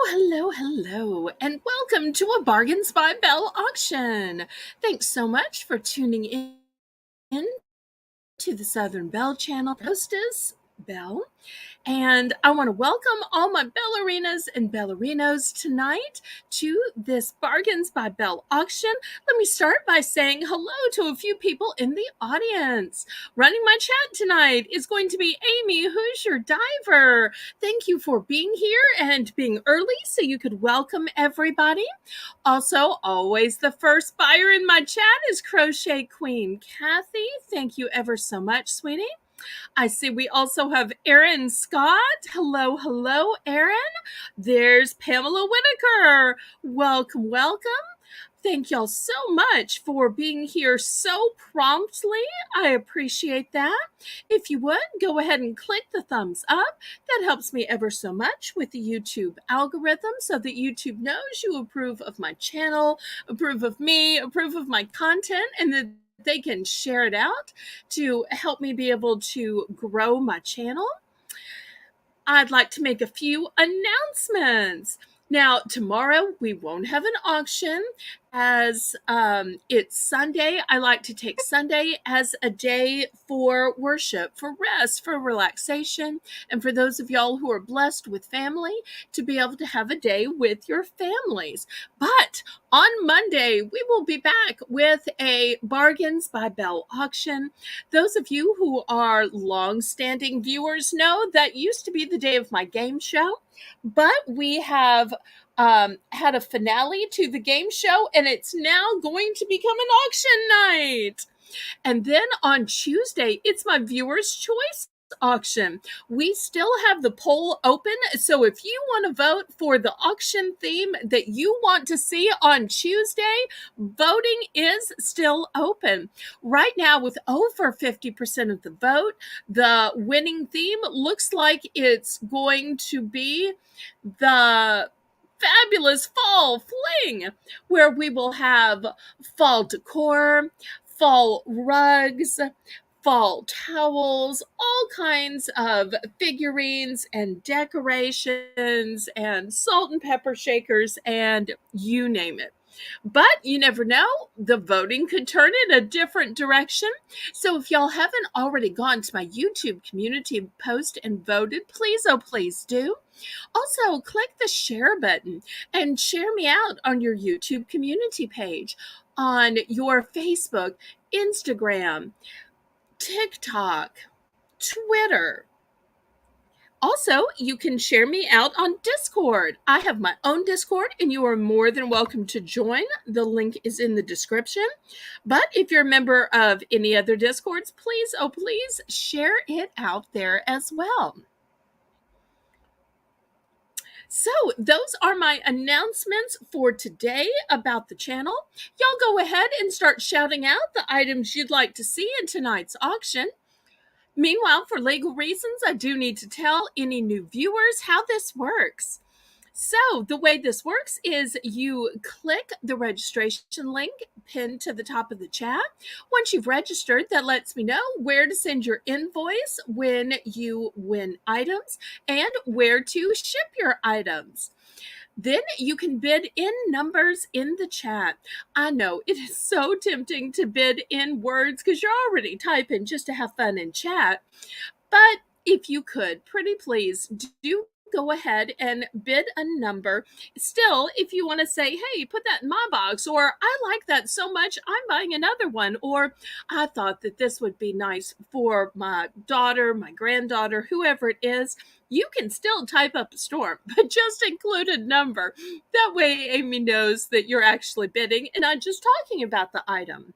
Hello, and welcome to a Bargains by Belle auction. Thanks so much for tuning in to the Southern Belle channel. Hostess Belle, and I want to welcome all my ballerinas and ballerinos tonight to this Bargains by Belle auction. Let me start by saying hello to a few people in the audience. Running my chat tonight is going to be Amy, who's your diver. Thank you for being here and being early so you could welcome everybody. Also, always the first buyer in my chat is Crochet Queen Kathy. Thank you ever so much, sweetie. I see we also have Erin Scott. Hello, Erin. There's Pamela Whitaker. Welcome. Thank y'all so much for being here so promptly. I appreciate that. If you would, go ahead and click the thumbs up. That helps me ever so much with the YouTube algorithm so that YouTube knows you approve of my channel, approve of me, approve of my content, and that they can share it out to help me be able to grow my channel. I'd like to make a few announcements. Now, tomorrow we won't have an auction as it's Sunday. I like to take Sunday as a day for worship, for rest, for relaxation, and for those of y'all who are blessed with family to be able to have a day with your families. But on Monday, we will be back with a Bargains by Belle auction. Those of you who are long-standing viewers know that used to be the day of my game show, but we have had a finale to the game show, and it's now going to become an auction night. And then on Tuesday, it's my viewers' choice auction. We still have the poll open, so if you want to vote for the auction theme that you want to see on Tuesday, voting is still open. Right now, with over 50% of the vote, the winning theme looks like it's going to be the fabulous fall fling, where we will have fall decor, fall rugs, fall towels, all kinds of figurines and decorations and salt and pepper shakers, and you name it. But you never know, the voting could turn in a different direction. So if y'all haven't already gone to my YouTube community post and voted, please do. Also, click the share button and share me out on your YouTube community page, on your Facebook, Instagram, TikTok, Twitter. Also, you can share me out on Discord. I have my own Discord, and you are more than welcome to join. The link is in the description. But if you're a member of any other Discords, please share it out there as well. So those are my announcements for today about the channel. Y'all go ahead and start shouting out the items you'd like to see in tonight's auction. Meanwhile, for legal reasons, I do need to tell any new viewers how this works. So the way this works is you click the registration link pinned to the top of the chat. Once you've registered, that lets me know where to send your invoice when you win items and where to ship your items. Then you can bid in numbers in the chat. I know it is so tempting to bid in words because you're already typing just to have fun in chat. But if you could, pretty please, do go ahead and bid a number. Still, if you want to say, hey, put that in my box, or I like that so much, I'm buying another one, or I thought that this would be nice for my daughter, my granddaughter, whoever it is, you can still type up a storm, but just include a number. That way Amy knows that you're actually bidding and not just talking about the item.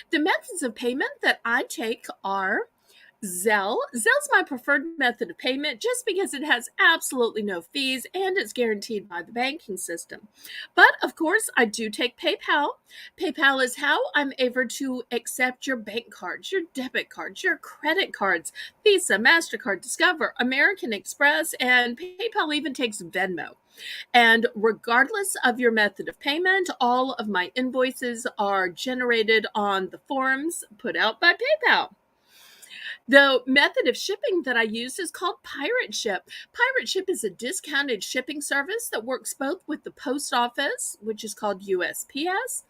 The methods of payment that I take are Zelle. Zelle's my preferred method of payment just because it has absolutely no fees and it's guaranteed by the banking system. But of course, I do take PayPal. PayPal is how I'm able to accept your bank cards, your debit cards, your credit cards, Visa, MasterCard, Discover, American Express, and PayPal even takes Venmo. And regardless of your method of payment, all of my invoices are generated on the forms put out by PayPal. The method of shipping that I use is called Pirate Ship. Pirate Ship is a discounted shipping service that works both with the post office, which is called USPS,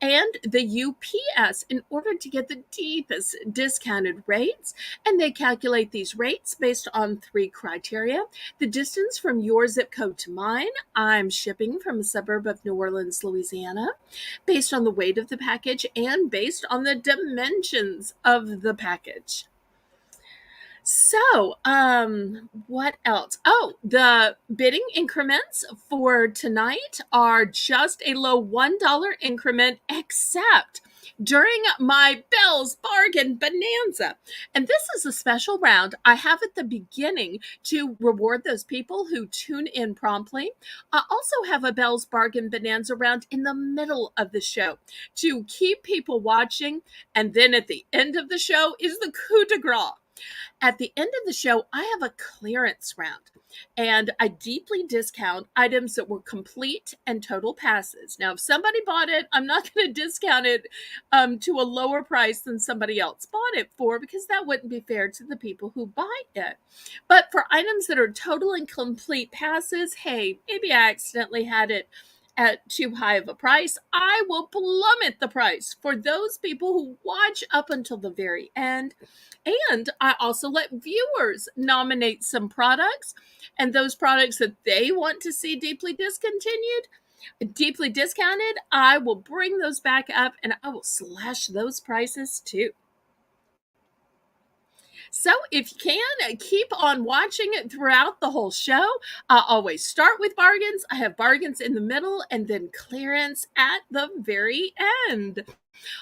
and the UPS in order to get the deepest discounted rates. And they calculate these rates based on 3 criteria: the distance from your zip code to mine. I'm shipping from a suburb of New Orleans, Louisiana, based on the weight of the package and based on the dimensions of the package. So, what else? Oh, the bidding increments for tonight are just a low $1 increment, except during my Belle's Bargain Bonanza. And this is a special round I have at the beginning to reward those people who tune in promptly. I also have a Belle's Bargain Bonanza round in the middle of the show to keep people watching. And then at the end of the show is the coup de grace. At the end of the show, I have a clearance round, and I deeply discount items that were complete and total passes. Now, if somebody bought it, I'm not going to discount it to a lower price than somebody else bought it for, because that wouldn't be fair to the people who buy it. But for items that are total and complete passes, hey, maybe I accidentally had it at too high of a price, I will plummet the price for those people who watch up until the very end. And I also let viewers nominate some products, and those products that they want to see deeply discounted, I will bring those back up and I will slash those prices too. So if you can, keep on watching it throughout the whole show. I always start with bargains. I have bargains in the middle and then clearance at the very end.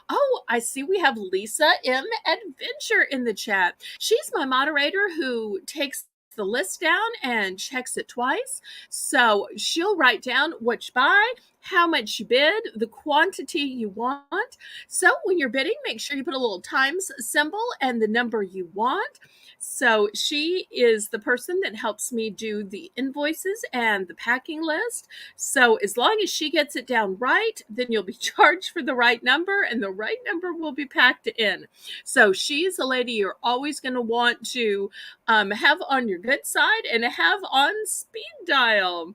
Oh, I see we have Lisa M. Adventure in the chat. She's my moderator who takes the list down and checks it twice. So she'll write down what you buy, how much you bid, the quantity you want. So when you're bidding, make sure you put a little times symbol and the number you want. So she is the person that helps me do the invoices and the packing list. So as long as she gets it down right, then you'll be charged for the right number and the right number will be packed in. So she's a lady you're always going to want to have on your good side and have on speed dial.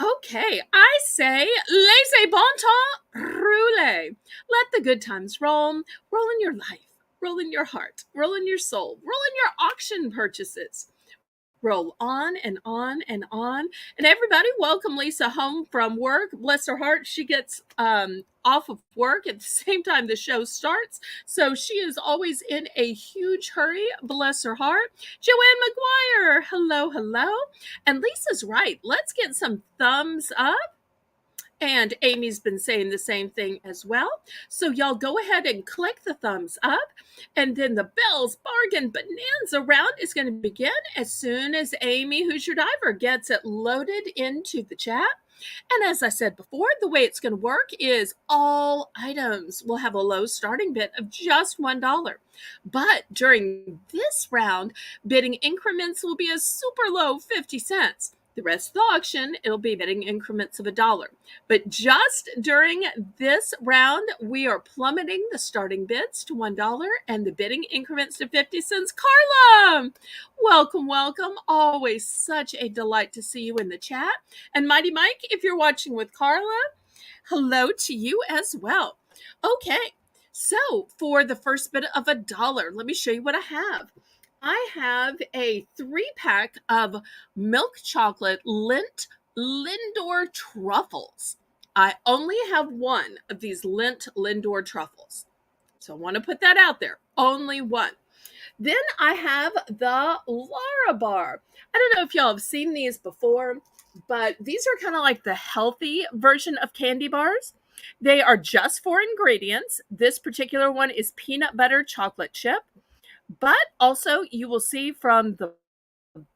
Okay, I say laissez bon temps rouler. Let the good times roll. Roll in your life, roll in your heart, roll in your soul, roll in your auction purchases. Roll on and on and on. And everybody, welcome Lisa home from work. Bless her heart, she gets off of work at the same time the show starts. So she is always in a huge hurry. Bless her heart. Joanne McGuire, hello, hello. And Lisa's right. Let's get some thumbs up. And Amy's been saying the same thing as well. So y'all go ahead and click the thumbs up. And then the Belle's Bargain Bonanza round is going to begin as soon as Amy, Who's Your Diver, gets it loaded into the chat. And as I said before, the way it's going to work is all items will have a low starting bid of just $1. But during this round, bidding increments will be a super low 50 cents. The rest of the auction, it'll be bidding increments of $1. But just during this round, we are plummeting the starting bids to $1 and the bidding increments to 50 cents. Carla, welcome, welcome. Always such a delight to see you in the chat. And Mighty Mike, if you're watching with Carla, hello to you as well. Okay, so for the first bid of $1, let me show you what I have. I have a 3-pack of milk chocolate Lindt Lindor truffles. I only have one of these Lindt Lindor truffles. So I want to put that out there. Only one. Then I have the Lara Bar. I don't know if y'all have seen these before, but these are kind of like the healthy version of candy bars. They are just 4 ingredients. This particular one is peanut butter chocolate chip. But also you will see from the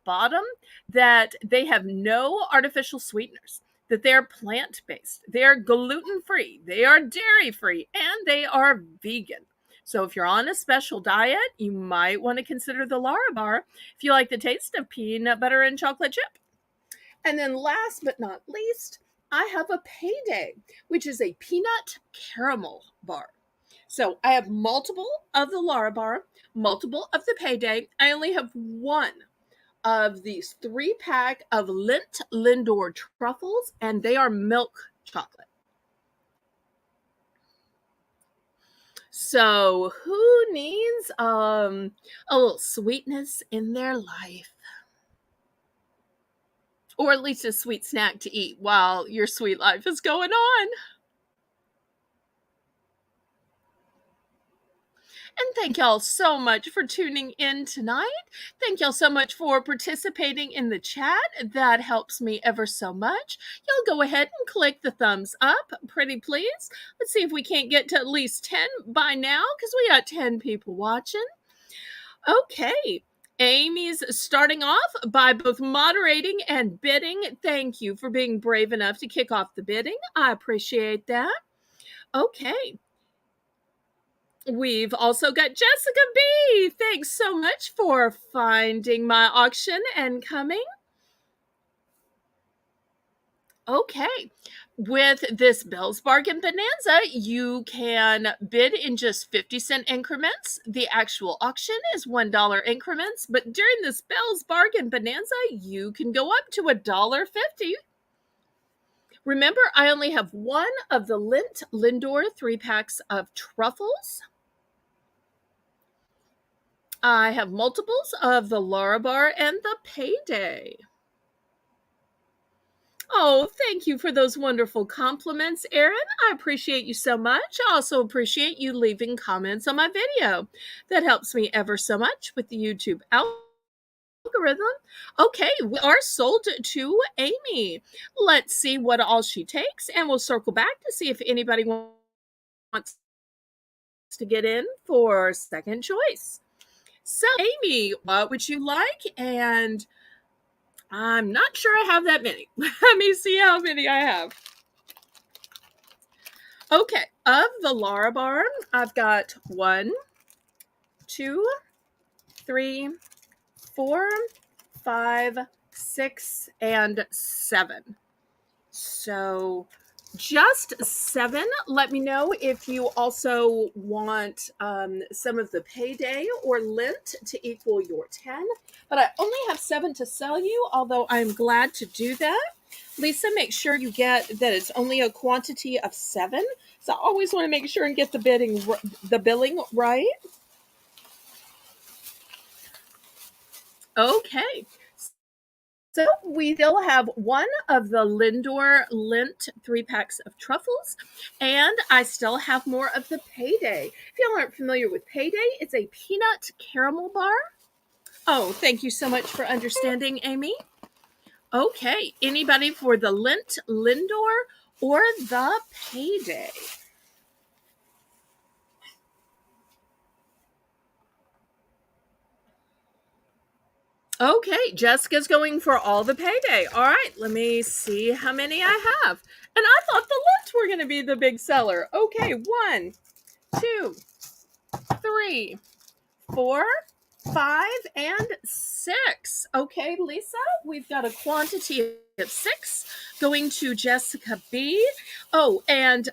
bottom that they have no artificial sweeteners, that they're plant-based, they're gluten-free, they are dairy-free, and they are vegan. So if you're on a special diet, you might want to consider the Lara Bar if you like the taste of peanut butter and chocolate chip. And then last but not least, I have a Payday, which is a peanut caramel bar. So I have multiple of the Larabar, multiple of the Payday. I only have one of these 3-pack of Lindt Lindor truffles, and they are milk chocolate. So who needs a little sweetness in their life? Or at least a sweet snack to eat while your sweet life is going on. And thank y'all so much for tuning in tonight. Thank y'all so much for participating in the chat. That helps me ever so much. Y'all go ahead and click the thumbs up, pretty please. Let's see if we can't get to at least 10 by now, because we got 10 people watching. Okay. Amy's starting off by both moderating and bidding. Thank you for being brave enough to kick off the bidding. I appreciate that. Okay. We've also got Jessica B. Thanks so much for finding my auction and coming. Okay. With this Belle's Bargain Bonanza, you can bid in just 50-cent increments. The actual auction is $1 increments, but during this Belle's Bargain Bonanza, you can go up to $1.50. Remember, I only have one of the Lindt Lindor 3-packs of truffles. I have multiples of the Larabar and the Payday. Oh, thank you for those wonderful compliments, Erin. I appreciate you so much. I also appreciate you leaving comments on my video. That helps me ever so much with the YouTube algorithm. Okay, we are sold to Amy. Let's see what all she takes, and we'll circle back to see if anybody wants to get in for second choice. So, Amy, what would you like? And I'm not sure I have that many. Let me see how many I have. Okay, of the Larabar, I've got 1, 2, 3, 4, 5, 6, and 7. So just 7. Let me know if you also want some of the Payday or Lindt to equal your 10. But I only have 7 to sell you, although I'm glad to do that. Lisa, make sure you get that it's only a quantity of 7. So I always want to make sure and get the billing right. Okay. So we still have one of the Lindor Lindt 3-packs of truffles, and I still have more of the Payday. If y'all aren't familiar with Payday, it's a peanut caramel bar. Oh, thank you so much for understanding, Amy. Okay, anybody for the Lindt Lindor or the Payday? Okay, Jessica's going for all the Payday. All right, let me see how many I have. And I thought the Lindt were going to be the big seller. Okay, 1, 2, 3, 4, 5, and 6. Okay, Lisa, we've got a quantity of 6 going to Jessica B. Oh, and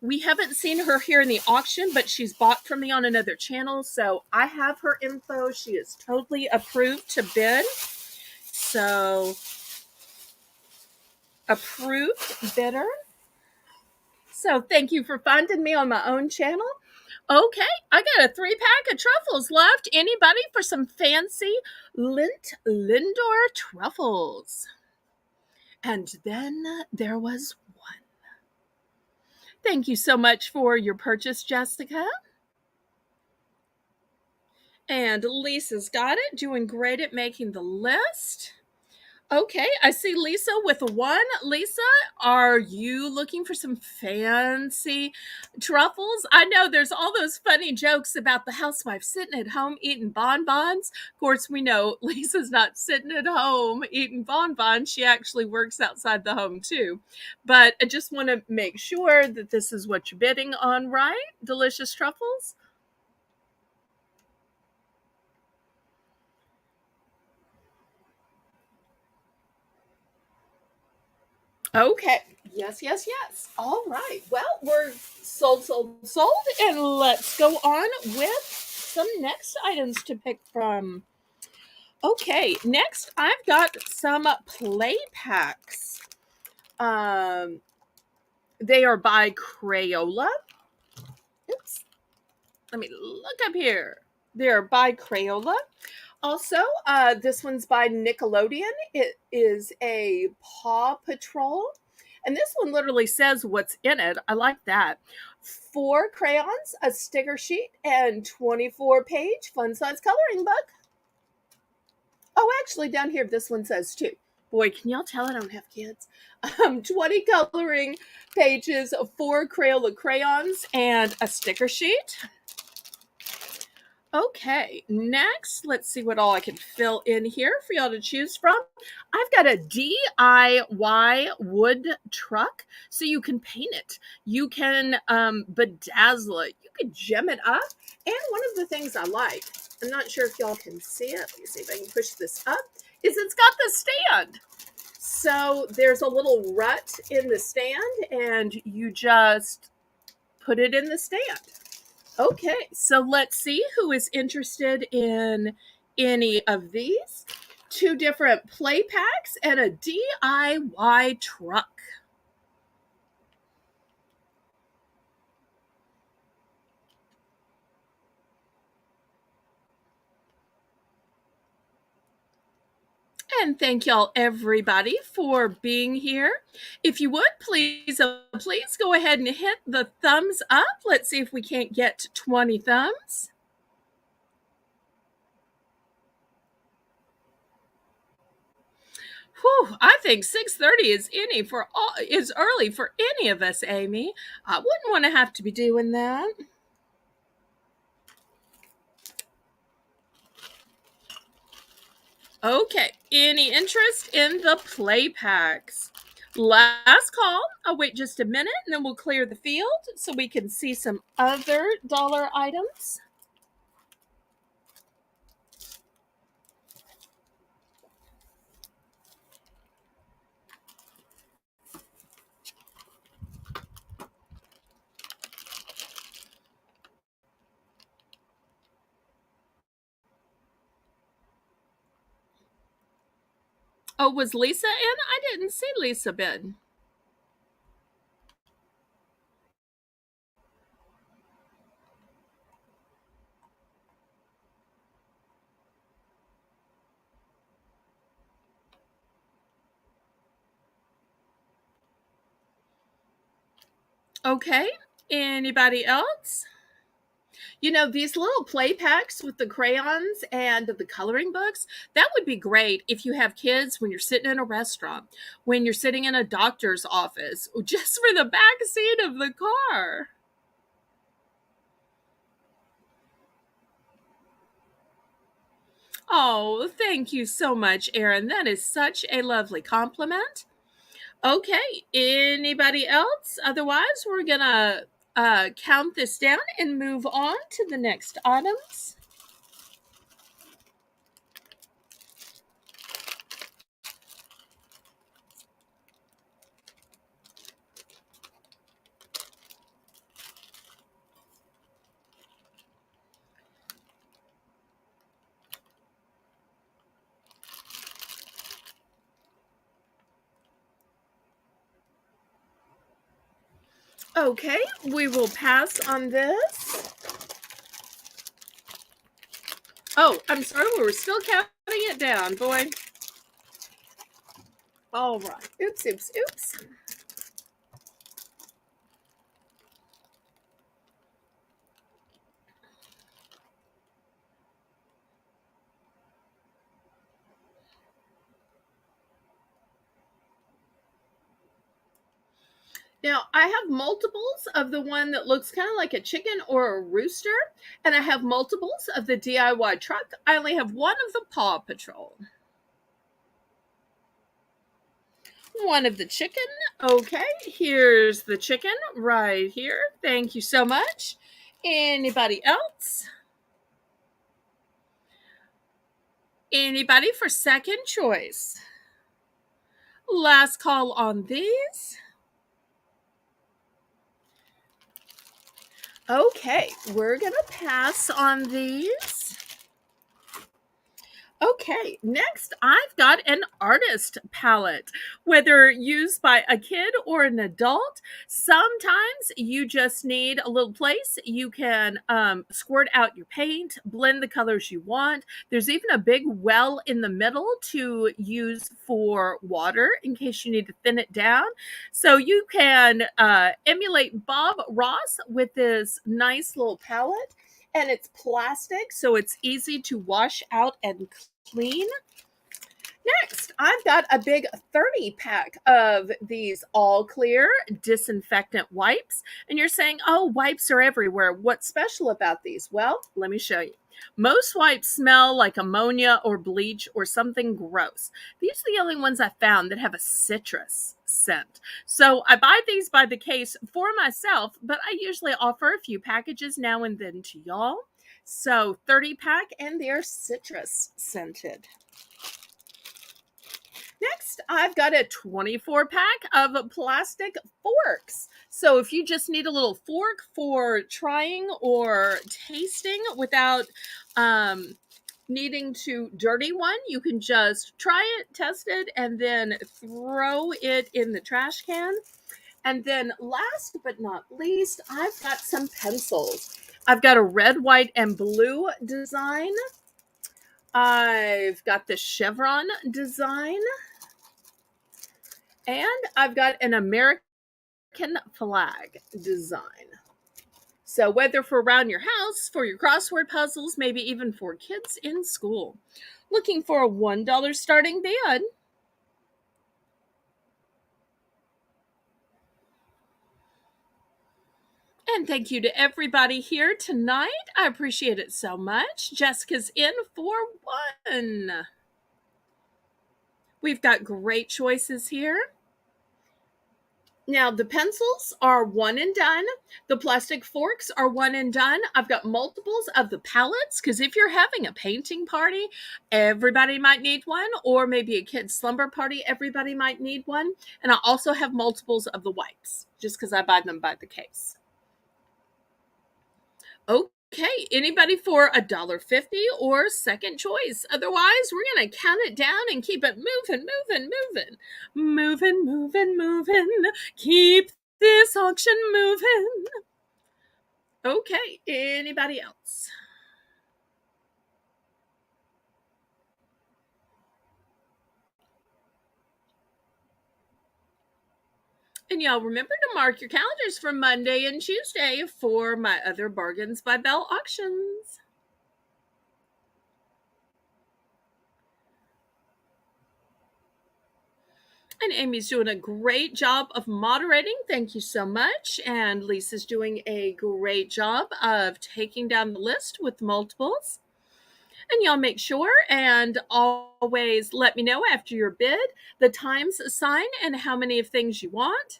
we haven't seen her here in the auction, but she's bought from me on another channel, so I have her info. She is totally approved to bid. So, approved bidder. So, thank you for finding me on my own channel. Okay, I got a 3-pack of truffles left. Anybody for some fancy Lindt Lindor truffles? And then there was one. Thank you so much for your purchase, Jessica. And Lisa's got it, doing great at making the list. Okay, I see Lisa with 1. Lisa, are you looking for some fancy truffles? I know there's all those funny jokes about the housewife sitting at home eating bonbons. Of course, we know Lisa's not sitting at home eating bonbons. She actually works outside the home too. But I just want to make sure that this is what you're bidding on, right? Delicious truffles? Okay. Yes, yes, yes. All right. Well, we're sold, sold, sold. And let's go on with some next items to pick from. Okay, next I've got some play packs. Um, they are by Crayola. Oops. Let me look up here. They're by Crayola. Also, this one's by Nickelodeon. It is a Paw Patrol. And this one literally says what's in it. I like that. 4 crayons, a sticker sheet, and 24-page fun size coloring book. Oh, actually, down here, this one says too. Boy, can y'all tell I don't have kids? 20 coloring pages, 4 Crayola crayons, and a sticker sheet. Okay, next, let's see what all I can fill in here for y'all to choose from. I've got a DIY wood truck, so you can paint it. You can bedazzle it. You can gem it up. And one of the things I like, I'm not sure if y'all can see it. Let me see if I can push this up, is it's got the stand. So there's a little rut in the stand, and you just put it in the stand. Okay, so let's see who is interested in any of these. 2 different play packs and a DIY truck. And thank y'all everybody for being here. If you would, please go ahead and hit the thumbs up. Let's see if we can't get 20 thumbs. Whew, I think 6:30 is early for any of us, Amy. I wouldn't want to have to be doing that. Okay, any interest in the play packs? Last call. I'll wait just a minute and then we'll clear the field so we can see some other dollar items. Oh, was Lisa in? I didn't see Lisa bid. Okay, anybody else? You know, these little play packs with the crayons and the coloring books, that would be great if you have kids when you're sitting in a restaurant, when you're sitting in a doctor's office, or just for the back seat of the car. Oh, thank you so much, Erin. That is such a lovely compliment. Okay, anybody else? Otherwise, we're gonna count this down and move on to the next items. Okay, we will pass on this. Oh, I'm sorry, we were still counting it down, boy. All right. Oops, oops, oops. Now, I have multiples of the one that looks kind of like a chicken or a rooster, and I have multiples of the DIY truck. I only have one of the Paw Patrol. One of the chicken. Okay, here's the chicken right here. Thank you so much. Anybody else? Anybody for second choice? Last call on these. Okay, we're gonna pass on these. Okay, next I've got an artist palette. Whether used by a kid or an adult, sometimes you just need a little place. You can squirt out your paint, blend the colors you want. There's even a big well in the middle to use for water in case you need to thin it down. So you can emulate Bob Ross with this nice little palette, and it's plastic, so it's easy to wash out and clean. Next, I've got a big 30 pack of these all clear disinfectant wipes. And you're saying, oh, wipes are everywhere. What's special about these? Well, let me show you. Most wipes smell like ammonia or bleach or something gross. These are the only ones I found that have a citrus scent. So I buy these by the case for myself, but I usually offer a few packages now and then to y'all. So 30 pack, and they're citrus scented. Next, I've got a 24 pack of plastic forks. So if you just need a little fork for trying or tasting without needing to dirty one, you can just try it, test it, and then throw it in the trash can. And then last but not least, I've got some pencils. I've got a red, white, and blue design. I've got the chevron design. And I've got an American flag design. So whether for around your house, for your crossword puzzles, maybe even for kids in school. Looking for a $1 starting bid. And thank you to everybody here tonight. I appreciate it so much. Jessica's in for one. We've got great choices here. Now, the pencils are one and done. The plastic forks are one and done. I've got multiples of the palettes because if you're having a painting party, everybody might need one, or maybe a kid's slumber party, everybody might need one. And I also have multiples of the wipes just because I buy them by the case. Okay, anybody for $1.50 or second choice? Otherwise, we're going to count it down and keep it moving, moving, moving. Moving, moving, moving. Keep this auction moving. Okay, anybody else? And y'all remember to mark your calendars for Monday and Tuesday for my other Bargains by Belle auctions. And Amy's doing a great job of moderating. Thank you so much. And Lisa's doing a great job of taking down the list with multiples. And y'all make sure and always let me know after your bid the times assigned and how many of things you want.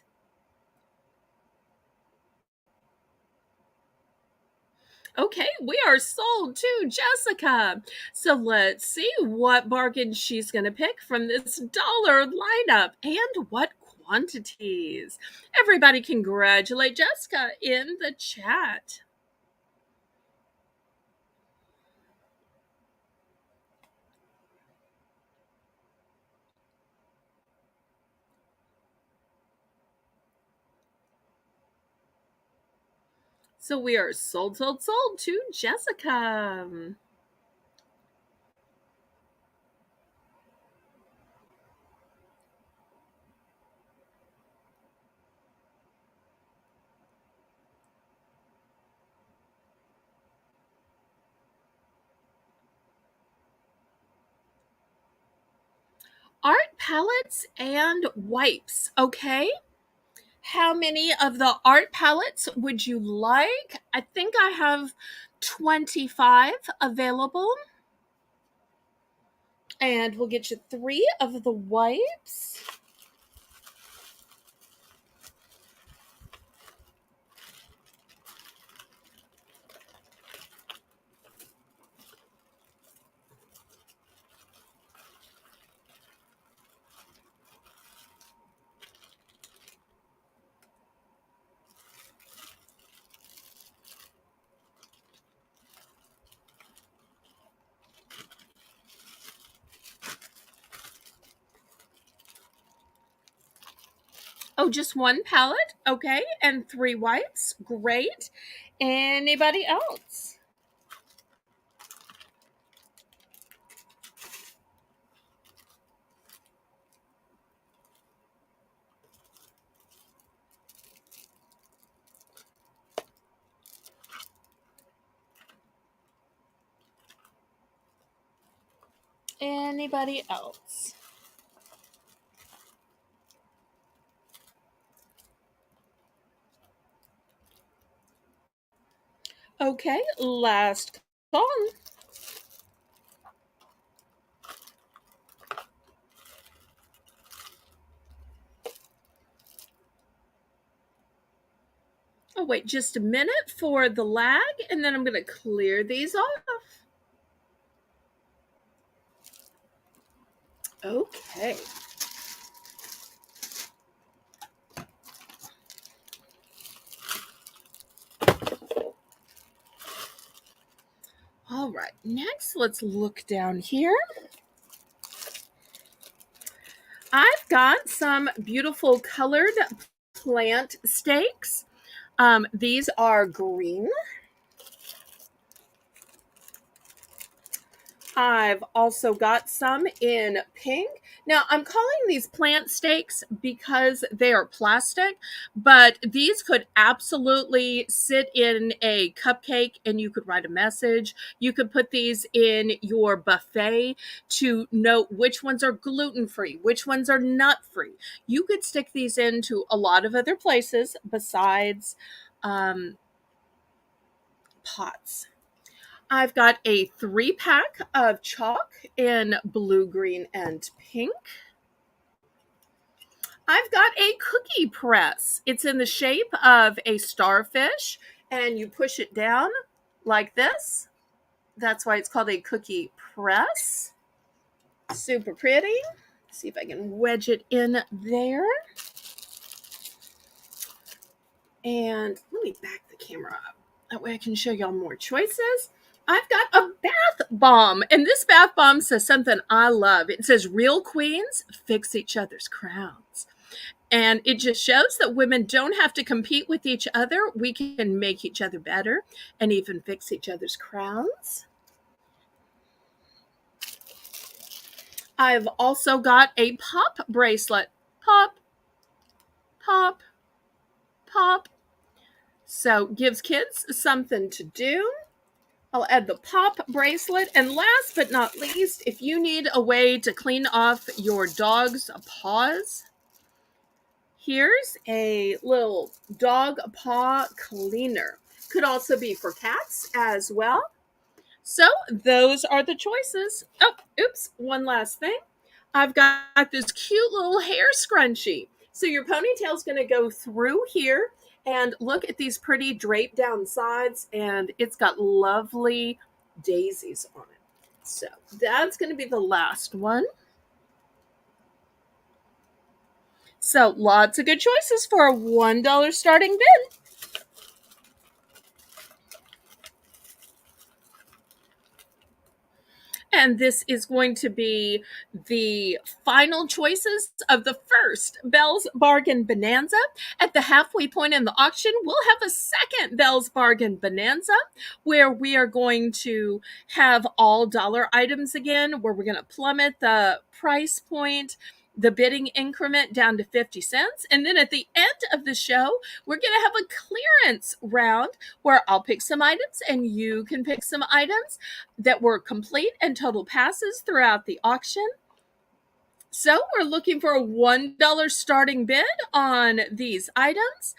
Okay, we are sold to Jessica. So let's see what bargain she's going to pick from this dollar lineup and what quantities. Everybody congratulate Jessica in the chat. So we are sold, sold, sold to Jessica. Art palettes and wipes, okay? How many of the art palettes would you like? I think I have 25 available. And we'll get you 3 of the wipes. Oh, just one palette? Okay. And 3 whites. Great. Anybody else? Anybody else? Okay, last call. Oh, wait just a minute for the lag, and then I'm going to clear these off. Okay. All right, next let's look down here. I've got some beautiful colored plant stakes. These are green. I've also got some in pink. Now, I'm calling these plant stakes because they are plastic, but these could absolutely sit in a cupcake and you could write a message. You could put these in your buffet to note which ones are gluten-free, which ones are nut-free. You could stick these into a lot of other places besides pots. I've got a 3-pack of chalk in blue, green, and pink. I've got a cookie press. It's in the shape of a starfish, and you push it down like this. That's why it's called a cookie press. Super pretty. See if I can wedge it in there. And let me back the camera up. That way I can show y'all more choices. I've got a bath bomb, and this bath bomb says something I love. It says, "Real queens fix each other's crowns." And it just shows that women don't have to compete with each other. We can make each other better and even fix each other's crowns. I've also got a pop bracelet. Pop, pop, pop. So gives kids something to do. I'll add the pop bracelet. And last but not least, if you need a way to clean off your dog's paws, here's a little dog paw cleaner. Could also be for cats as well. So those are the choices. Oh, oops, one last thing. I've got this cute little hair scrunchie. So your ponytail's going to go through here, and look at these pretty draped down sides, and it's got lovely daisies on it. So that's going to be the last one. So lots of good choices for a $1 starting bid. And this is going to be the final choices of the first Belle's Bargain Bonanza. At the halfway point in the auction, we'll have a second Belle's Bargain Bonanza where we are going to have all dollar items again, where we're going to plummet the price point, the bidding increment down to 50 cents. And then at the end of the show, we're going to have a clearance round where I'll pick some items and you can pick some items that were complete and total passes throughout the auction. So we're looking for a $1 starting bid on these items.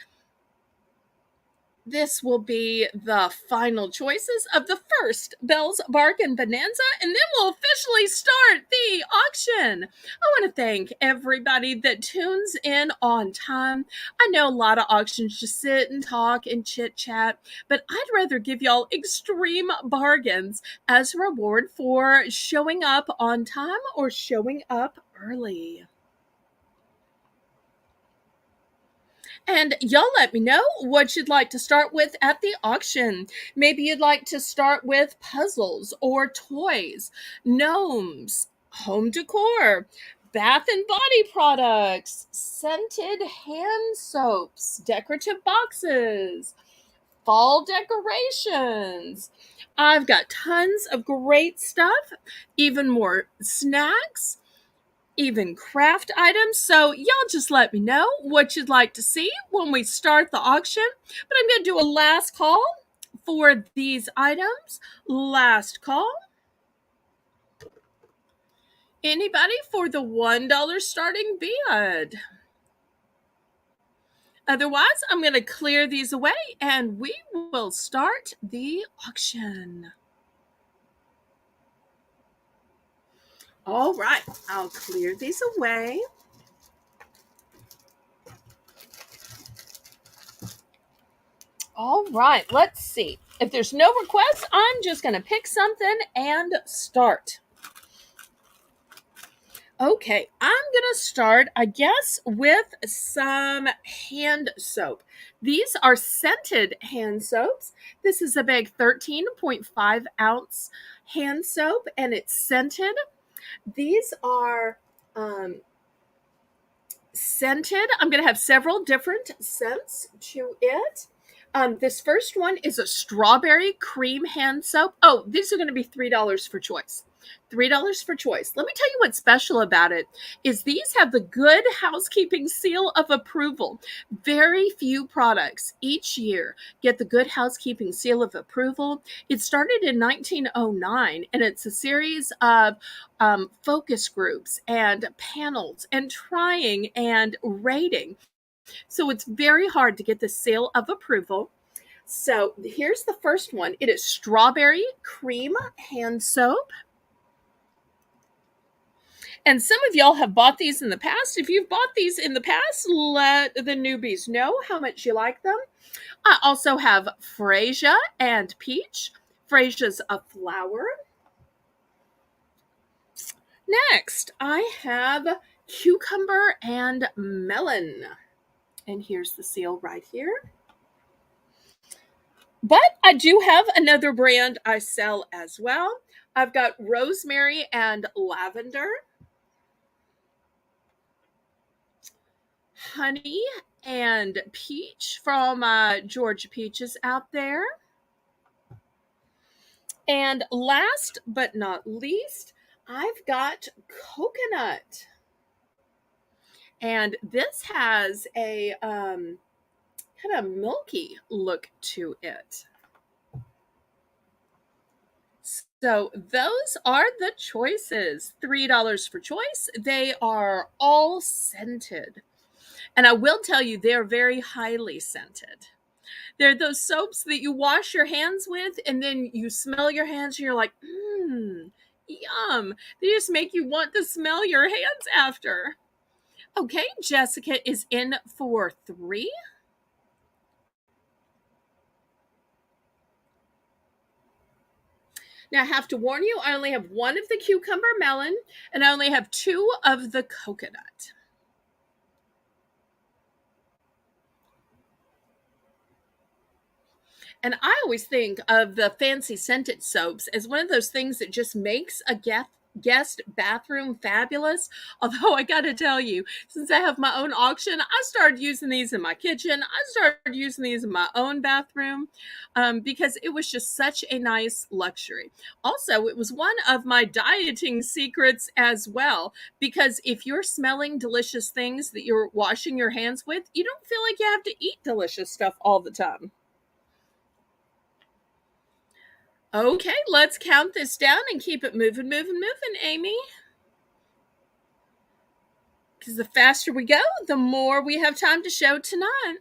This will be the final choices of the first Belle's Bargain Bonanza, and then we'll officially start the auction. I want to thank everybody that tunes in on time. I know a lot of auctions just sit and talk and chit chat, but I'd rather give y'all extreme bargains as a reward for showing up on time or showing up early. And y'all let me know what you'd like to start with at the auction. Maybe you'd like to start with puzzles or toys, gnomes, home decor, Bath and body products, scented hand soaps, decorative boxes, fall decorations. I've got tons of great stuff, even more snacks, even craft items. So, y'all just let me know what you'd like to see when we start the auction. But I'm going to do a last call for these items. Last call. Anybody for the $1 starting bid? Otherwise, I'm going to clear these away and we will start the auction. All right, I'll clear these away. All right, let's see. If there's no requests, I'm just going to pick something and start. Okay, I'm going to start, I guess, with some hand soap. These are scented hand soaps. This is a big 13.5 ounce hand soap, and it's scented. These are scented. I'm going to have several different scents to it. This first one is a strawberry cream hand soap. Oh, these are going to be $3 for choice. $3 for choice. Let me tell you what's special about it is these have the Good Housekeeping seal of approval. Very few products each year get the Good Housekeeping seal of approval. It started in 1909, and it's a series of focus groups and panels and trying and rating. So it's very hard to get the seal of approval. So here's the first one. It is strawberry cream hand soap. And some of y'all have bought these in the past. If you've bought these in the past, let the newbies know how much you like them. I also have freesia and peach. Freesia's a flower. Next, I have cucumber and melon. And here's the seal right here. But I do have another brand I sell as well. I've got rosemary and lavender, honey and peach from Georgia Peaches out there. And last but not least, I've got coconut. And this has a kind of milky look to it. So those are the choices. $3 for choice. They are all scented. And I will tell you, they're very highly scented. They're those soaps that you wash your hands with and then you smell your hands and you're like, yum. They just make you want to smell your hands after. Okay, Jessica is in for 3. Now, I have to warn you, I only have 1 of the cucumber melon and I only have 2 of the coconut. And I always think of the fancy scented soaps as one of those things that just makes a guest bathroom fabulous. Although I got to tell you, since I have my own auction, I started using these in my kitchen. I started using these in my own bathroom because it was just such a nice luxury. Also, it was one of my dieting secrets as well, because if you're smelling delicious things that you're washing your hands with, you don't feel like you have to eat delicious stuff all the time. Okay, let's count this down and keep it moving, Amy. Because the faster we go, the more we have time to show tonight.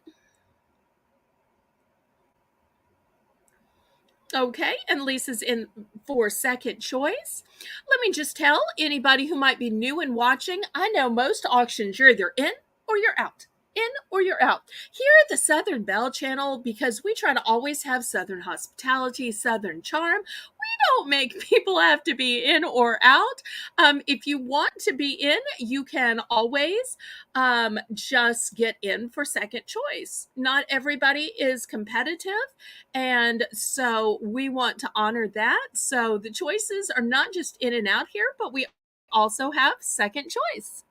Okay, and Lisa's in for second choice. Let me just tell anybody who might be new and watching, I know most auctions you're either in or you're out. In or you're out. Here at the Southern Belle channel, because we try to always have Southern hospitality, Southern charm, don't make people have to be in or out. If you want to be in, you can always just get in for second choice. Not everybody is competitive, and so we want to honor that. So the choices are not just in and out here, but we also have second choice.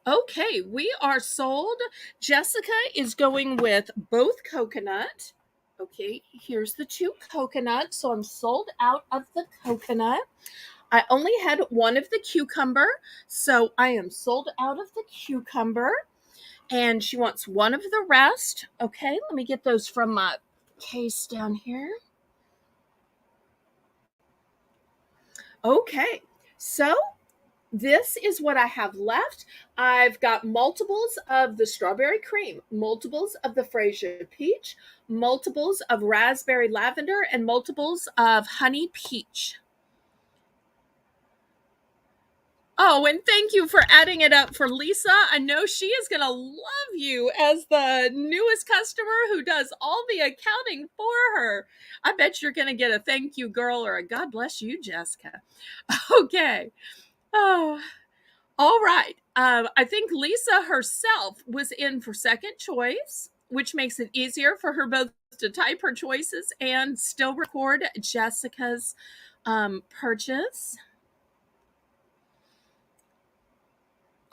Okay, we are sold. Jessica is going with both coconut. Okay, here's the 2 coconut. So I'm sold out of the coconut. I only had one of the cucumber, so I am sold out of the cucumber. And she wants one of the rest. Okay, let me get those from my case down here. Okay, so this is what I have left. I've got multiples of the strawberry cream, multiples of the freesia peach, multiples of raspberry lavender, and multiples of honey peach. Oh, and thank you for adding it up for Lisa. I know she is going to love you as the newest customer who does all the accounting for her. I bet you're going to get a thank you, girl, or a God bless you, Jessica. Okay. Oh, all right. I think Lisa herself was in for second choice, which makes it easier for her both to type her choices and still record Jessica's purchase.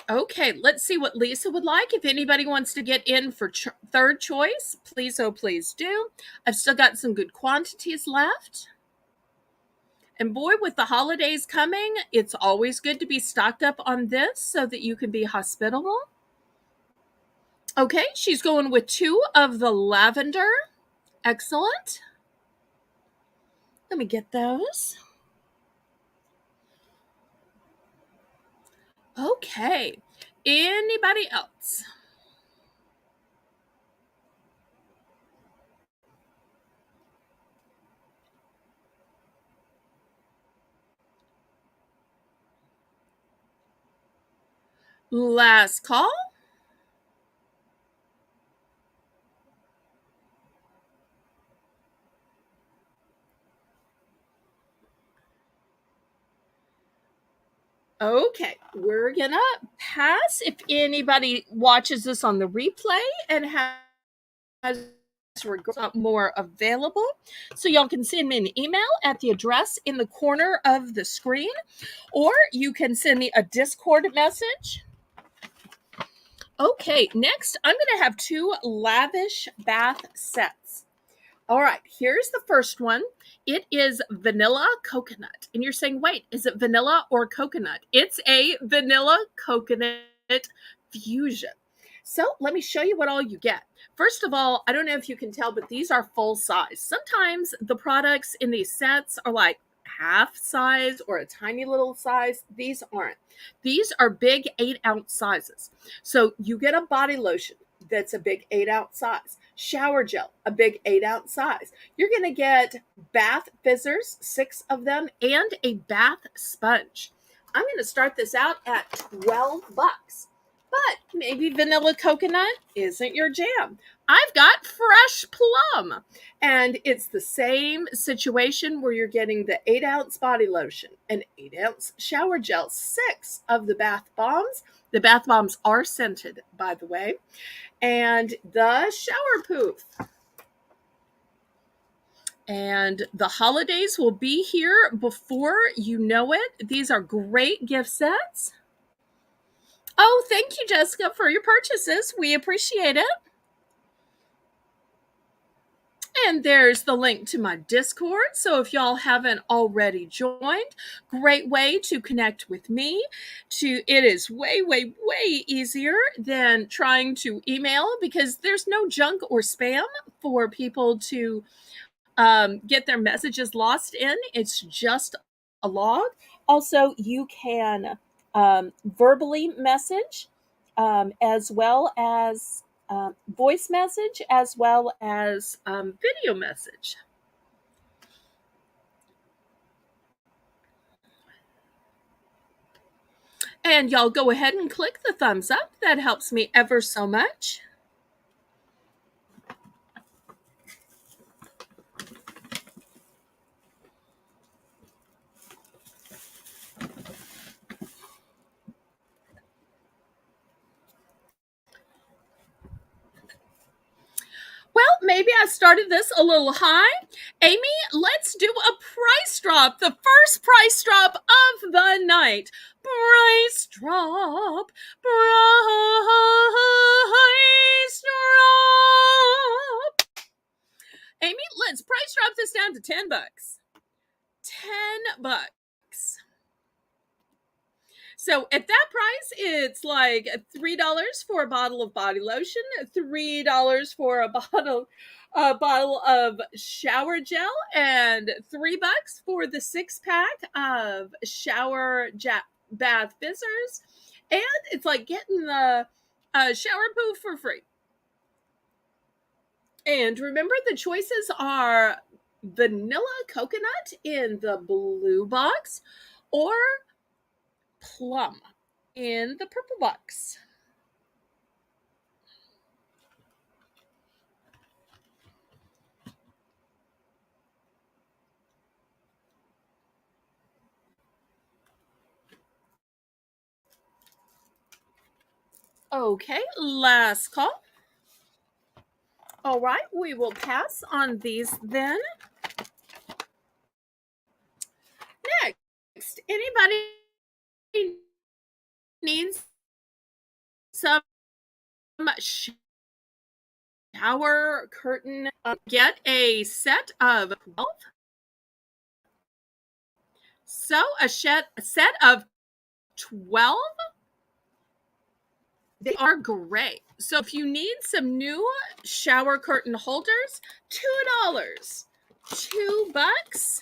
Okay, let's see what Lisa would like. If anybody wants to get in for third choice, please, oh, please do. I've still got some good quantities left. And boy, with the holidays coming, it's always good to be stocked up on this so that you can be hospitable. Okay, she's going with 2 of the lavender. Excellent. Let me get those. Okay, anybody else? Last call. Okay, we're gonna pass. If anybody watches this on the replay and has more available, so y'all can send me an email at the address in the corner of the screen, or you can send me a Discord message. Okay, next I'm gonna have 2 lavish bath sets. All right, here's the first one. It is vanilla coconut. And you're saying, wait, is it vanilla or coconut? It's a vanilla coconut fusion. So let me show you what all you get. First of all, I don't know if you can tell, but these are full size. Sometimes the products in these sets are like half size or a tiny little size. These aren't. These are big 8-ounce sizes. So you get a body lotion that's a big 8-ounce size. Shower gel, a big 8-ounce size. You're going to get bath fizzers, 6 of them, and a bath sponge. I'm going to start this out at $12. But maybe vanilla coconut isn't your jam. I've got fresh plum. And it's the same situation where you're getting the 8-ounce body lotion, an 8-ounce shower gel, 6 of the bath bombs. The bath bombs are scented, by the way, and the shower poof. And the holidays will be here before you know it. These are great gift sets. Oh, thank you, Jessica, for your purchases. We appreciate it. And there's the link to my Discord. So if y'all haven't already joined, great way to connect with me. It is way, way, way easier than trying to email because there's no junk or spam for people to get their messages lost in. It's just a log. Also, you can verbally message as well as voice message as well as video message. And y'all go ahead and click the thumbs up. That helps me ever so much. maybe I started this a little high. Amy, let's do a price drop. The first price drop of the night. Price drop. Price drop. Amy, let's price drop this down to $10. $10. So at that price, it's like $3 for a bottle of body lotion, $3 for a bottle of shower gel, and $3 for the 6-pack of bath fizzers. And it's like getting the shower poo for free. And remember, the choices are vanilla coconut in the blue box or plum in the purple box. Okay, last call. All right, we will pass on these then. Next, anybody needs some shower curtain? Get a set of 12. So a set of 12. They are great. So if you need some new shower curtain holders, $2. $2.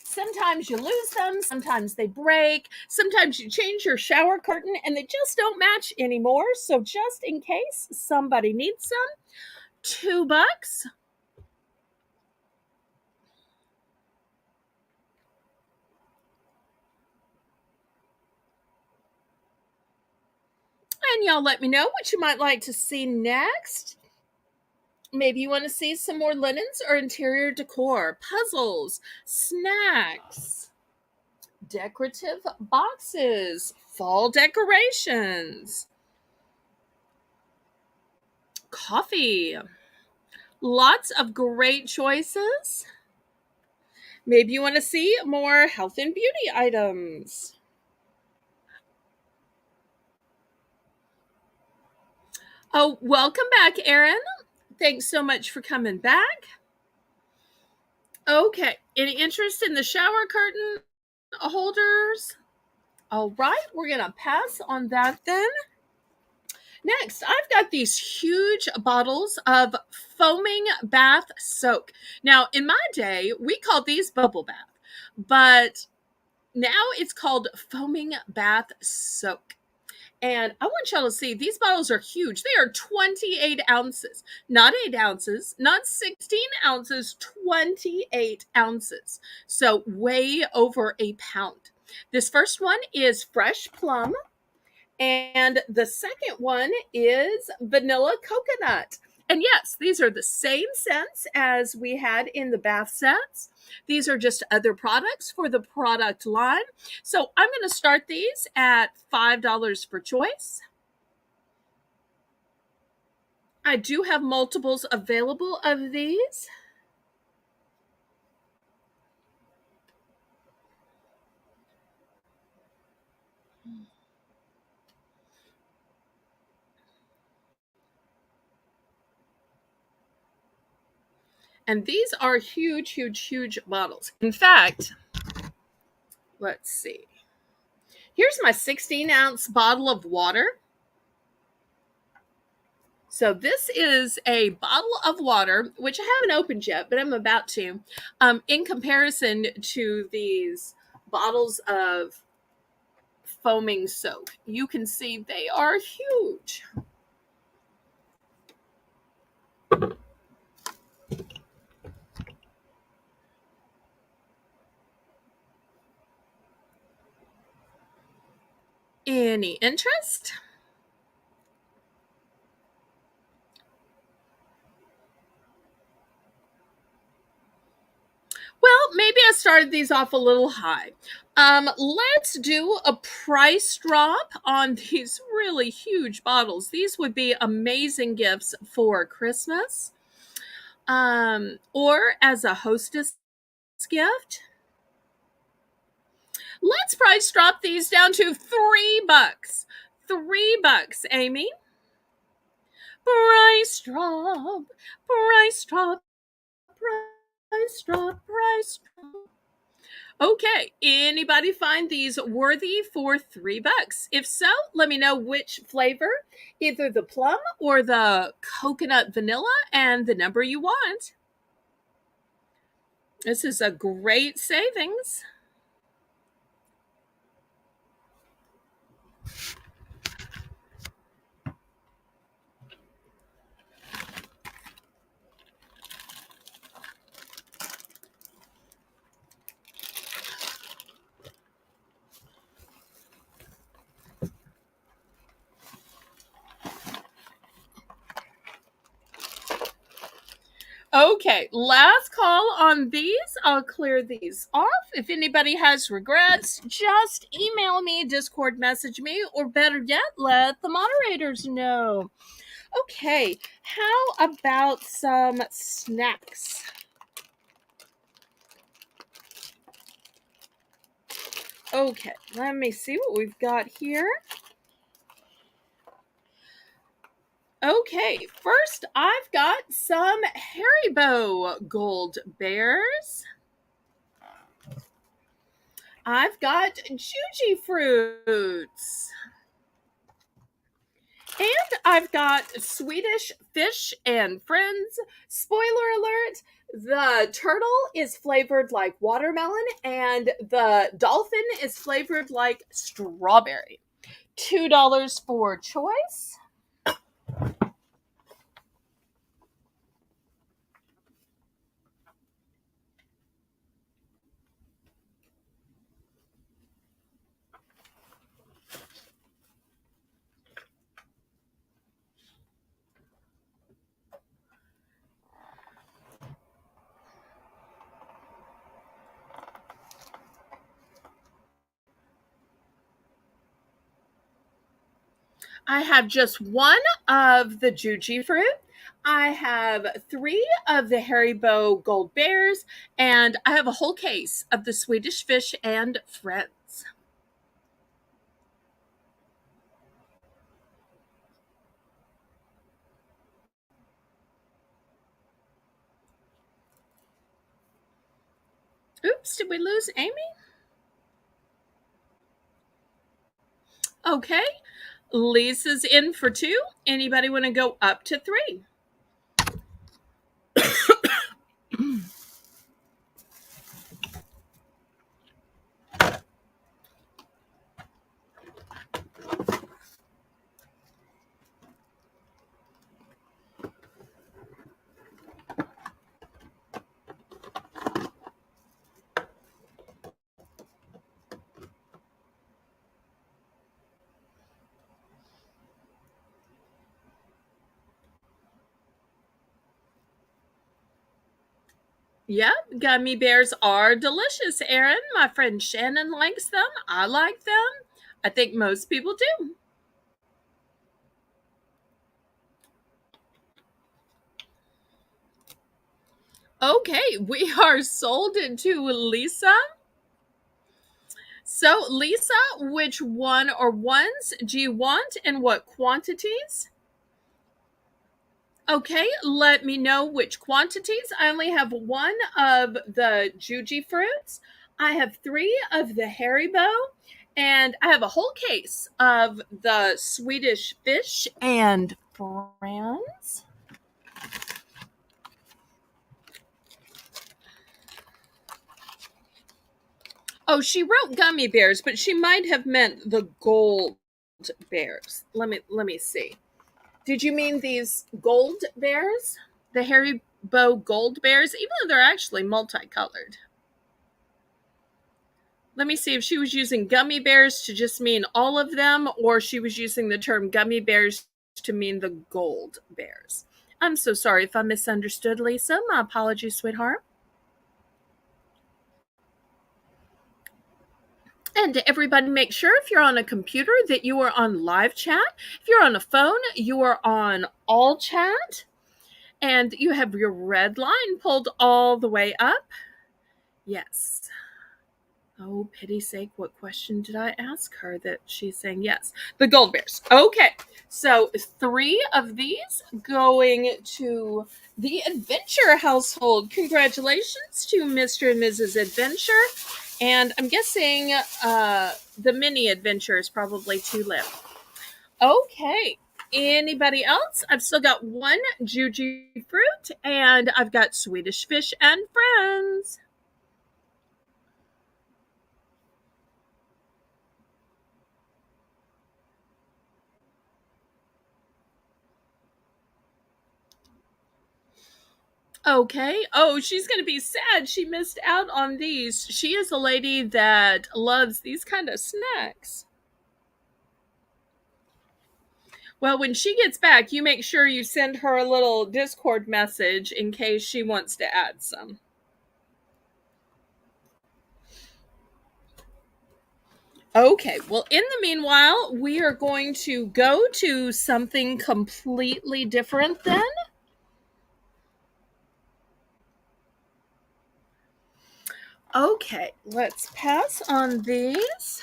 Sometimes you lose them, sometimes they break, sometimes you change your shower curtain and they just don't match anymore. So just in case somebody needs some, $2. And y'all let me know what you might like to see next. Maybe you want to see some more linens or interior decor, puzzles, snacks, decorative boxes, fall decorations, coffee. Lots of great choices. Maybe you want to see more health and beauty items. Oh, welcome back, Erin. Thanks so much for coming back. Okay, any interest in the shower curtain holders? All right, we're going to pass on that then. Next, I've got these huge bottles of foaming bath soak. Now, in my day, we called these bubble bath, but now it's called foaming bath soak. And I want y'all to see, these bottles are huge. They are 28 ounces, not 8 ounces, not 16 ounces, 28 ounces. So way over a pound. This first one is fresh plum. And the second one is vanilla coconut. And yes, these are the same scents as we had in the bath sets. These are just other products for the product line. So I'm going to start these at $5 per choice. I do have multiples available of these. And these are huge, huge, huge bottles. In fact, let's see. Here's my 16-ounce bottle of water. So this is a bottle of water, which I haven't opened yet, but I'm about to. In comparison to these bottles of foaming soap, you can see they are huge. Any interest? Well, maybe I started these off a little high. Let's do a price drop on these really huge bottles. These would be amazing gifts for Christmas, or as a hostess gift. Let's price drop these down to $3. $3, Amy. Price drop, price drop, price drop, price drop. Okay, anybody find these worthy for $3? If so, let me know which flavor, either the plum or the coconut vanilla, and the number you want. This is a great savings. Okay, last call on these. I'll clear these off. If anybody has regrets, just email me, Discord message me, or better yet, let the moderators know. Okay, how about some snacks? Okay, let me see what we've got here. Okay, first I've got some Haribo Gold Bears. I've got Juji Fruits. And I've got Swedish Fish and Friends. Spoiler alert, the turtle is flavored like watermelon and the dolphin is flavored like strawberry. $2 for choice. I have just one of the Juji fruit. I have three of the Haribo Gold Bears, and I have a whole case of the Swedish Fish and Friends. Oops, did we lose Amy? Okay, Lisa's in for two. Anybody want to go up to three? Yep, gummy bears are delicious, Erin. My friend Shannon likes them. I like them. I think most people do. Okay, we are sold to Lisa. So, Lisa, which one or ones do you want and what quantities? Okay, let me know which quantities. I only have one of the Juji fruits. I have three of the Haribo, and I have a whole case of the Swedish Fish and Friends. Oh, she wrote gummy bears, but she might have meant the gold bears. Let me see. Did you mean these gold bears? The Haribo gold bears, even though they're actually multicolored. Let me see if she was using gummy bears to just mean all of them, or she was using the term gummy bears to mean the gold bears. I'm so sorry if I misunderstood, Lisa. My apologies, sweetheart. And everybody, make sure if you're on a computer that you are on live chat. If you're on a phone, you are on all chat. And you have your red line pulled all the way up. Yes. Oh, pity's sake, what question did I ask her that she's saying yes? The gold bears. Okay, so 3 of these going to the Adventure household. Congratulations to Mr. and Mrs. Adventure. And I'm guessing the mini adventure is probably 2 left. Okay, anybody else? I've still got 1 Juju fruit, and I've got Swedish fish and friends. Okay. Oh, she's going to be sad she missed out on these. She is a lady that loves these kind of snacks. Well, when she gets back, you make sure you send her a little Discord message in case she wants to add some. Okay, well, in the meanwhile, we are going to go to something completely different then. Okay, let's pass on these.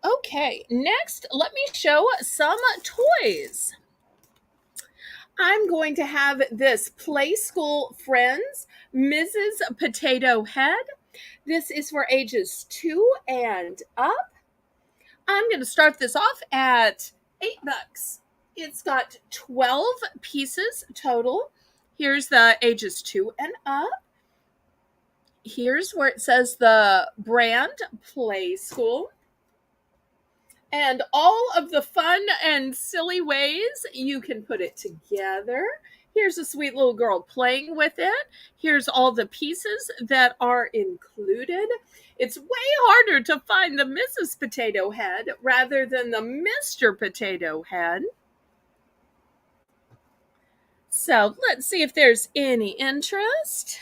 Okay, next, let me show some toys. I'm going to have this Play School Friends Mrs. Potato Head. This is for ages 2 and up. I'm going to start this off at $8. It's got 12 pieces total. Here's the ages 2 and up. Here's where it says the brand Play School. And all of the fun and silly ways you can put it together. Here's a sweet little girl playing with it. Here's all the pieces that are included. It's way harder to find the Mrs. Potato Head rather than the Mr. Potato Head. So let's see if there's any interest.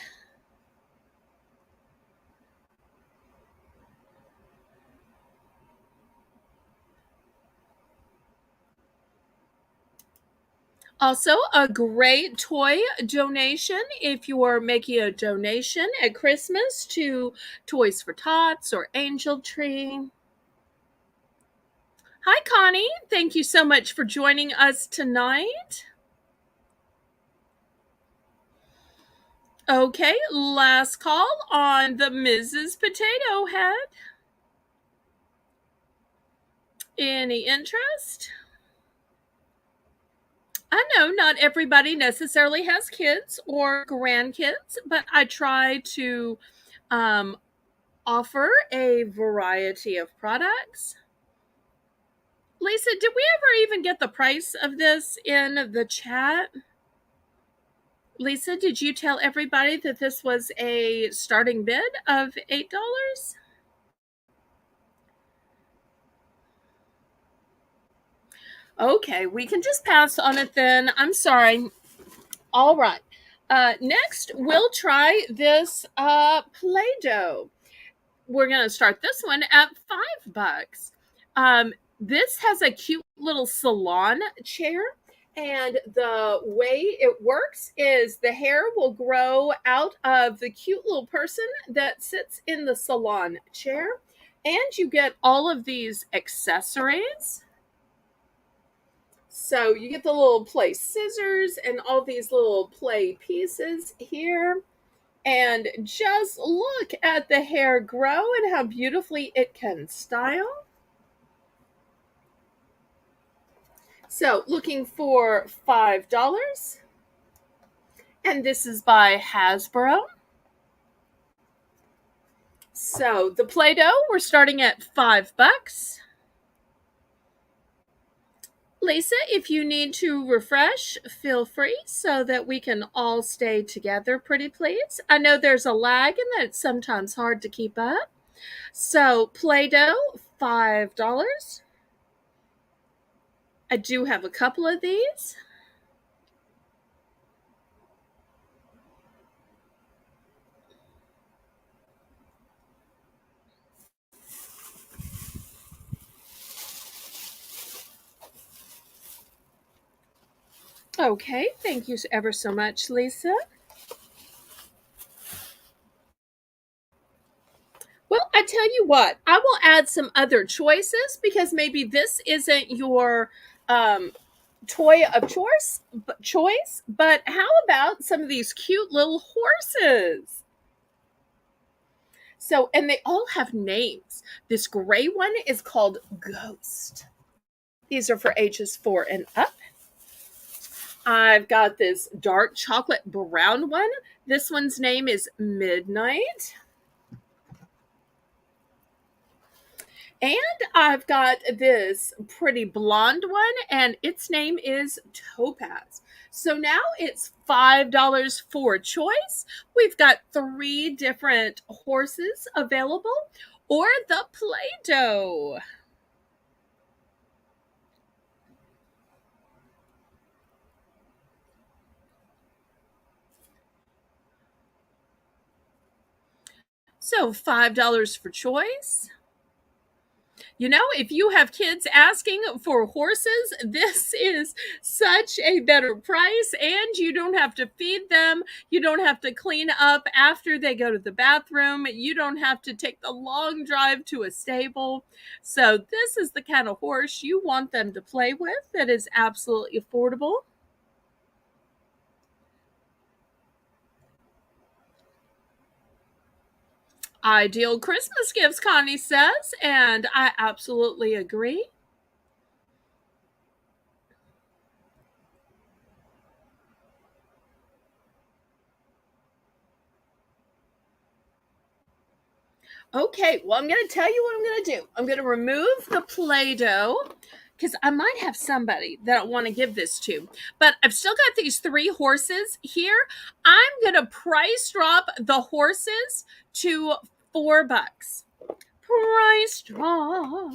Also, a great toy donation if you're making a donation at Christmas to Toys for Tots or Angel Tree. Hi, Connie. Thank you so much for joining us tonight. Okay, last call on the Mrs. Potato Head. Any interest? I know not everybody necessarily has kids or grandkids, but I try to offer a variety of products. Lisa, did we ever even get the price of this in the chat? Lisa, did you tell everybody that this was a starting bid of $8? Okay, we can just pass on it then. I'm sorry. All right. Next, we'll try this Play-Doh. We're going to start this one at $5. This has a cute little salon chair, and the way it works is the hair will grow out of the cute little person that sits in the salon chair, and you get all of these accessories. So you get the little play scissors and all these little play pieces here. And just look at the hair grow and how beautifully it can style. So looking for $5. And this is by Hasbro. So the Play-Doh, we're starting at $5. Lisa, if you need to refresh, feel free so that we can all stay together, pretty please. I know there's a lag and that it's sometimes hard to keep up. So Play-Doh, $5. I do have a couple of these. Okay, thank you ever so much, Lisa. Well, I tell you what, I will add some other choices because maybe this isn't your um, toy of choice, but how about some of these cute little horses? So, and they all have names. This gray one is called Ghost. These are for ages 4 and up. I've got this dark chocolate brown one. This one's name is Midnight. And I've got this pretty blonde one, and its name is Topaz. So now it's $5 for choice. We've got three different horses available, or the Play Doh. So $5 for choice. You know, if you have kids asking for horses, this is such a better price, and you don't have to feed them. You don't have to clean up after they go to the bathroom. You don't have to take the long drive to a stable. So, this is the kind of horse you want them to play with that is absolutely affordable. Ideal Christmas gifts, Connie says, and I absolutely agree. Okay, well, I'm going to tell you what I'm going to do. I'm going to remove the Play Doh because I might have somebody that I want to give this to. But I've still got these three horses here. I'm going to price drop the horses to $4. Price drop.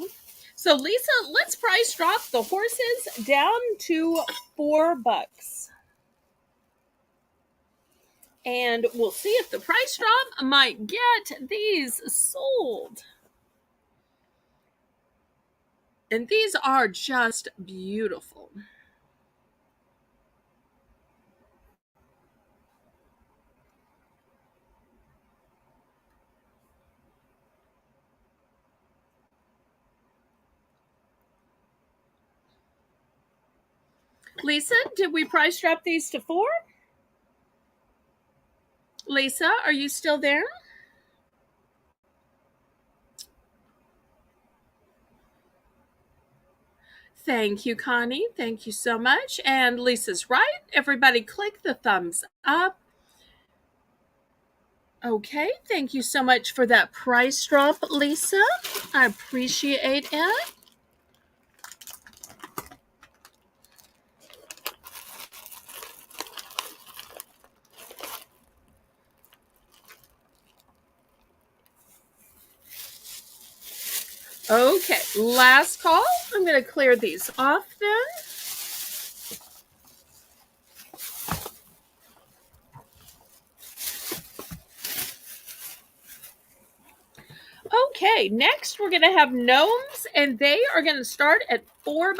So, Lisa, let's price drop the horses down to $4. And we'll see if the price drop might get these sold. And these are just beautiful. Lisa, did we price drop these to 4? Lisa, are you still there? Thank you, Connie. Thank you so much. And Lisa's right. Everybody click the thumbs up. Okay, thank you so much for that price drop, Lisa. I appreciate it. Okay, last call. I'm going to clear these off then. Okay, next we're going to have gnomes, and they are going to start at $4.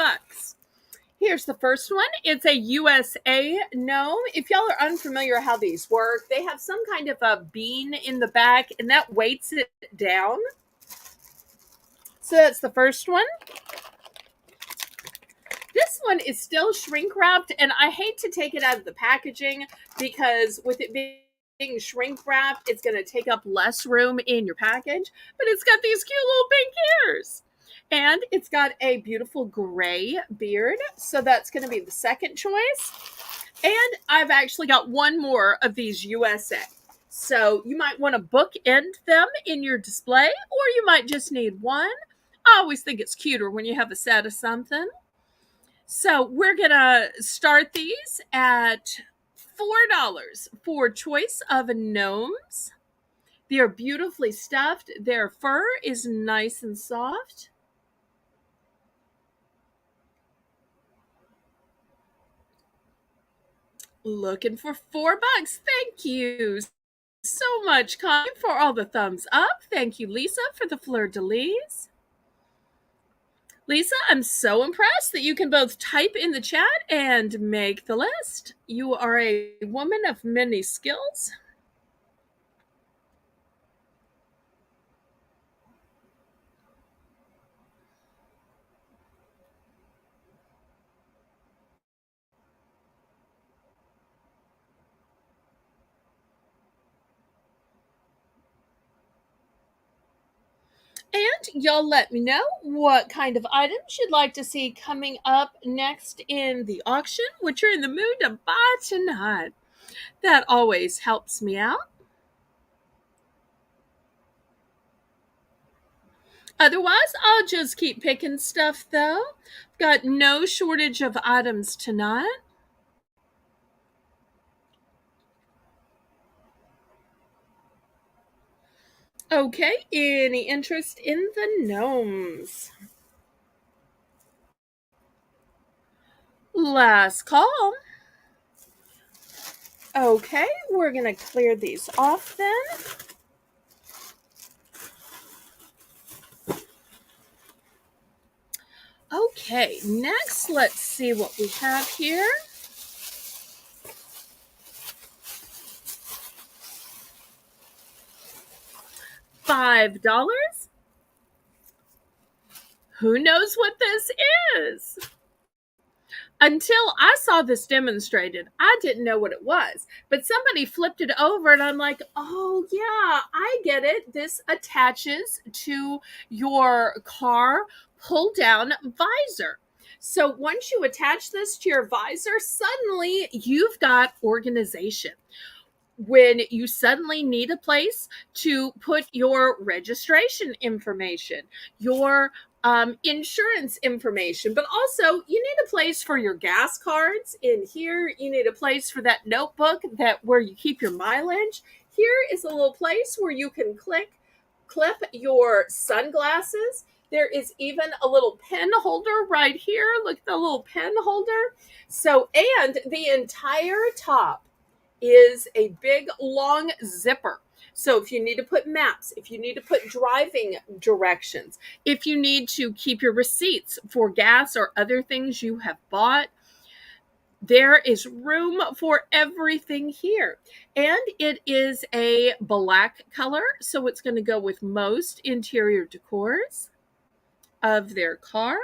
Here's the first one. It's a USA gnome. If y'all are unfamiliar how these work, they have some kind of a bean in the back, and that weights it down. So that's the first one. This one is still shrink wrapped, and I hate to take it out of the packaging because with it being shrink wrapped, it's going to take up less room in your package. But it's got these cute little pink ears. And it's got a beautiful gray beard. So that's going to be the second choice. And I've actually got one more of these USA. So you might want to bookend them in your display, or you might just need one. I always think it's cuter when you have a set of something. So we're going to start these at $4 for choice of gnomes. They are beautifully stuffed. Their fur is nice and soft. Looking for $4. Thank you so much, Connie, for all the thumbs up. Thank you, Lisa, for the fleur de lis. Lisa, I'm so impressed that you can both type in the chat and make the list. You are a woman of many skills. And y'all let me know what kind of items you'd like to see coming up next in the auction, what you're in the mood to buy tonight. That always helps me out. Otherwise, I'll just keep picking stuff though. Got no shortage of items tonight. Okay, any interest in the gnomes? Last call. Okay, we're gonna clear these off then. Okay, next let's see what we have here. $5. Who knows what this is? Until I saw this demonstrated, I didn't know what it was. But somebody flipped it over, and I'm like, oh, yeah, I get it. This attaches to your car pull down visor. So once you attach this to your visor, suddenly you've got organization. When you suddenly need a place to put your registration information, your insurance information, but also you need a place for your gas cards in here. You need a place for that notebook that where you keep your mileage. Here is a little place where you can clip your sunglasses. There is even a little pen holder right here. Look at the little pen holder. So, and the entire top is a big long zipper. So if you need to put maps, if you need to put driving directions, if you need to keep your receipts for gas or other things you have bought, there is room for everything here. And it is a black color, so it's going to go with most interior decors of their car.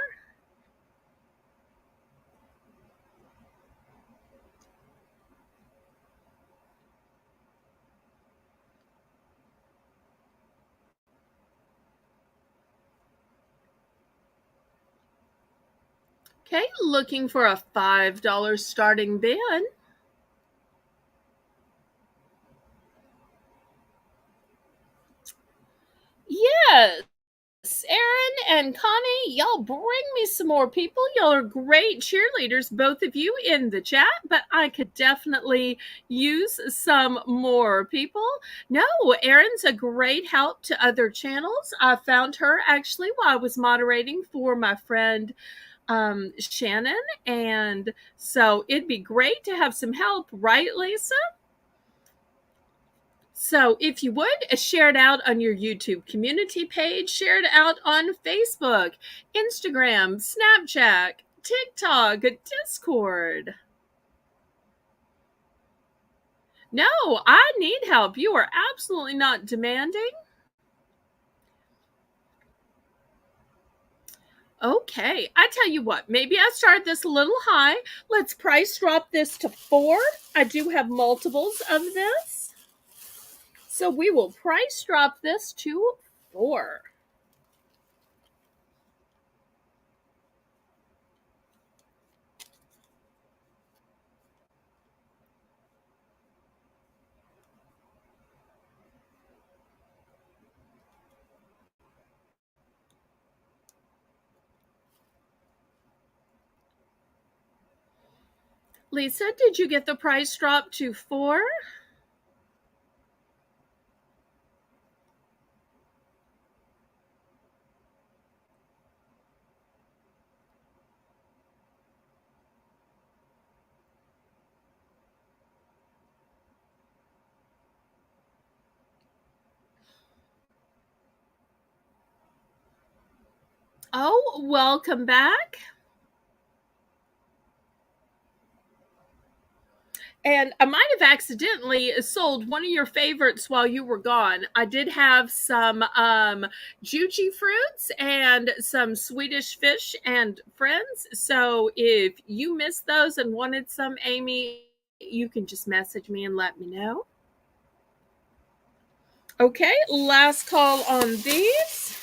Okay, looking for a $5 starting bid. Yes, Aaron and Connie, y'all bring me some more people. Y'all are great cheerleaders, both of you in the chat, but I could definitely use some more people. No, Erin's a great help to other channels. I found her actually while I was moderating for my friend Shannon. And so it'd be great to have some help, right, Lisa? So if you would, share it out on your YouTube community page, share it out on Facebook, Instagram, Snapchat, TikTok, Discord. No, I need help. You are absolutely not demanding. Okay, I tell you what, maybe I start this a little high. Let's price drop this to 4. I do have multiples of this. So we will price drop this to 4. Lisa, did you get the price drop to 4? Oh, welcome back. And I might have accidentally sold one of your favorites while you were gone. I did have some juji fruits and some Swedish fish and friends. So if you missed those and wanted some, Amy, you can just message me and let me know. Okay, last call on these.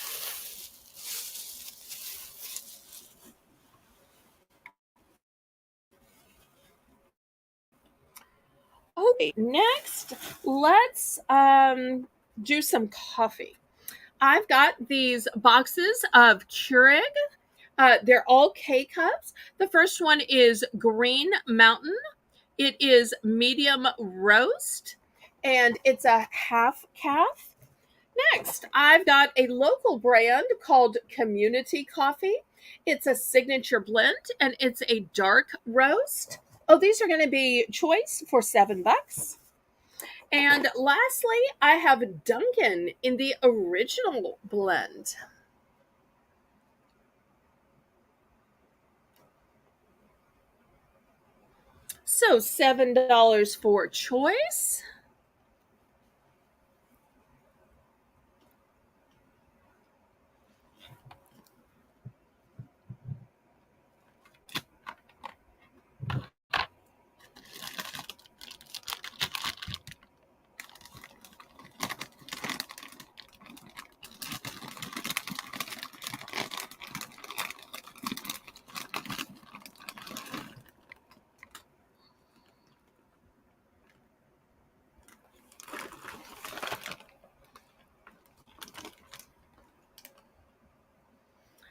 Okay, next, let's do some coffee. I've got these boxes of Keurig. They're all K cups. The first one is Green Mountain. It is medium roast, and it's a half calf. Next, I've got a local brand called Community Coffee. It's a signature blend, and it's a dark roast. Oh, these are going to be choice for $7. And lastly, I have Dunkin' in the original blend. So $7 for choice.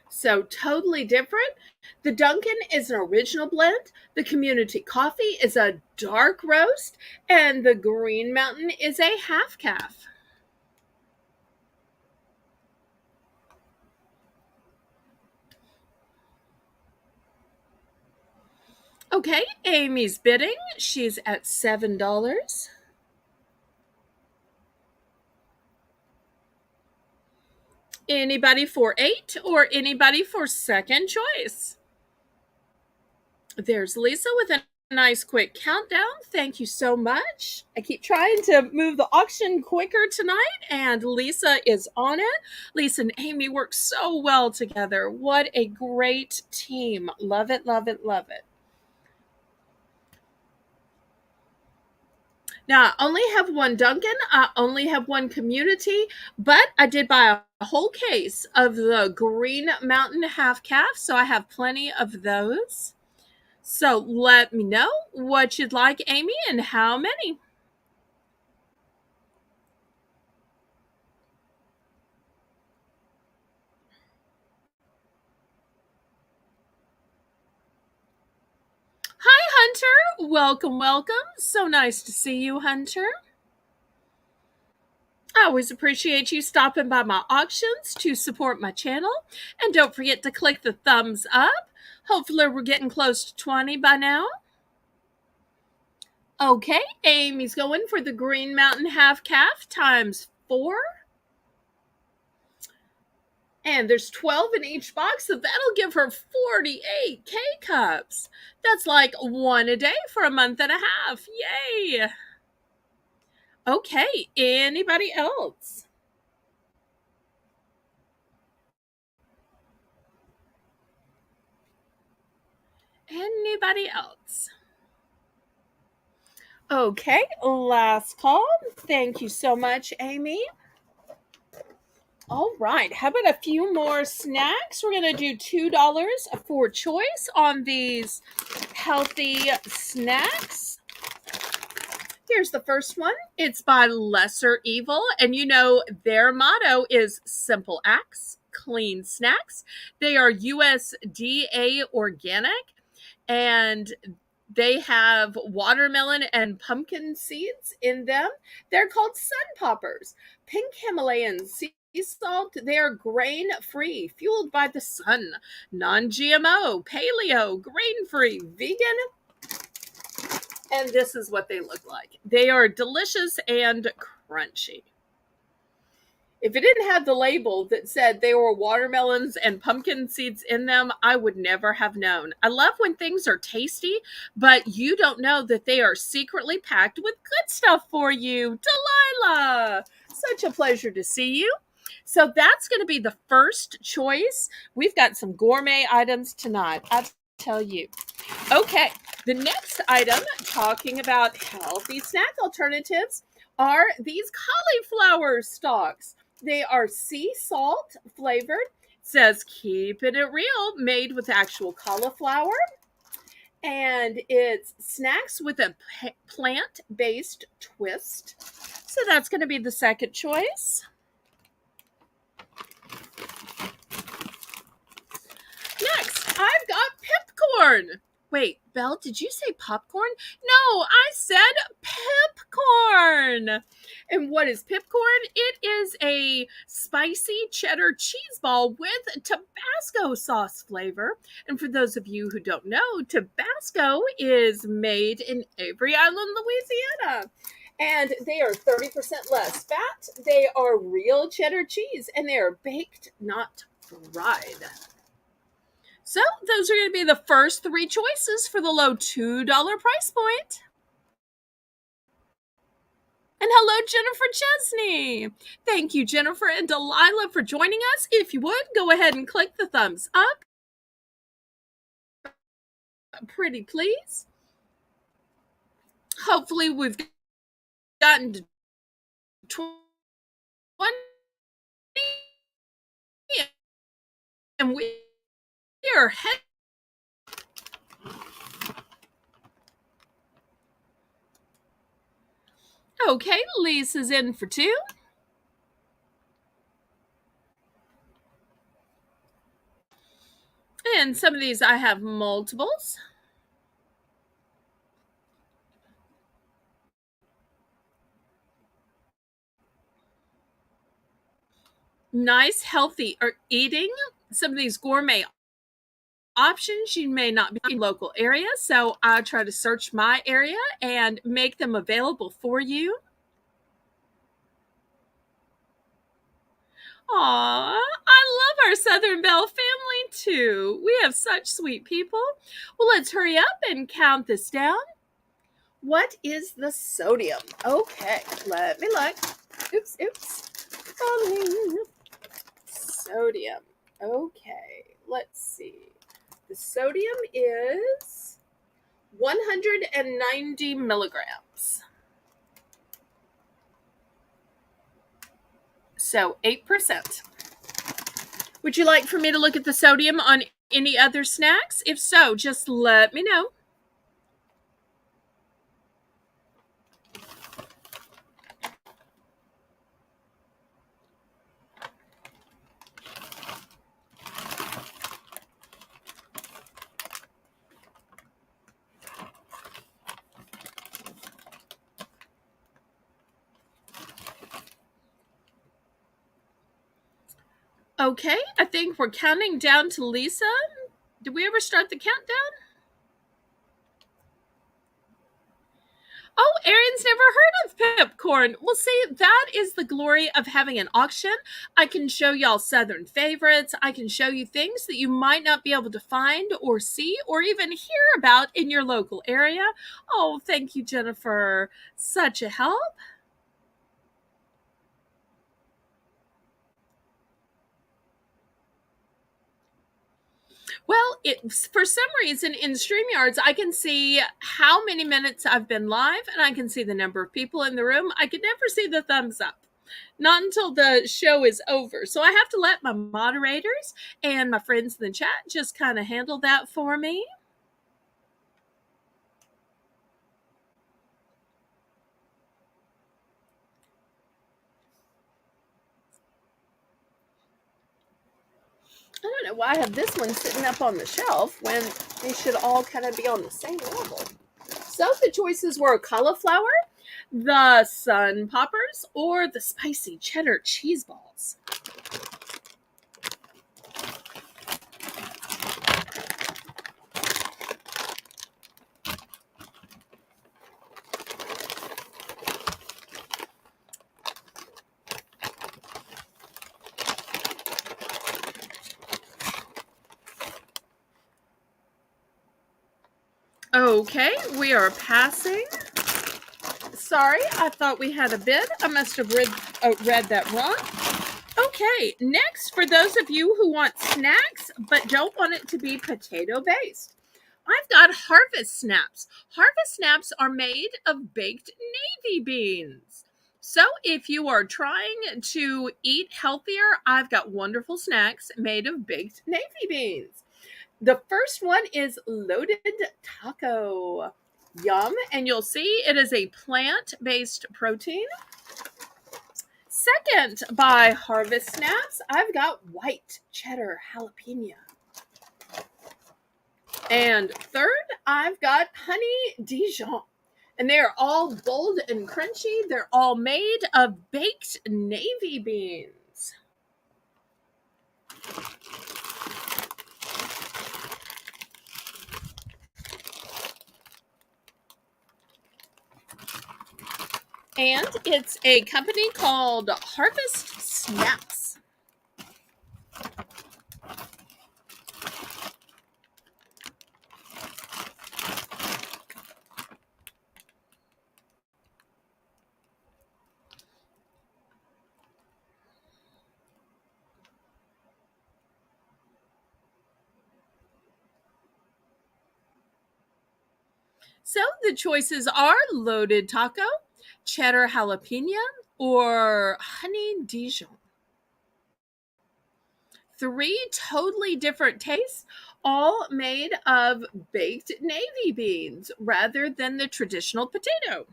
So totally different. The Dunkin' is an original blend. The Community Coffee is a dark roast, and the Green Mountain is a half calf. Okay, Amy's bidding. She's at $7. Anybody for 8 or anybody for second choice? There's Lisa with a nice quick countdown. Thank you so much. I keep trying to move the auction quicker tonight, and Lisa is on it. Lisa and Amy work so well together. What a great team. Love it, love it, love it. Now, I only have one Dunkin', I only have one Community, but I did buy a whole case of the Green Mountain half calf, so I have plenty of those. So let me know what you'd like, Amy, and how many. Hi, Hunter. Welcome, welcome. So nice to see you, Hunter. I always appreciate you stopping by my auctions to support my channel. And don't forget to click the thumbs up. Hopefully, we're getting close to 20 by now. Okay, Amy's going for the Green Mountain half calf times 4. And there's 12 in each box, so that'll give her 48 K cups. That's like one a day for a month and a half. Yay! Okay, anybody else? Anybody else? Okay, last call. Thank you so much, Amy. All right, how about a few more snacks? We're going to do $2 for choice on these healthy snacks. Here's the first one. It's by Lesser Evil, and you know their motto is simple acts, clean snacks. They are USDA organic, and they have watermelon and pumpkin seeds in them. They're called Sun Poppers. Pink Himalayan sea salt. They are grain free, fueled by the sun, non GMO, paleo, grain free, vegan, and this is what they look like. They are delicious and crunchy. If it didn't have the label that said they were watermelons and pumpkin seeds in them, I would never have known. I love when things are tasty, but you don't know that they are secretly packed with good stuff for you. Delilah, such a pleasure to see you. So that's going to be the first choice. We've got some gourmet items tonight, I tell you. Okay, the next item, talking about healthy snack alternatives, are these cauliflower stalks. They are sea salt flavored. It says keeping it real, made with actual cauliflower. And it's snacks with a plant based twist. So that's going to be the second choice. Next, I've got pipcorn. Wait, Belle, did you say popcorn? No, I said pipcorn. And what is pipcorn? It is a spicy cheddar cheese ball with Tabasco sauce flavor. And for those of you who don't know, Tabasco is made in Avery Island, Louisiana. And they are 30% less fat. They are real cheddar cheese, and they are baked, not fried. So those are going to be the first three choices for the low $2 price point. And hello, Jennifer Chesney. Thank you, Jennifer and Delilah, for joining us. If you would, go ahead and click the thumbs up. Pretty please. Hopefully we've gotten to 20. And we are heading. Okay, Lisa's in for 2. And some of these I have multiples. Nice, healthy eating. Some of these gourmet options you may not be in local area, so I try to search my area and make them available for you. Aw, I love our Southern Belle family too. We have such sweet people. Well, let's hurry up and count this down. What is the sodium? Okay, let me look. Oops. Sodium. Okay, let's see. The sodium is 190 milligrams. So 8%. Would you like for me to look at the sodium on any other snacks? If so, just let me know. Okay, I think we're counting down to Lisa. Did we ever start the countdown? Oh, Erin's never heard of pipcorn. Well, see, that is the glory of having an auction. I can show y'all Southern favorites. I can show you things that you might not be able to find or see or even hear about in your local area. Oh, thank you, Jennifer. Such a help. Well, for some reason in StreamYards, I can see how many minutes I've been live and I can see the number of people in the room. I could never see the thumbs up. Not until the show is over. So I have to let my moderators and my friends in the chat just kind of handle that for me. I don't know why I have this one sitting up on the shelf when they should all kind of be on the same level. So the choices were cauliflower, the sun poppers, or the spicy cheddar cheese balls. Okay, we are passing. Sorry, I thought we had a bid. I must have read that wrong. Okay, next, for those of you who want snacks but don't want it to be potato based, I've got harvest snaps. Harvest snaps are made of baked navy beans. So if you are trying to eat healthier, I've got wonderful snacks made of baked navy beans. The first one is loaded taco. Yum. And you'll see it is a plant-based protein. Second, by Harvest Snaps, I've got white cheddar jalapeno. And third, I've got honey Dijon. And they are all bold and crunchy. They're all made of baked navy beans. And it's a company called Harvest Snaps. So the choices are loaded taco, cheddar jalapeno, or honey Dijon. Three totally different tastes, all made of baked navy beans rather than the traditional potato.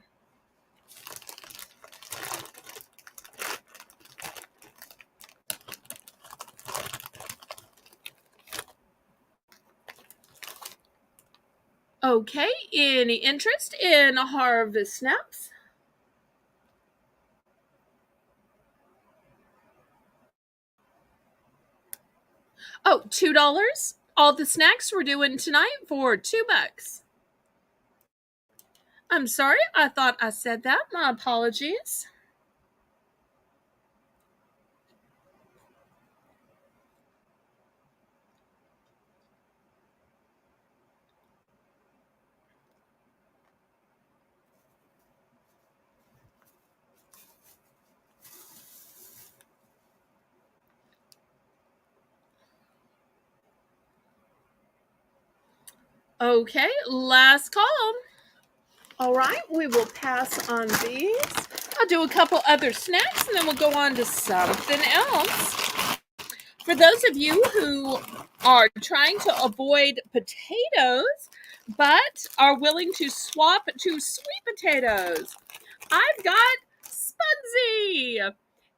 Okay, any interest in Harvest Snaps? Oh, $2. All the snacks we're doing tonight for $2. I'm sorry, I thought I said that. My apologies. Okay, last call. All right, we will pass on these. I'll do a couple other snacks and then we'll go on to something else. For those of you who are trying to avoid potatoes but are willing to swap to sweet potatoes, I've got Spudsy.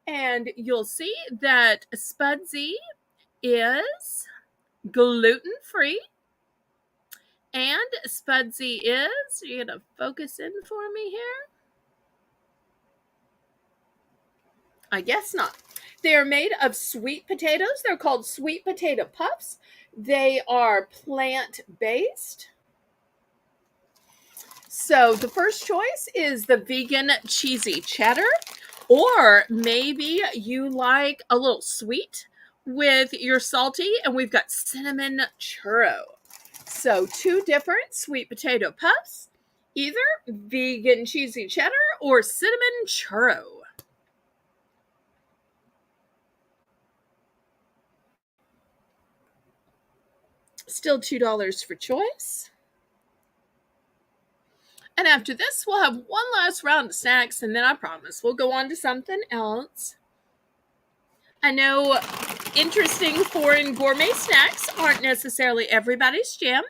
And you'll see that Spudsy is gluten free. And Spudsy is, you're going to focus in for me here? I guess not. They are made of sweet potatoes. They're called sweet potato puffs. They are plant-based. So the first choice is the vegan cheesy cheddar, or maybe you like a little sweet with your salty, and we've got cinnamon churro. So two different sweet potato puffs, either vegan cheesy cheddar or cinnamon churro. Still $2 for choice. And after this, we'll have one last round of snacks, and then I promise we'll go on to something else. I know interesting foreign gourmet snacks aren't necessarily everybody's jam.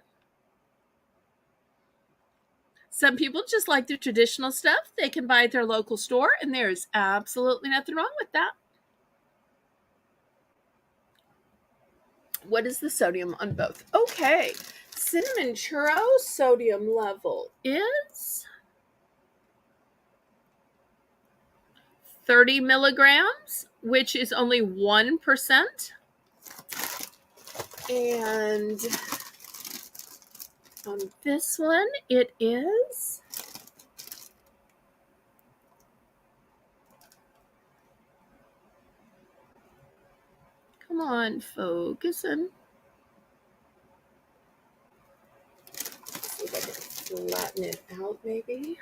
Some people just like the traditional stuff they can buy at their local store, and there's absolutely nothing wrong with that. What is the sodium on both? Okay, cinnamon churro sodium level is 30 milligrams, which is only 1%. And on this one, it is come on, focus in. See if I can flatten it out maybe.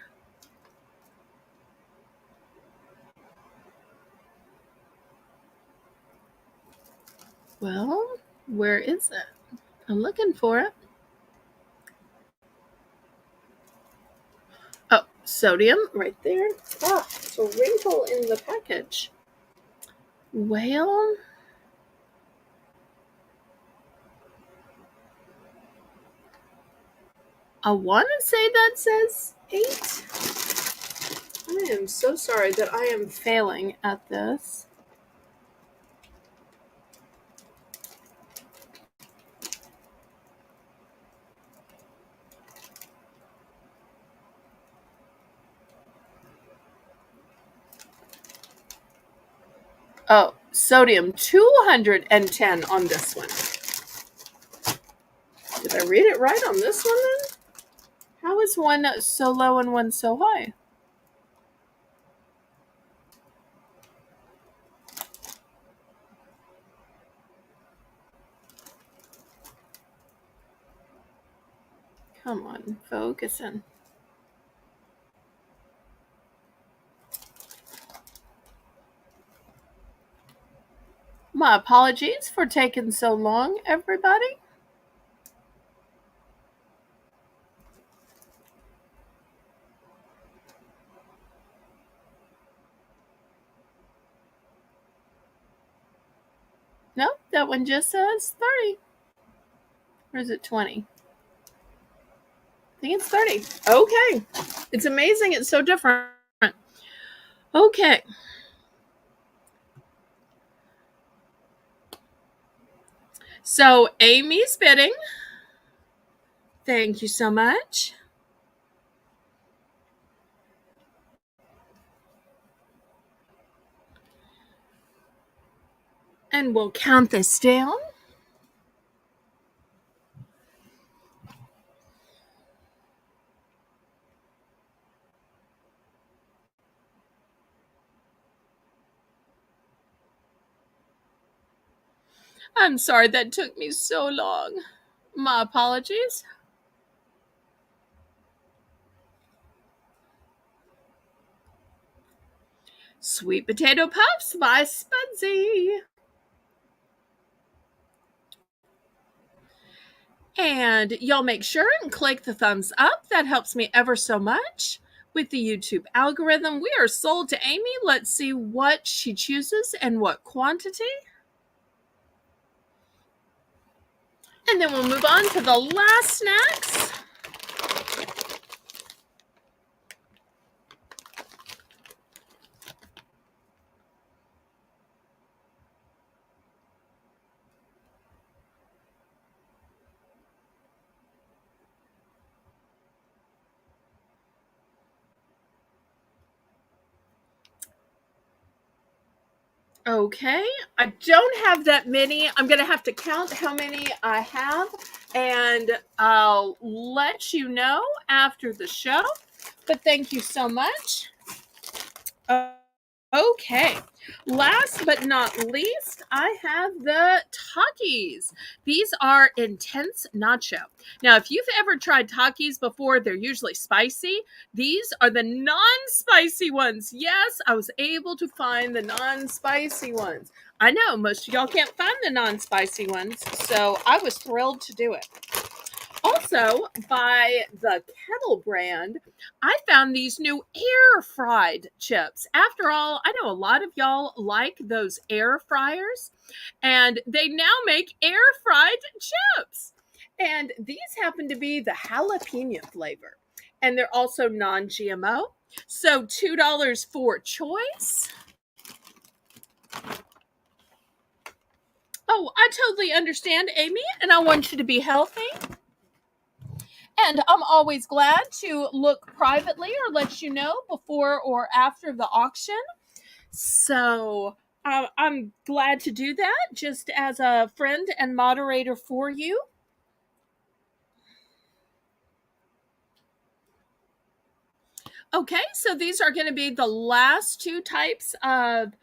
Well, where is it? I'm looking for it. Oh, sodium right there. Ah, it's a wrinkle in the package. Well, I want to say that says 8. I am so sorry that I am failing at this. Oh, sodium 210 on this one. Did I read it right on this one then? How is one so low and one so high? Come on, focusing. My apologies for taking so long, everybody. Nope, that one just says 30. Or is it 20? I think it's 30. Okay. It's amazing. It's so different. Okay. So, Amy's bidding. Thank you so much. And we'll count this down. I'm sorry that took me so long. My apologies. Sweet potato puffs by Spudsy. And y'all make sure and click the thumbs up. That helps me ever so much with the YouTube algorithm. We are sold to Amy. Let's see what she chooses and what quantity. And then we'll move on to the last snacks. Okay, I don't have that many. I'm going to have to count how many I have, and I'll let you know after the show. But thank you so much. Okay, last but not least, I have the Takis. These are intense nacho. Now, if you've ever tried Takis before, they're usually spicy. These are the non-spicy ones. Yes, I was able to find the non-spicy ones. I know most of y'all can't find the non-spicy ones, so I was thrilled to do it. Also, by the Kettle brand, I found these new air fried chips. After all, I know a lot of y'all like those air fryers, and they now make air fried chips. And these happen to be the jalapeno flavor, and they're also non GMO. So $2 for choice. Oh, I totally understand, Amy, and I want you to be healthy. And I'm always glad to look privately or let you know before or after the auction. So I'm glad to do that just as a friend and moderator for you. Okay, so these are going to be the last two types of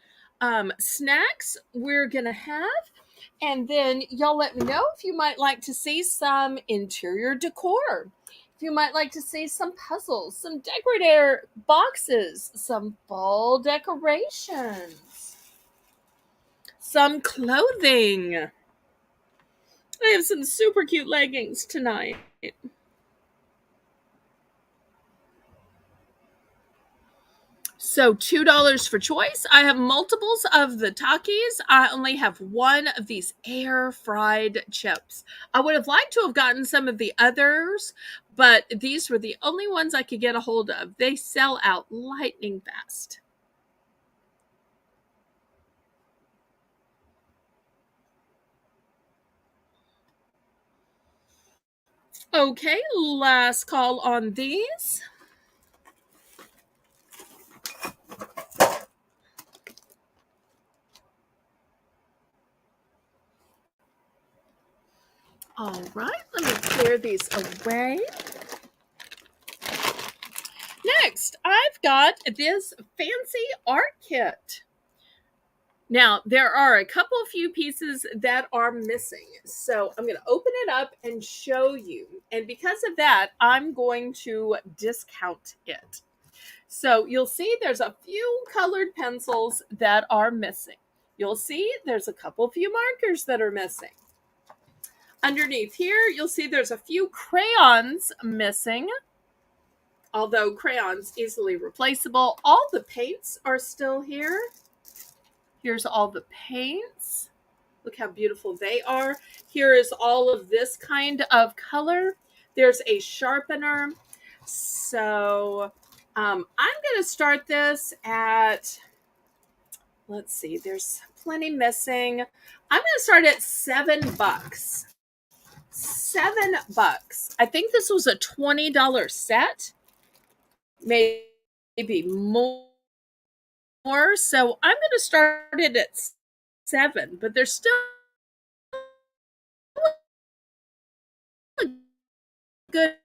snacks we're going to have. And then y'all let me know if you might like to see some interior decor. You might like to see some puzzles, some decorator boxes, some fall decorations, some clothing. I have some super cute leggings tonight. So $2 for choice. I have multiples of the Takis. I only have one of these air fried chips. I would have liked to have gotten some of the others, but these were the only ones I could get a hold of. They sell out lightning fast. Okay, last call on these. All right, let me clear these away. Next, I've got this fancy art kit. Now, there are a couple few pieces that are missing. So I'm going to open it up and show you. And because of that, I'm going to discount it. So you'll see there's a few colored pencils that are missing. You'll see there's a couple few markers that are missing. Underneath here, you'll see there's a few crayons missing. Although crayons easily replaceable, all the paints are still here. Here's all the paints. Look how beautiful they are. Here is all of this kind of color. There's a sharpener. So I'm going to start this at, let's see, there's plenty missing. I'm going to start at $7. $7. I think this was a $20 set. Maybe more. So I'm going to start it at 7, but there's still a good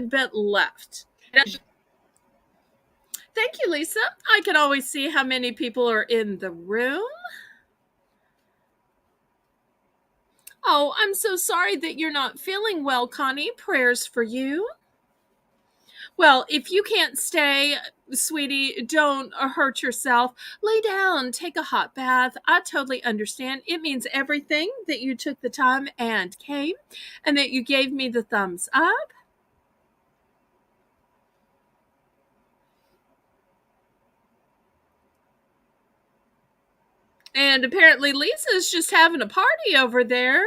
bit left. Thank you, Lisa. I can always see how many people are in the room. Oh, I'm so sorry that you're not feeling well, Connie. Prayers for you. Well, if you can't stay, sweetie, don't hurt yourself. Lay down, take a hot bath. I totally understand. It means everything that you took the time and came and that you gave me the thumbs up. And apparently Lisa's just having a party over there.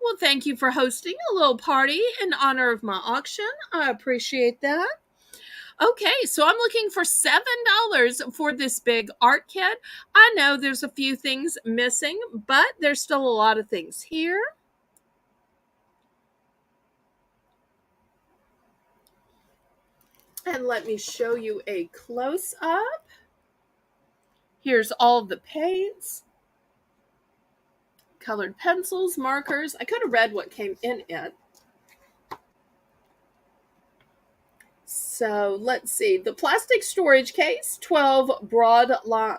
Well, thank you for hosting a little party in honor of my auction. I appreciate that. Okay, so I'm looking for $7 for this big art kit. I know there's a few things missing, but there's still a lot of things here. And let me show you a close-up. Here's all the paints, colored pencils, markers. I could have read what came in it. So let's see. The plastic storage case, 12 broadline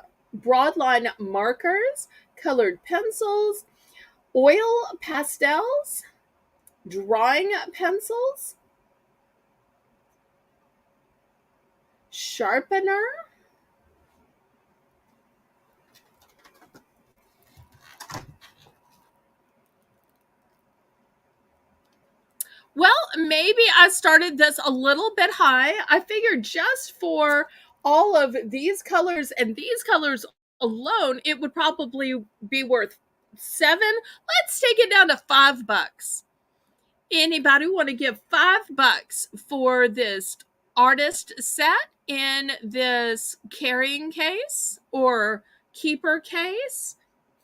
markers, colored pencils, oil pastels, drawing pencils, sharpener, well, maybe I started this a little bit high. I figured just for all of these colors and these colors alone, it would probably be worth 7. Let's take it down to $5. Anybody want to give $5 for this artist set in this carrying case or keeper case?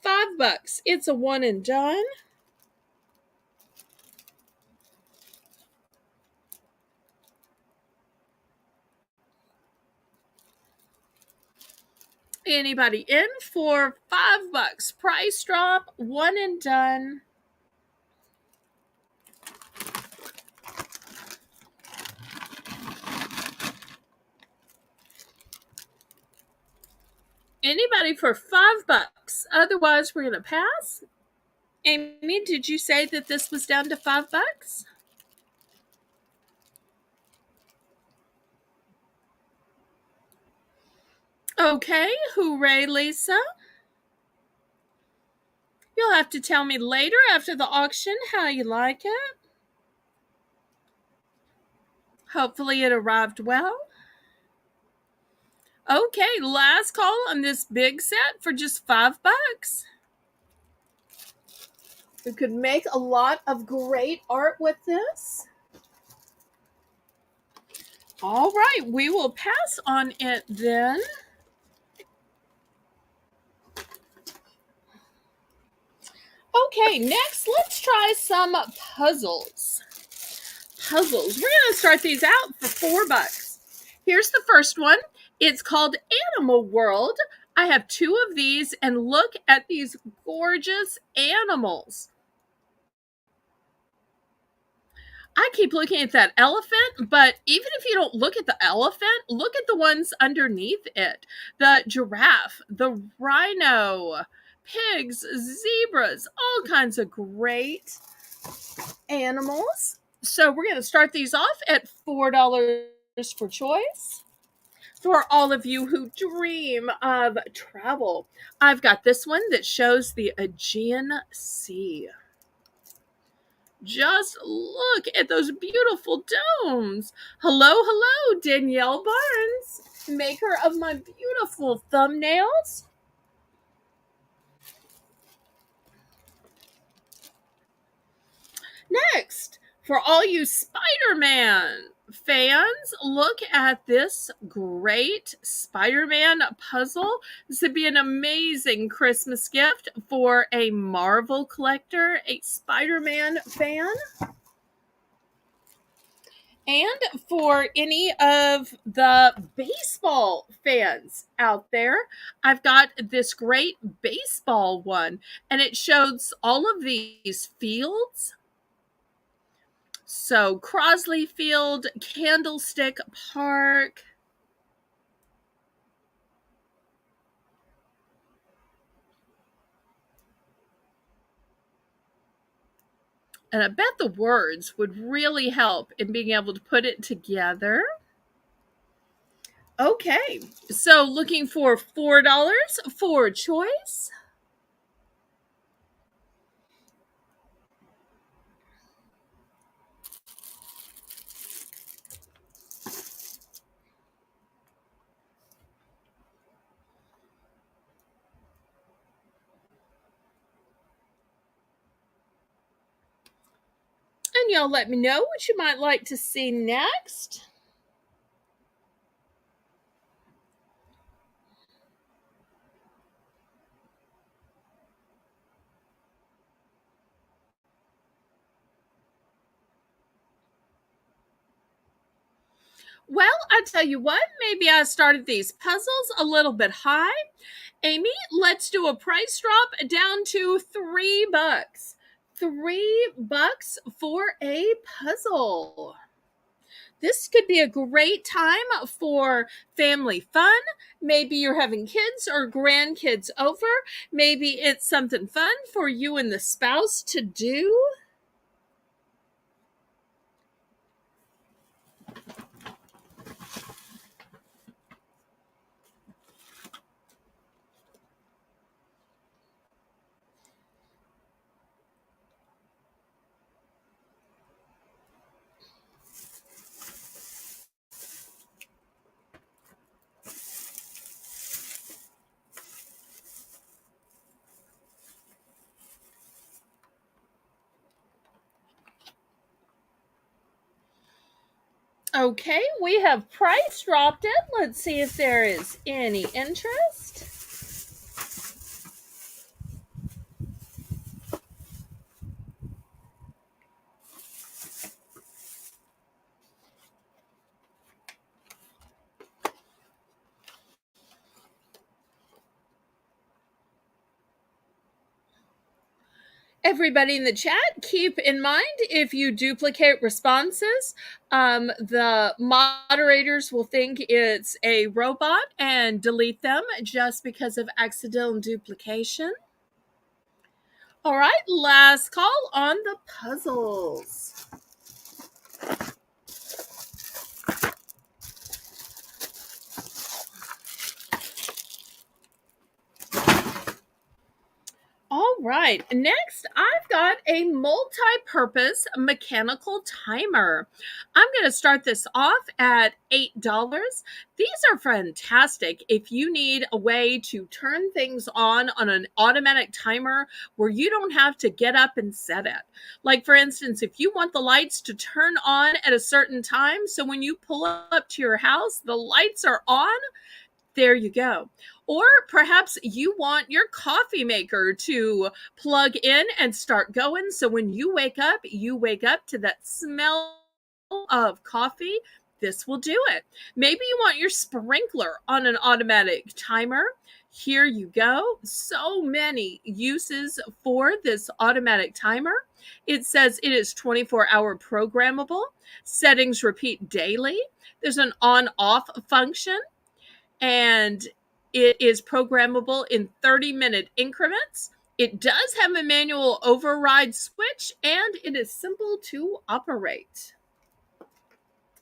$5. It's a one and done. Anybody in for $5? Price drop, one and done. Anybody for $5? Otherwise, we're gonna pass. Amy, did you say that this was down to $5? Okay, hooray, Lisa. You'll have to tell me later after the auction how you like it. Hopefully it arrived well. Okay, last call on this big set for just $5. We could make a lot of great art with this. All right, we will pass on it then. Okay, next let's try some puzzles. Puzzles. We're going to start these out for $4. Here's the first one. It's called Animal World. I have 2 of these, and look at these gorgeous animals. I keep looking at that elephant, but even if you don't look at the elephant, look at the ones underneath it. The giraffe, the rhino, pigs, zebras, all kinds of great animals. So we're going to start these off at $4 for choice. For all of you who dream of travel, I've got this one that shows the Aegean Sea. Just look at those beautiful domes. Hello, hello, Danielle Barnes, maker of my beautiful thumbnails. Next, for all you Spider-Man fans, look at this great Spider-Man puzzle. This would be an amazing Christmas gift for a Marvel collector, a Spider-Man fan. And for any of the baseball fans out there, I've got this great baseball one, and it shows all of these fields. So Crosley Field, Candlestick Park. And I bet the words would really help in being able to put it together. Okay, so looking for $4 for choice. And y'all let me know what you might like to see next. Well, I tell you what, maybe I started these puzzles a little bit high. Amy, let's do a price drop down to $3. $3 for a puzzle. This could be a great time for family fun. Maybe you're having kids or grandkids over. Maybe it's something fun for you and the spouse to do. Okay, we have price dropped it. Let's see if there is any interest. Everybody in the chat, keep in mind if you duplicate responses, the moderators will think it's a robot and delete them just because of accidental duplication. All right, last call on the puzzles. right. Next, I've got a multi-purpose mechanical timer. I'm going to start this off at $8. These are fantastic if you need a way to turn things on an automatic timer where you don't have to get up and set it. Like, for instance, if you want the lights to turn on at a certain time, so when you pull up to your house, the lights are on, there you go. Or perhaps you want your coffee maker to plug in and start going. So when you wake up to that smell of coffee. This will do it. Maybe you want your sprinkler on an automatic timer. Here you go. So many uses for this automatic timer. It says it is 24-hour programmable. Settings repeat daily. There's an on-off function, and it is programmable in 30-minute increments. It does have a manual override switch, and it is simple to operate.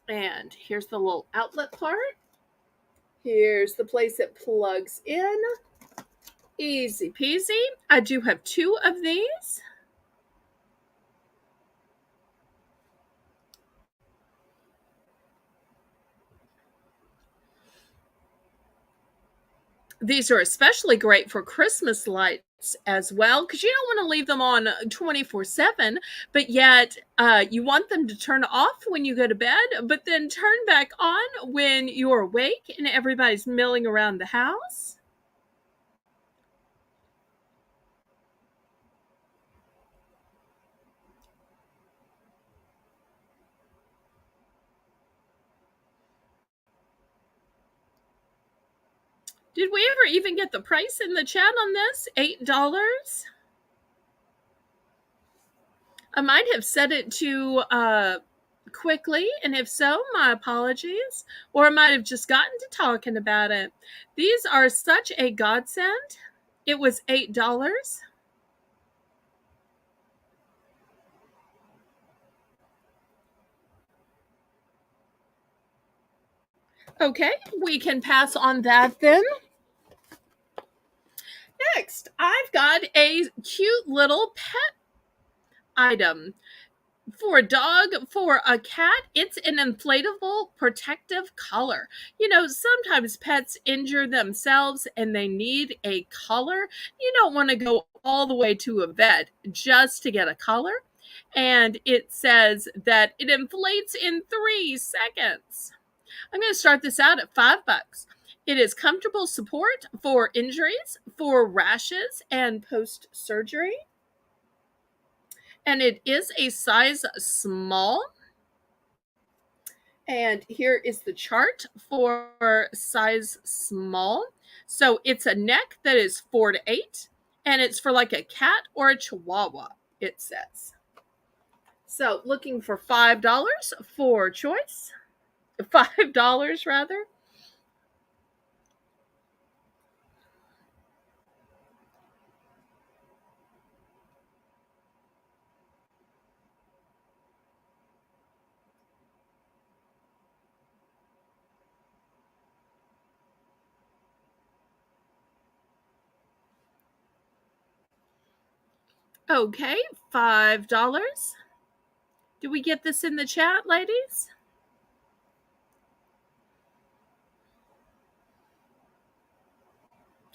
And here's the little outlet part. Here's the place it plugs in. Easy peasy. I do have 2 of these. These are especially great for Christmas lights as well, because you don't want to leave them on 24/7, but yet you want them to turn off when you go to bed, but then turn back on when you're awake and everybody's milling around the house. Did we ever even get the price in the chat on this? $8? I might have said it too quickly, and if so, my apologies. Or I might have just gotten to talking about it. These are such a godsend. It was $8. Okay, we can pass on that then. Next, I've got a cute little pet item. For a dog, for a cat, it's an inflatable protective collar. You know, sometimes pets injure themselves and they need a collar. You don't want to go all the way to a vet just to get a collar. And it says that it inflates in 3 seconds. I'm going to start this out at $5. It is comfortable support for injuries, for rashes, and post surgery. And it is a size small. And here is the chart for size small. So it's a neck that is 4 to 8, and it's for like a cat or a chihuahua, it says. So looking for $5 for choice. $5 rather. Okay, $5. Do we get this in the chat, ladies?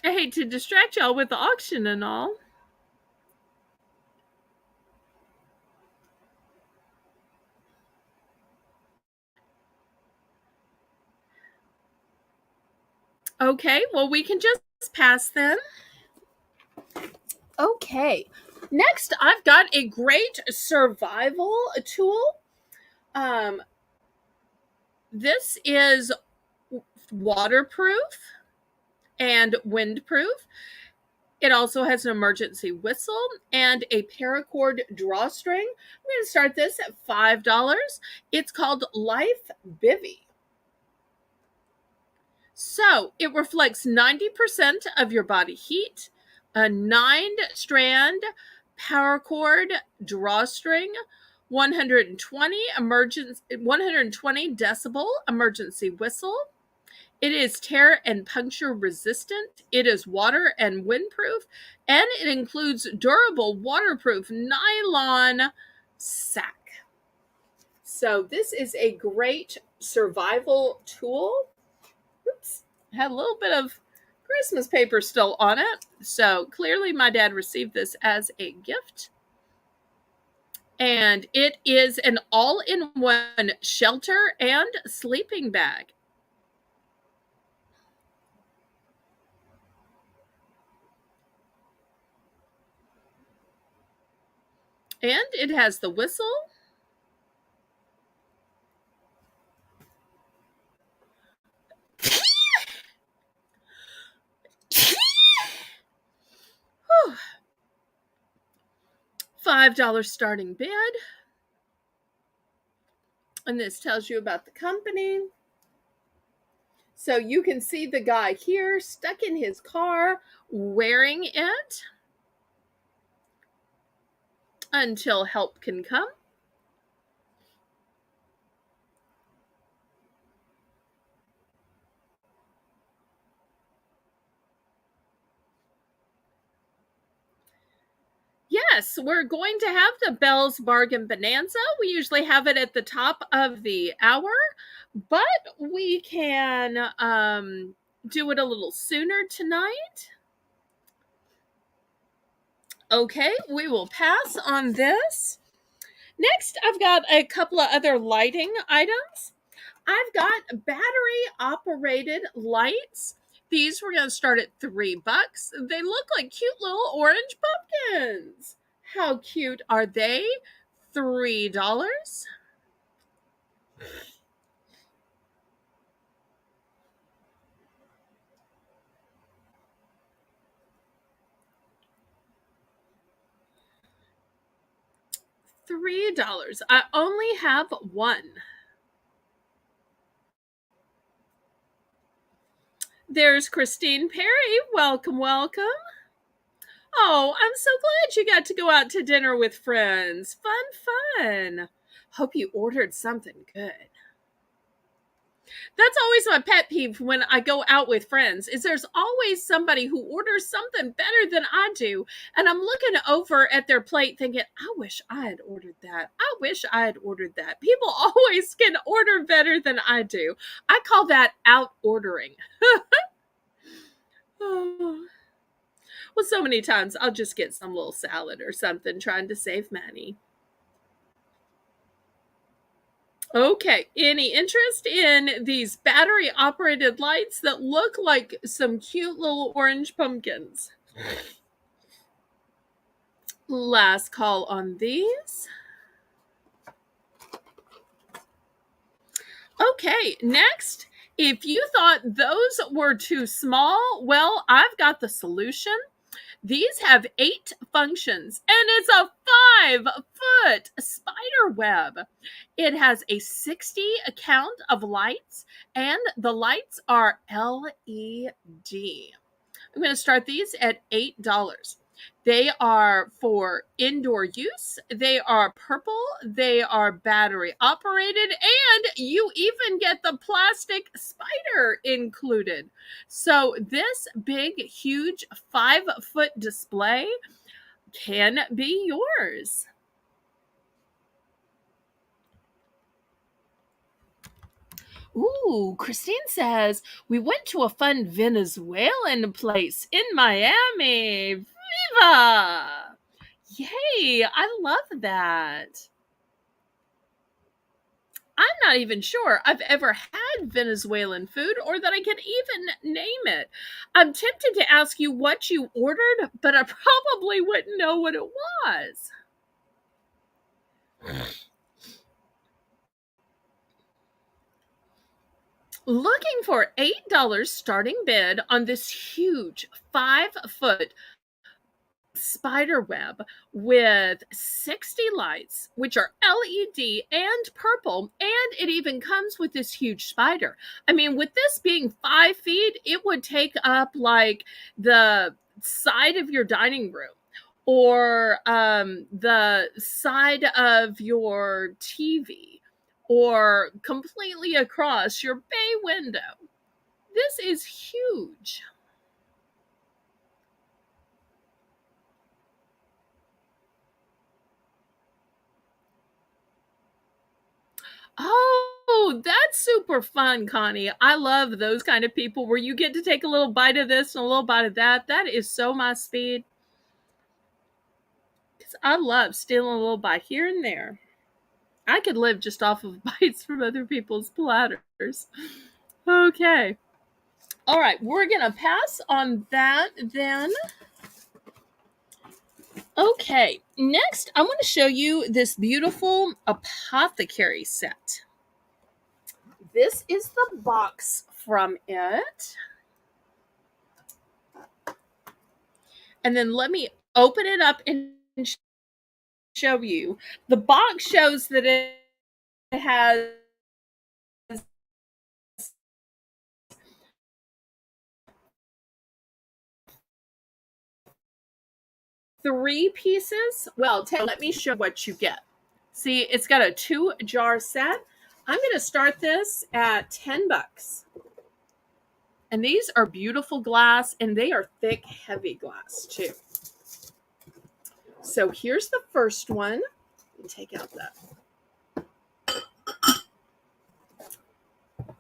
I hate to distract y'all with the auction and all. Okay, well, we can just pass then. Okay, next I've got a great survival tool. This is waterproof and windproof. It also has an emergency whistle and a paracord drawstring. I'm going to start this at $5. It's called Life Bivy. So it reflects 90% of your body heat, a 9-strand paracord drawstring, 120 decibel emergency whistle. It is tear and puncture resistant. It is water and windproof, and it includes durable waterproof nylon sack. So this is a great survival tool. Oops, had a little bit of Christmas paper still on it. So clearly my dad received this as a gift. And it is an all-in-one shelter and sleeping bag. And it has the whistle. $5 starting bid. And this tells you about the company. So you can see the guy here stuck in his car wearing it until help can come. Yes, we're going to have the Belle's Bargain Bonanza. We usually have it at the top of the hour, but we can do it a little sooner tonight. Okay, we will pass on this. Next, I've got a couple of other lighting items. I've got battery operated lights. These were going to start at $3. They look like cute little orange pumpkins. How cute are they? $3. $3. I only have one. There's Christine Perry. Welcome, welcome. Oh, I'm so glad you got to go out to dinner with friends. Fun. Hope you ordered something good. That's always my pet peeve when I go out with friends is there's always somebody who orders something better than I do. And I'm looking over at their plate thinking, I wish I had ordered that. I wish I had ordered that. People always can order better than I do. I call that out ordering. Oh. Well, so many times I'll just get some little salad or something trying to save money. Okay, any interest in these battery operated lights that look like some cute little orange pumpkins? Last call on these. Okay, next, if you thought those were too small, well, I've got the solution. These have 8 functions, and it's a 5-foot spider web. It has a 60 count of lights, and the lights are LED. I'm going to start these at $8. They are for indoor use. They are purple. They are battery operated, and you even get the plastic spider included. So this big, huge 5-foot display can be yours. Ooh, Christine says, we went to a fun Venezuelan place in Miami. Viva! Yay, I love that. I'm not even sure I've ever had Venezuelan food or that I can even name it. I'm tempted to ask you what you ordered, but I probably wouldn't know what it was. Looking for $8 starting bid on this huge 5-foot spider web with 60 lights, which are LED and purple, and it even comes with this huge spider. I mean, with this being 5 feet, it would take up like the side of your dining room or the side of your TV or completely across your bay window. This is huge. Oh, that's super fun, Connie. I love those kind of people where you get to take a little bite of this and a little bite of that. That is so my speed. 'Cause I love stealing a little bite here and there. I could live just off of bites from other people's platters. Okay. All right, we're going to pass on that then. Okay, next I want to show you this beautiful apothecary set. This is the box from it. And then let me open it up and show you. The box shows that it has 3 pieces. Well, let me show what you get. See, it's got a 2-jar set. I'm going to start this at $10. And these are beautiful glass, and they are thick, heavy glass too. So here's the first one. Let me take out that.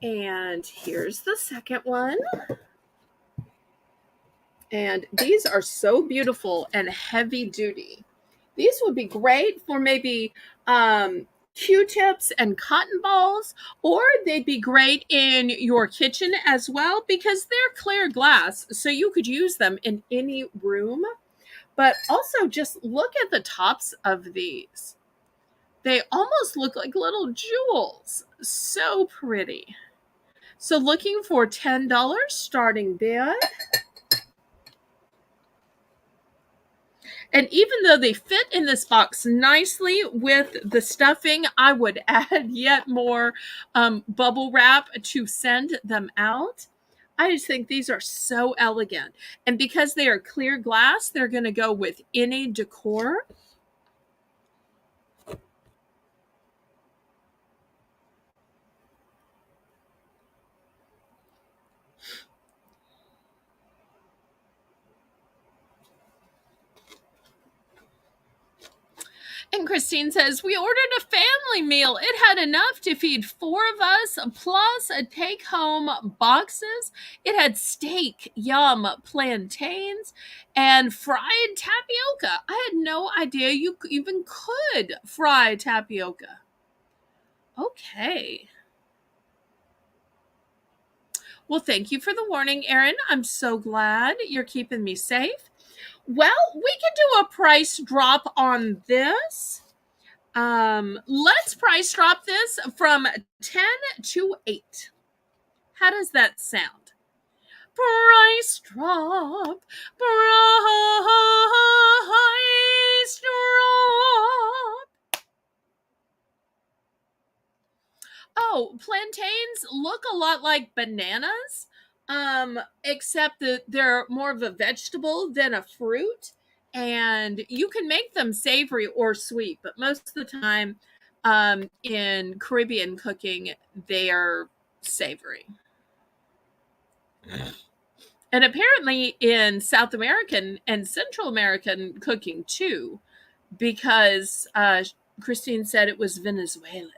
And here's the second one. And these are so beautiful and heavy duty. These would be great for maybe Q-tips and cotton balls, or they'd be great in your kitchen as well because they're clear glass, so you could use them in any room. But also just look at the tops of these. They almost look like little jewels. So pretty. So looking for $10 starting bid. And even though they fit in this box nicely with the stuffing, I would add yet more bubble wrap to send them out. I just think these are so elegant. And because they are clear glass, they're going to go with any decor. And Christine says, we ordered a family meal. It had enough to feed 4 of us, plus a take-home boxes. It had steak, yum, plantains, and fried tapioca. I had no idea you even could fry tapioca. Okay. Well, thank you for the warning, Erin. I'm so glad you're keeping me safe. Well, we can do a price drop on this. Let's price drop this from 10 to 8. How does that sound? Price drop. Price drop. Oh, plantains look a lot like bananas, except that they're more of a vegetable than a fruit. And you can make them savory or sweet, but most of the time in Caribbean cooking, they are savory. And apparently in South American and Central American cooking too, because Christine said it was Venezuelan.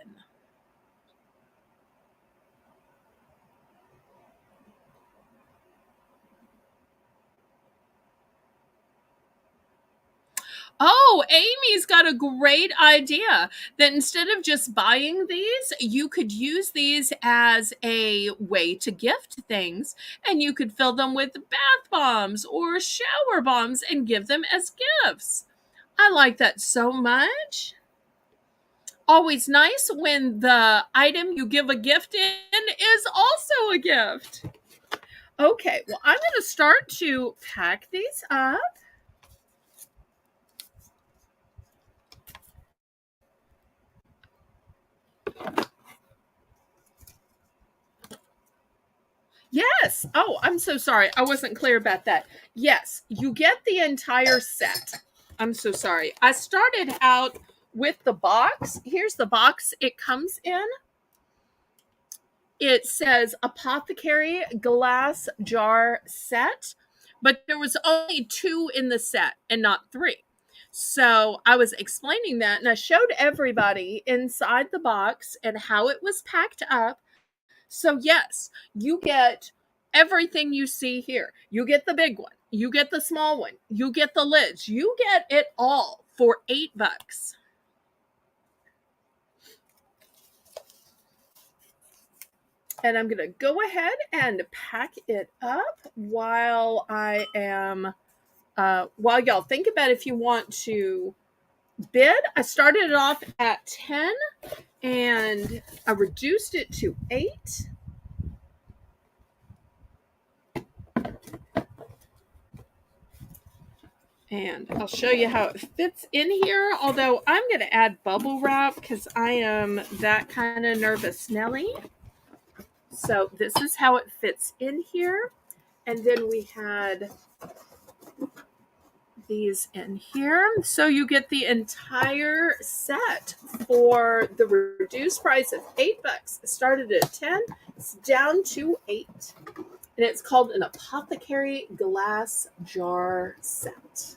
Oh, Amy's got a great idea that instead of just buying these, you could use these as a way to gift things, and you could fill them with bath bombs or shower bombs and give them as gifts. I like that so much. Always nice when the item you give a gift in is also a gift. Okay, well, I'm going to start to pack these up. Yes. Oh, I'm so sorry. I wasn't clear about that. Yes, you get the entire set. I'm so sorry. I started out with the box. Here's the box it comes in. it says apothecary glass jar set, but there was only 2 in the set and not 3. So I was explaining that, and I showed everybody inside the box and how it was packed up. So yes, you get everything you see here. You get the big one, you get the small one, you get the lids, you get it all for $8. And I'm gonna go ahead and pack it up while I am while y'all think about if you want to bid. I started it off at 10 and I reduced it to 8. And I'll show you how it fits in here. Although I'm going to add bubble wrap because I am that kind of nervous Nelly. So this is how it fits in here. And then we had these in here. So you get the entire set for the reduced price of $8. It started at 10. It's down to 8. And it's called an apothecary glass jar set.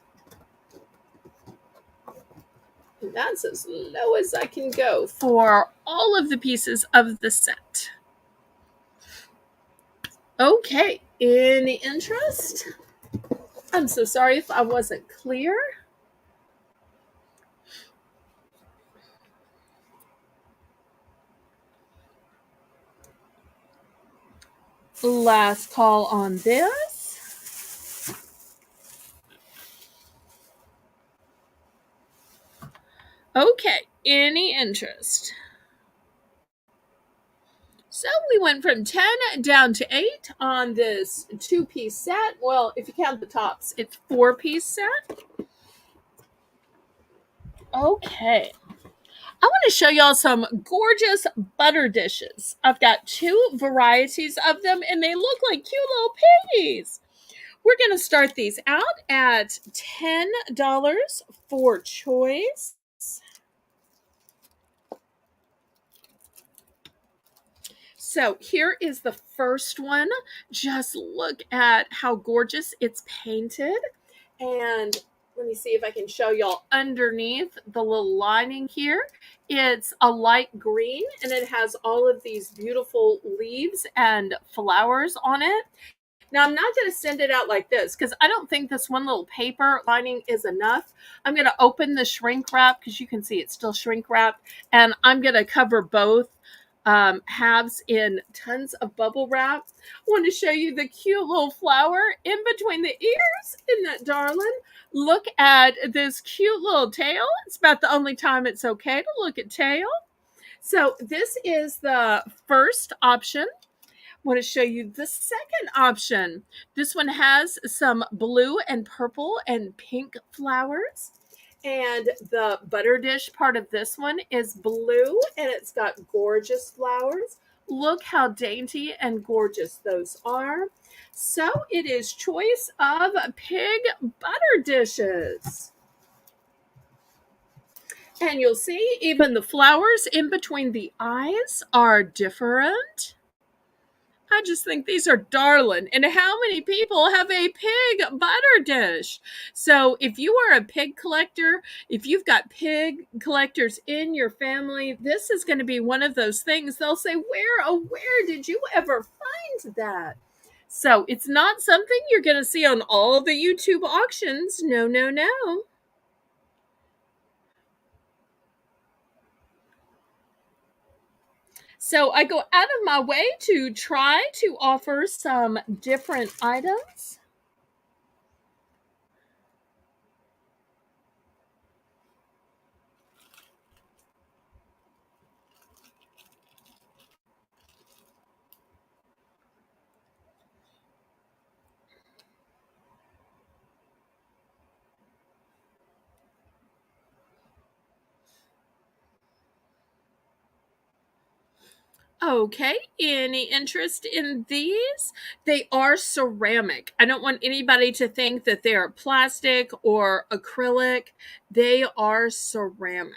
And that's as low as I can go for all of the pieces of the set. Okay, any interest? I'm so sorry if I wasn't clear. Last call on this. Okay, any interest? So we went from 10 down to 8 on this 2-piece set. Well, if you count the tops, it's 4-piece set. Okay. I want to show y'all some gorgeous butter dishes. I've got 2 varieties of them, and they look like cute little piggies. We're going to start these out at $10 for choice. So here is the first one. Just look at how gorgeous it's painted. And let me see if I can show y'all underneath the little lining here. It's a light green and it has all of these beautiful leaves and flowers on it. Now, I'm not going to send it out like this because I don't think this one little paper lining is enough. I'm going to open the shrink wrap because you can see it's still shrink wrapped. And I'm going to cover both halves in tons of bubble wrap. I want to show you the cute little flower in between the ears. Isn't that darling? Look at this cute little tail. It's about the only time it's okay to look at tail. So this is the first option. I want to show you the second option. This one has some blue and purple and pink flowers. And the butter dish part of this one is blue and it's got gorgeous flowers. Look how dainty and gorgeous those are. So it is choice of pig butter dishes. And you'll see even the flowers in between the eyes are different. I just think these are darling. And how many people have a pig butter dish? So if you are a pig collector, if you've got pig collectors in your family, this is going to be one of those things. They'll say, where did you ever find that? So it's not something you're going to see on all the YouTube auctions. No, no, no. So I go out of my way to try to offer some different items. Okay, any interest in these? They are ceramic. I don't want anybody to think that they are plastic or acrylic. They are ceramic.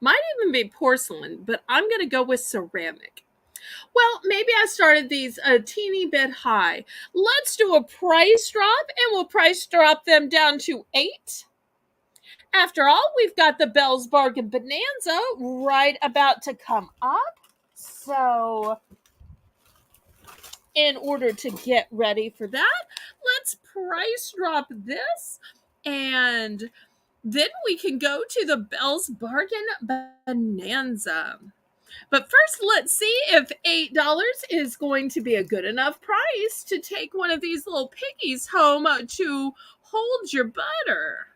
Might even be porcelain, but I'm going to go with ceramic. Well, maybe I started these a teeny bit high. Let's do a price drop, and we'll price drop them down to 8. After all, we've got the Belle's Bargain Bonanza right about to come up. So, in order to get ready for that, let's price drop this, and then we can go to the Belle's Bargain Bonanza. But first, let's see if $8 is going to be a good enough price to take one of these little piggies home to hold your butter.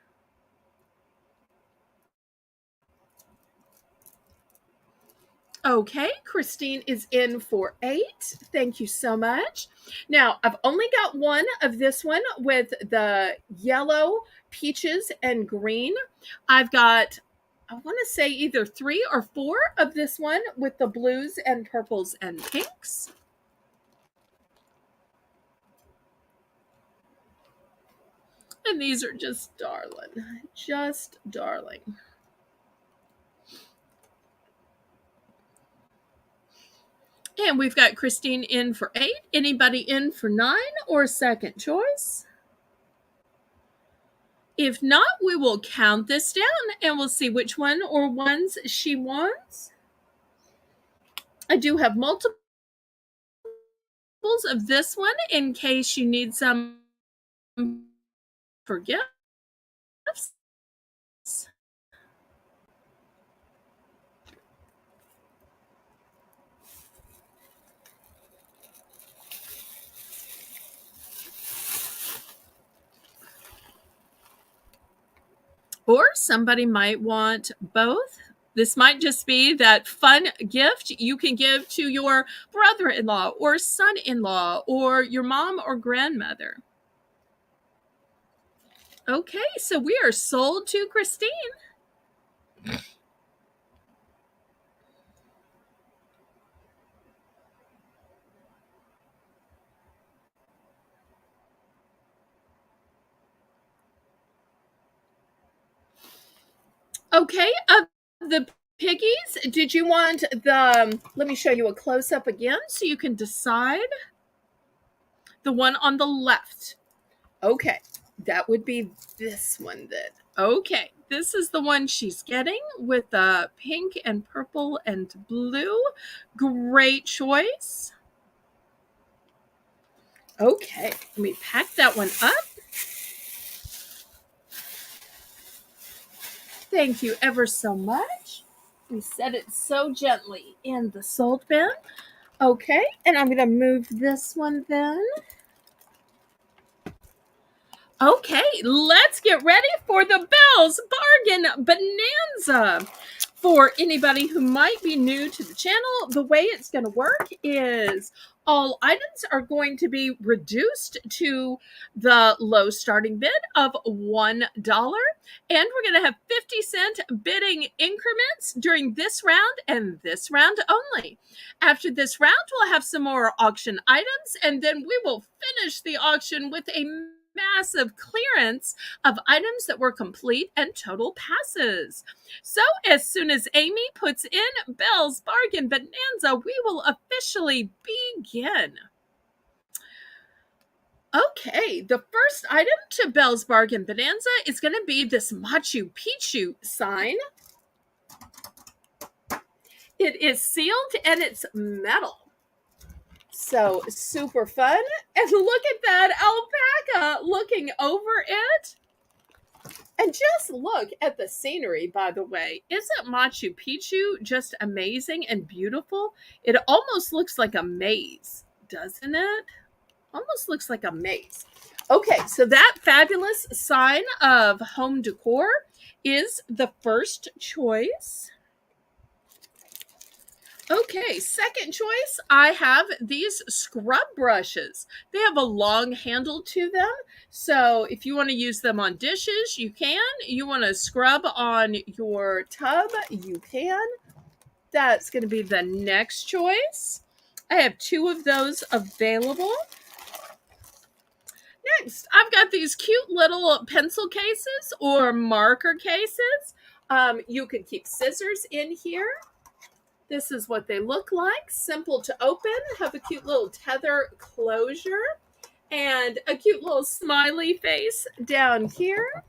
Okay, Christine is in for 8. Thank you so much. Now, I've only got one of this one with the yellow, peaches, and green. I've got, I want to say either 3 or 4 of this one with the blues and purples and pinks. And these are just darling. Just darling. And we've got Christine in for 8. Anybody in for 9 or second choice? If not, we will count this down and we'll see which one or ones she wants. I do have multiples of this one in case you need some for gifts. Or somebody might want both. This might just be that fun gift you can give to your brother-in-law or son-in-law or your mom or grandmother. Okay, so we are sold to Christine. Okay, of the piggies, did you want the, let me show you a close-up again so you can decide. The one on the left. Okay, that would be this one then. Okay, this is the one she's getting with the pink and purple and blue. Great choice. Okay, let me pack that one up. Thank you ever so much. We set it so gently in the sold bin. Okay, and I'm going to move this one then. Okay, let's get ready for the Belle's Bargain Bonanza. For anybody who might be new to the channel, the way it's going to work is all items are going to be reduced to the low starting bid of $1. And we're going to have 50-cent bidding increments during this round and this round only. After this round, we'll have some more auction items, and then we will finish the auction with a massive clearance of items that were complete and total passes. So as soon as Amy puts in Belle's Bargain Bonanza, we will officially begin. Okay, the first item to Belle's Bargain Bonanza is going to be this Machu Picchu sign. It is sealed and it's metal. So super fun. And look at that alpaca looking over it. And just look at the scenery, by the way. Isn't Machu Picchu just amazing and beautiful? It almost looks like a maze, doesn't it? Almost looks like a maze. Okay, so that fabulous sign of home decor is the first choice. Okay, second choice, I have these scrub brushes. They have a long handle to them, so if you want to use them on dishes, you can. You want to scrub on your tub, you can. That's going to be the next choice. I have 2 of those available. Next, I've got these cute little pencil cases or marker cases. You can keep scissors in here. This is what they look like. Simple to open, have a cute little tether closure, and a cute little smiley face down here.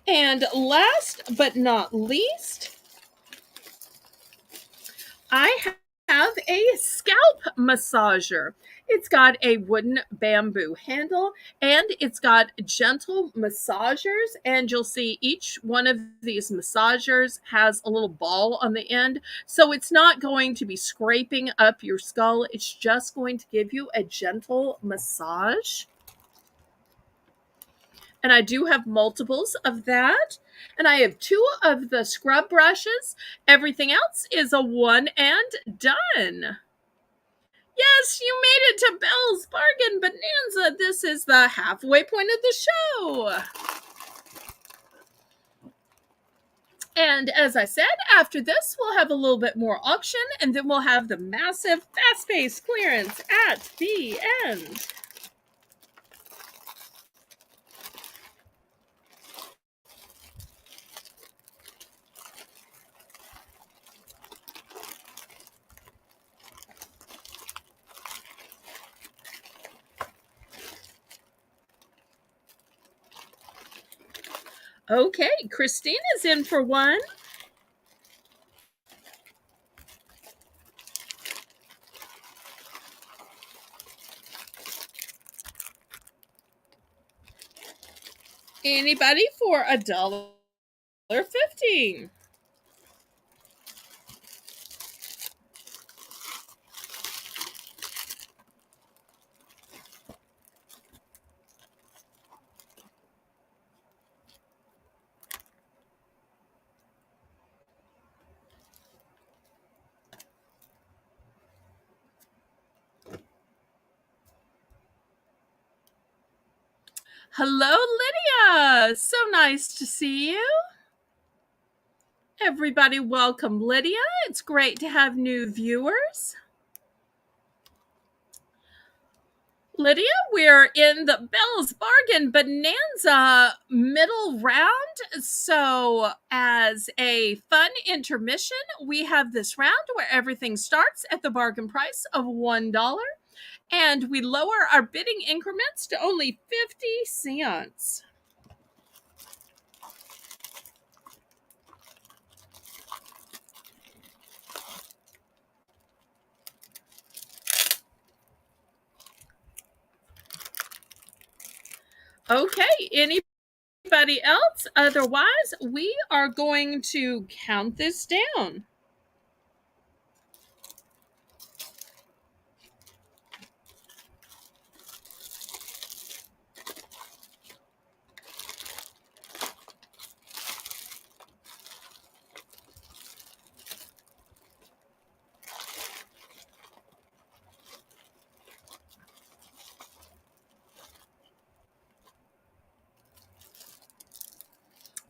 And last but not least, I have a scalp massager. It's got a wooden bamboo handle and it's got gentle massagers. And you'll see each one of these massagers has a little ball on the end. So it's not going to be scraping up your skull, it's just going to give you a gentle massage. And I do have multiples of that. And I have 2 of the scrub brushes. Everything else is a one and done. Yes, you made it to Belle's Bargain Bonanza. This is the halfway point of the show. And as I said, after this, we'll have a little bit more auction, and then we'll have the massive fast-paced clearance at the end. Okay, Christina's in for one. Anybody for $1.50? Hello, Lydia. So nice to see you. Everybody, welcome Lydia. It's great to have new viewers. Lydia, we're in the Belle's Bargain Bonanza middle round. So, as a fun intermission, we have this round where everything starts at the bargain price of $1 and we lower our bidding increments to only 50 cents. Okay, anybody else? Otherwise, we are going to count this down.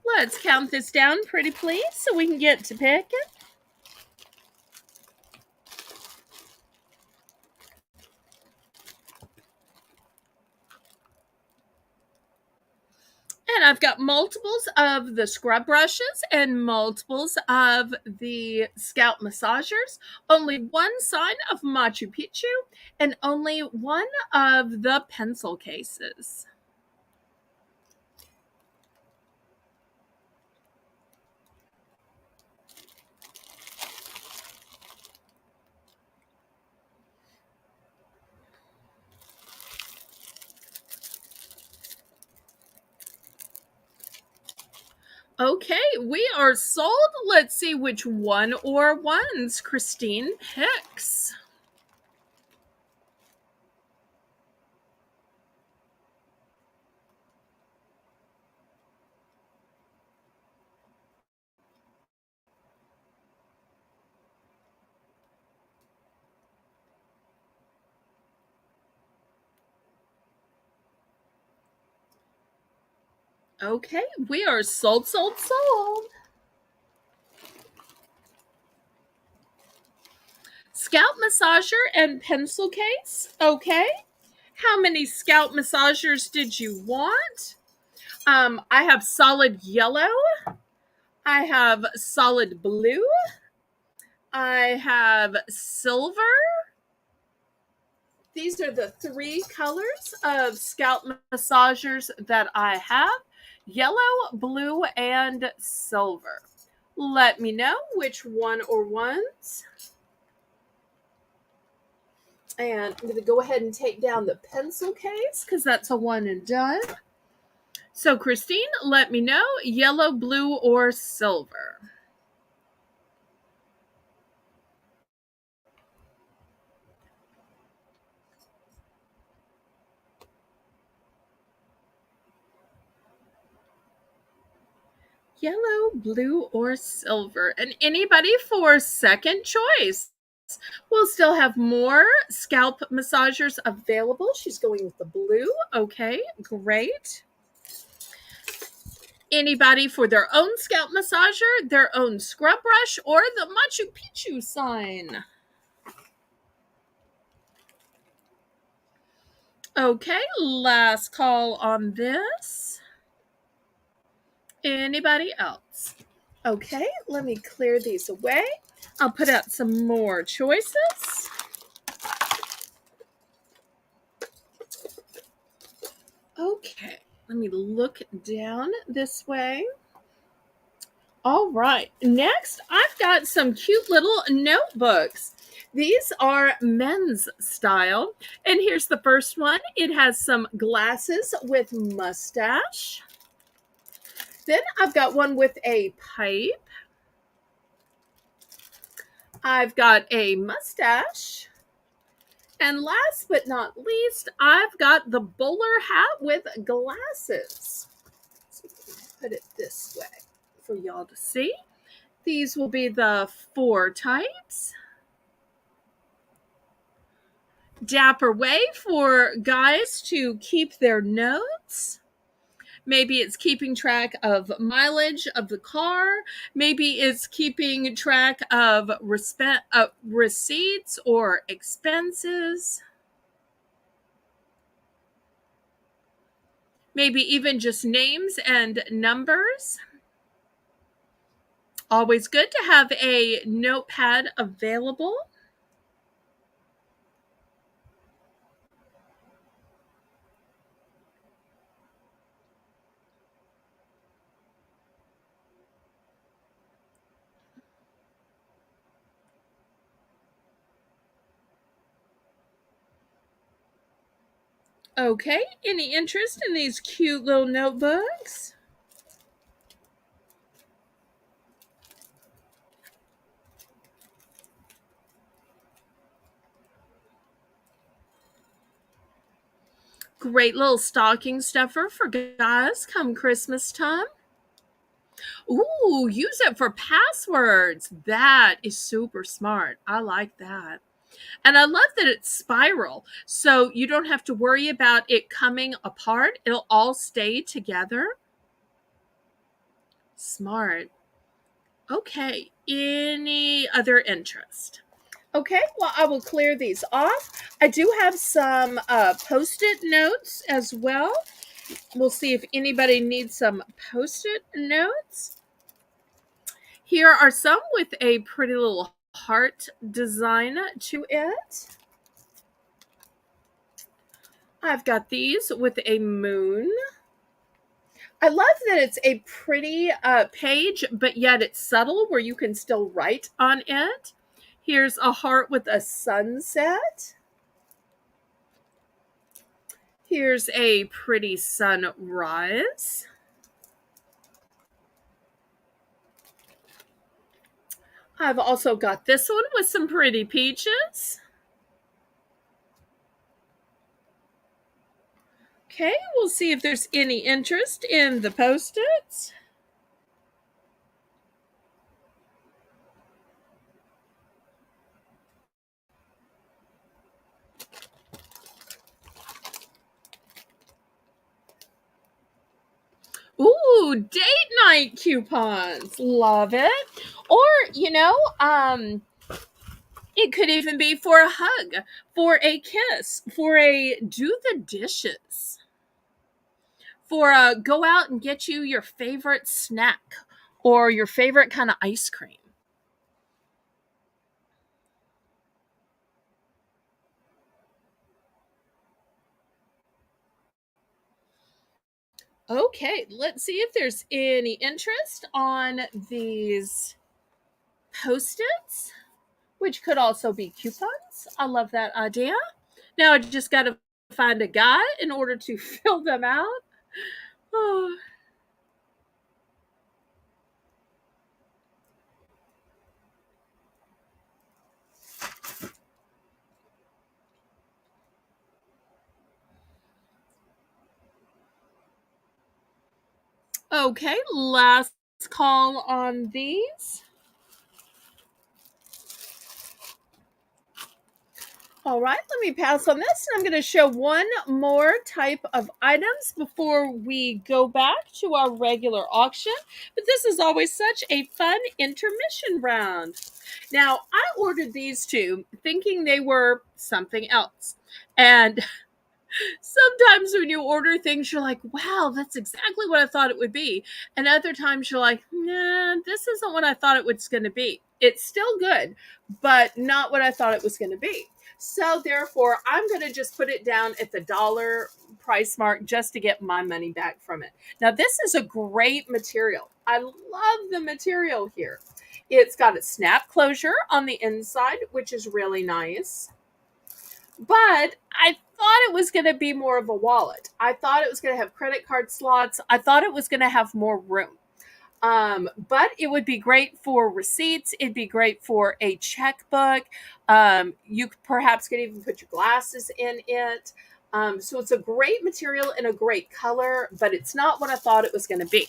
Let's count this down, pretty please, so we can get to picking. And I've got multiples of the scrub brushes and multiples of the scalp massagers, only one sign of Machu Picchu, and only one of the pencil cases. Okay, we are sold. Let's see which one or ones Christine picks. Okay, we are sold, sold, sold. Scalp massager and pencil case. Okay. How many scalp massagers did you want? I have solid yellow. I have solid blue. I have silver. These are the three colors of scalp massagers that I have: yellow, blue, and silver. Let me know which one or ones. And I'm going to go ahead and take down the pencil case because that's a one and done. So, Christine, let me know yellow, blue, or silver. Yellow, blue, or silver. And anybody for second choice? We'll still have more scalp massagers available. She's going with the blue. Okay, great. Anybody for their own scalp massager, their own scrub brush, or the Machu Picchu sign? Okay, last call on this. Anybody else? Okay, let me clear these away. I'll put out some more choices. Okay, let me look down this way. All right, next I've got some cute little notebooks. These are men's style. And here's the first one. It has some glasses with mustache. Then I've got one with a pipe. I've got a mustache. And last but not least, I've got the bowler hat with glasses. So put it this way for y'all to see. These will be the four types. Dapper way for guys to keep their notes. Maybe it's keeping track of mileage of the car. Maybe it's keeping track of receipts or expenses. Maybe even just names and numbers. Always good to have a notepad available. Okay, any interest in these cute little notebooks? Great little stocking stuffer for guys come Christmas time. Ooh, use it for passwords. That is super smart. I like that. And I love that it's spiral, so you don't have to worry about it coming apart. It'll all stay together. Smart. Okay, any other interest? Okay, well, I will clear these off. I do have some post-it notes as well. We'll see if anybody needs some post-it notes. Here are some with a pretty little heart design to it. I've got these with a moon. I love that it's a pretty page, but yet it's subtle where you can still write on it. Here's a heart with a sunset. Here's a pretty sunrise. I've also got this one with some pretty peaches. Okay, we'll see if there's any interest in the Post-its. Ooh, date night coupons. Love it. Or, It could even be for a hug, for a kiss, for a do the dishes, for a go out and get you your favorite snack or your favorite kind of ice cream. Okay, let's see if there's any interest on these post-its, which could also be coupons. I love that idea. Now I just got to find a guy in order to fill them out. Oh. Okay, last call on these. All right, let me pass on this. And I'm going to show one more type of items before we go back to our regular auction. But this is always such a fun intermission round. Now, I ordered these two thinking they were something else. And sometimes when you order things, you're like, wow, that's exactly what I thought it would be. And other times you're like, nah, this isn't what I thought it was going to be. It's still good, but not what I thought it was going to be. So therefore, I'm going to just put it down at the dollar price mark just to get my money back from it. Now, this is a great material. I love the material here. It's got a snap closure on the inside, which is really nice. But I thought it was going to be more of a wallet. I thought it was going to have credit card slots. I thought it was going to have more room. But it would be great for receipts. It'd be great for a checkbook. You perhaps could even put your glasses in it. So it's a great material and a great color, but it's not what I thought it was going to be.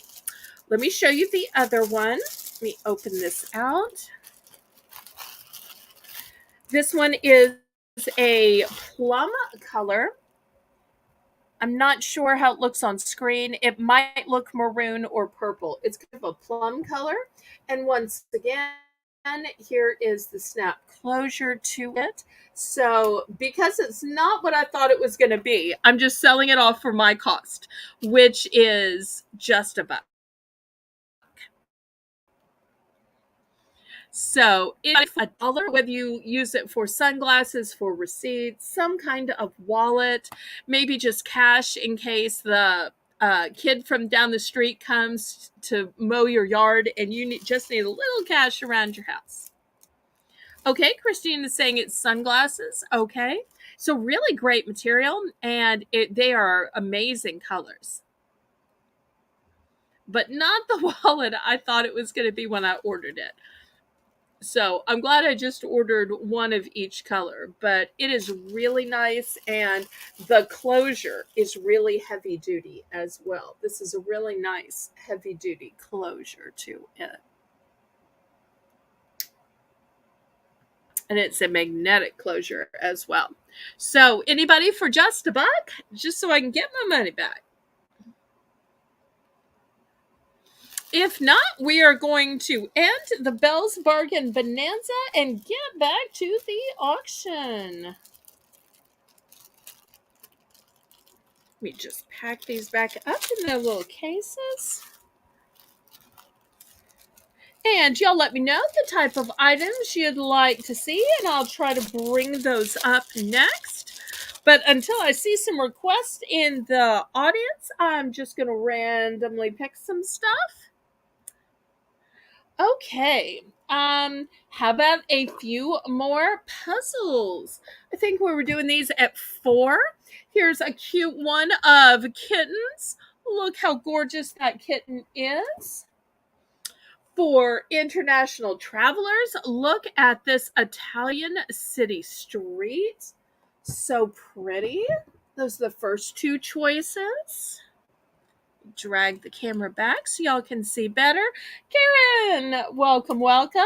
Let me show you the other one. Let me open this out. This one is a plum color. I'm not sure how it looks on screen. It might look maroon or purple. It's kind of a plum color. And once again, here is the snap closure to it. So because it's not what I thought it was going to be, I'm just selling it off for my cost, which is just about. So it's $1, whether you use it for sunglasses, for receipts, some kind of wallet, maybe just cash in case the kid from down the street comes to mow your yard and you just need a little cash around your house. Okay, Christine is saying it's sunglasses. Okay, so really great material, and they are amazing colors. But not the wallet I thought it was going to be when I ordered it. So I'm glad I just ordered one of each color, but it is really nice, and the closure is really heavy duty as well. This is a really nice heavy duty closure to it. And it's a magnetic closure as well. So anybody for just $1, just so I can get my money back? If not, we are going to end the Belle's Bargain Bonanza and get back to the auction. Let me just pack these back up in their little cases. And y'all let me know the type of items you'd like to see, and I'll try to bring those up next. But until I see some requests in the audience, I'm just going to randomly pick some stuff. Okay. How about a few more puzzles? I think we were doing these at 4. Here's a cute one of kittens. Look how gorgeous that kitten is. For international travelers, look at this Italian city street. So pretty. Those are the first 2 choices. Drag the camera back so y'all can see better. Karen, welcome, welcome.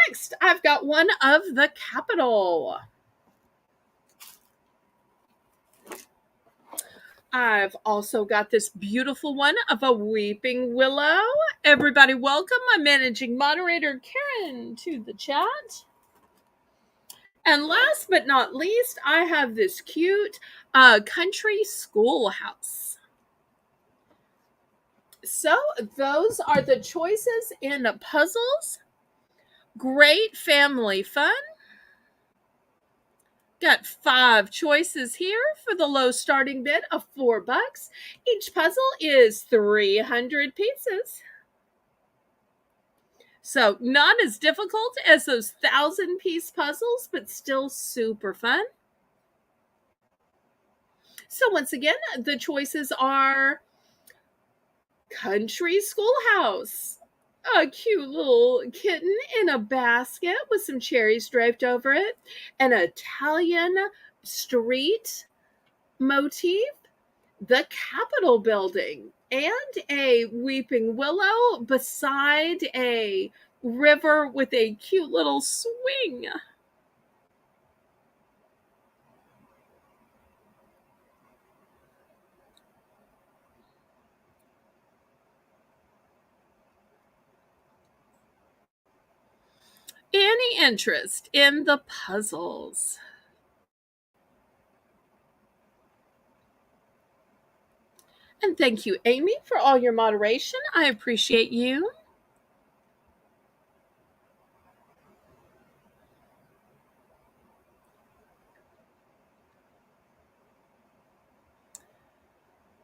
Next, I've got one of the Capitol. I've also got this beautiful one of a weeping willow. Everybody welcome my managing moderator, Karen, to the chat. And last but not least, I have this cute country schoolhouse. So those are the choices in puzzles. Great family fun. Got 5 choices here for the low starting bid of $4. Each puzzle is 300 pieces. So not as difficult as those 1,000-piece puzzles, but still super fun. So once again, the choices are country schoolhouse, a cute little kitten in a basket with some cherries draped over it, an Italian street motif, the Capitol building, and a weeping willow beside a river with a cute little swing. Any interest in the puzzles? And thank you, Amy, for all your moderation. I appreciate you.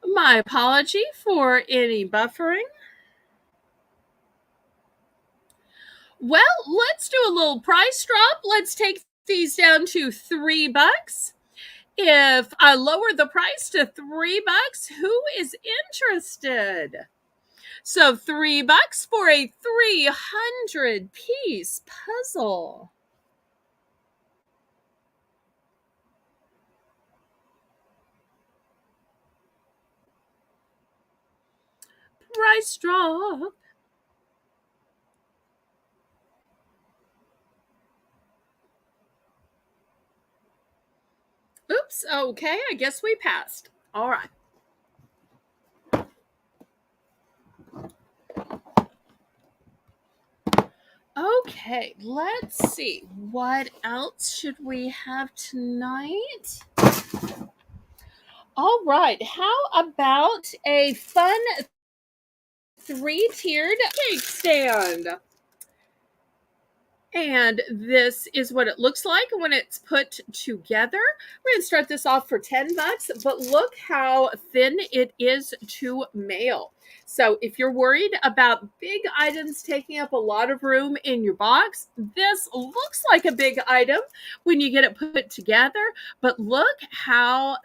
My apology for any buffering. Well, let's do a little price drop. Let's take these down to $3. If I lower the price to $3, who is interested? So $3 for a 300-piece puzzle. Price drop. Oops, okay, I guess we passed. All right. Okay, let's see. What else should we have tonight? All right, how about a fun 3-tiered cake stand? And this is what it looks like when it's put together. We're going to start this off for $10, but look how thin it is to mail. So if you're worried about big items taking up a lot of room in your box, this looks like a big item when you get it put together, but look how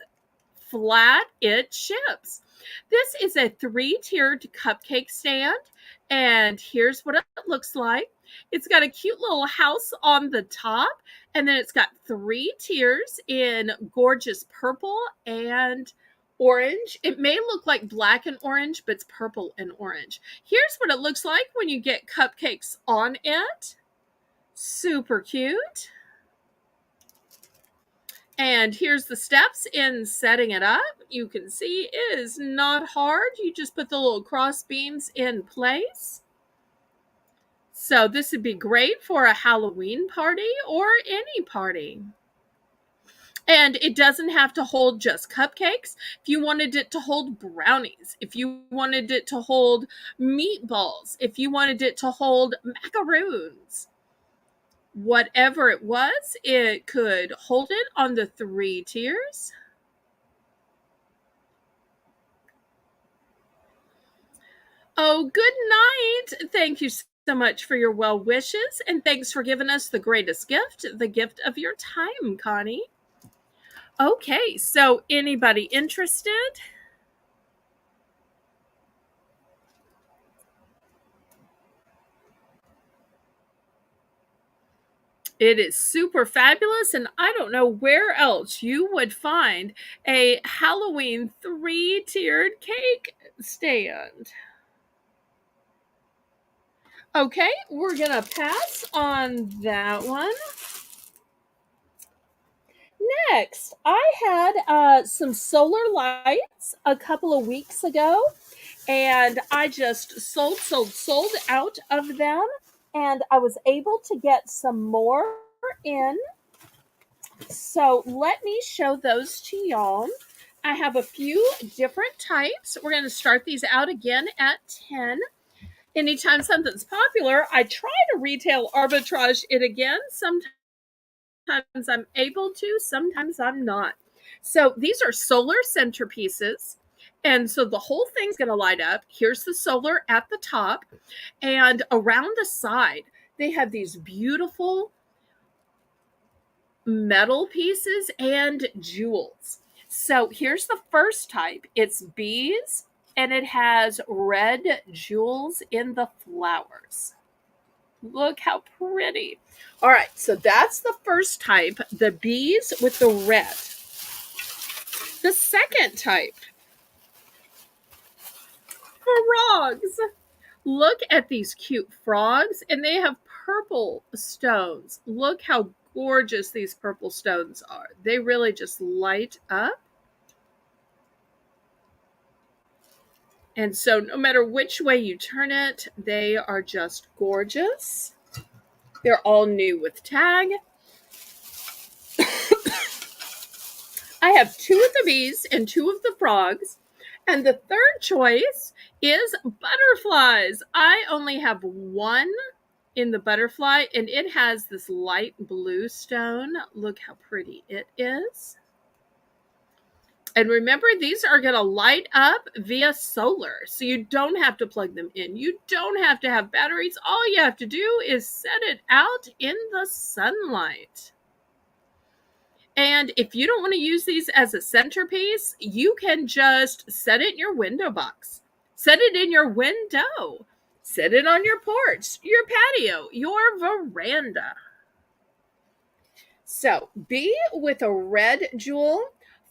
flat it ships. This is a 3-tiered cupcake stand, and here's what it looks like. It's got a cute little house on the top, and then it's got 3 tiers in gorgeous purple and orange. It may look like black and orange, but it's purple and orange. Here's what it looks like when you get cupcakes on it. Super cute. And here's the steps in setting it up. You can see it is not hard. You just put the little cross beams in place. So this would be great for a Halloween party or any party. And it doesn't have to hold just cupcakes. If you wanted it to hold brownies, if you wanted it to hold meatballs, if you wanted it to hold macaroons, whatever it was, it could hold it on the 3 tiers. Oh, good night. Thank you so much for your well wishes, and thanks for giving us the greatest gift, the gift of your time, Connie. Okay, so anybody interested? It is super fabulous, and I don't know where else you would find a Halloween 3-tiered cake stand. Okay, we're gonna pass on that one. Next, I had some solar lights a couple of weeks ago, and I just sold out of them, and I was able to get some more in. So let me show those to y'all. I have a few different types. We're going to start these out again at 10. Anytime something's popular, I try to retail arbitrage it again. Sometimes I'm able to, sometimes I'm not. So these are solar centerpieces. And so the whole thing's going to light up. Here's the solar at the top. And around the side, they have these beautiful metal pieces and jewels. So here's the first type. It's bees and it has red jewels in the flowers. Look how pretty. All right, so that's the first type, the bees with the red. The second type, frogs. Look at these cute frogs, and they have purple stones. Look how gorgeous these purple stones are. They really just light up. And so no matter which way you turn it, they are just gorgeous. They're all new with tag. I have 2 of the bees and 2 of the frogs. And the third choice is butterflies. I only have 1 in the butterfly, and it has this light blue stone. Look how pretty it is. And remember, these are going to light up via solar, so you don't have to plug them in. You don't have to have batteries. All you have to do is set it out in the sunlight. And if you don't want to use these as a centerpiece, you can just set it in your window box. Set it in your window. Set it on your porch, your patio, your veranda. So, bee with a red jewel,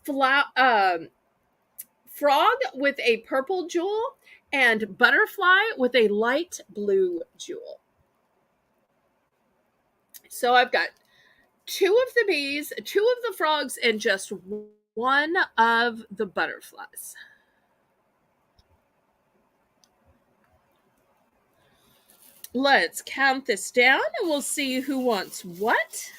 frog with a purple jewel, and butterfly with a light blue jewel. So I've got 2 of the bees, 2 of the frogs, and just 1 of the butterflies. Let's count this down and we'll see who wants what.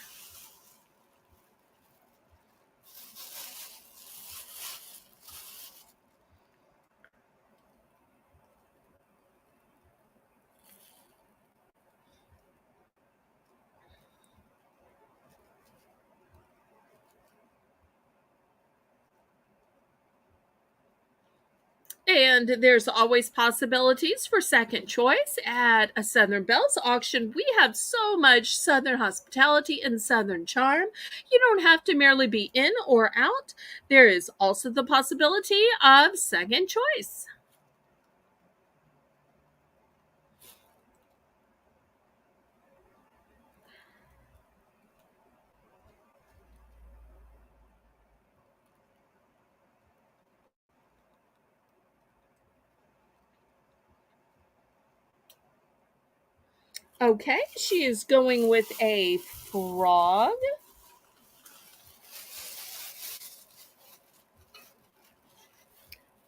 And there's always possibilities for second choice at a Southern Bells auction. We have so much Southern hospitality and Southern charm. You don't have to merely be in or out. There is also the possibility of second choice. Okay, she is going with a frog.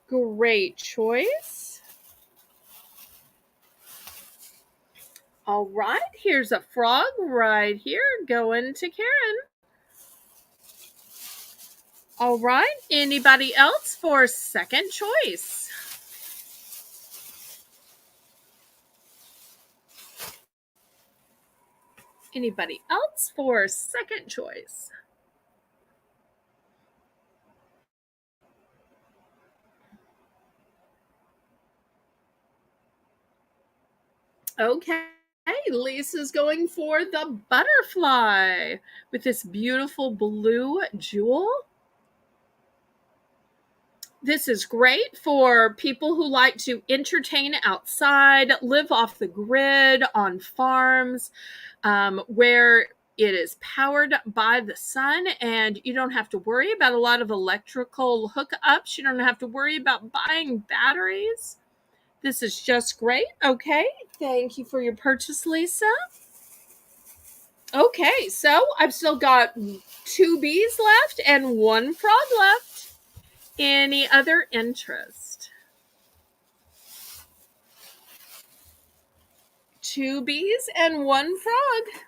Great choice. All right, here's a frog right here going to Karen. All right, anybody else for second choice? Anybody else for second choice? Okay, Lisa's going for the butterfly with this beautiful blue jewel. This is great for people who like to entertain outside, live off the grid on farms, where it is powered by the sun and you don't have to worry about a lot of electrical hookups. You don't have to worry about buying batteries. This is just great. Okay, thank you for your purchase, Lisa. Okay, so I've still got 2 bees left and 1 frog left. Any other interest? 2 bees and 1 frog.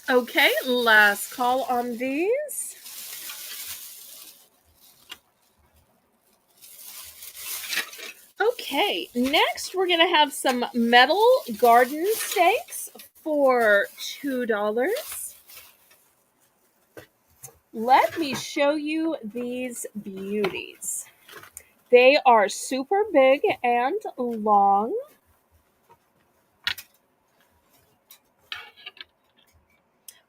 Okay, last call on these. Okay, next we're going to have some metal garden stakes for $2. Let me show you these beauties. They are super big and long.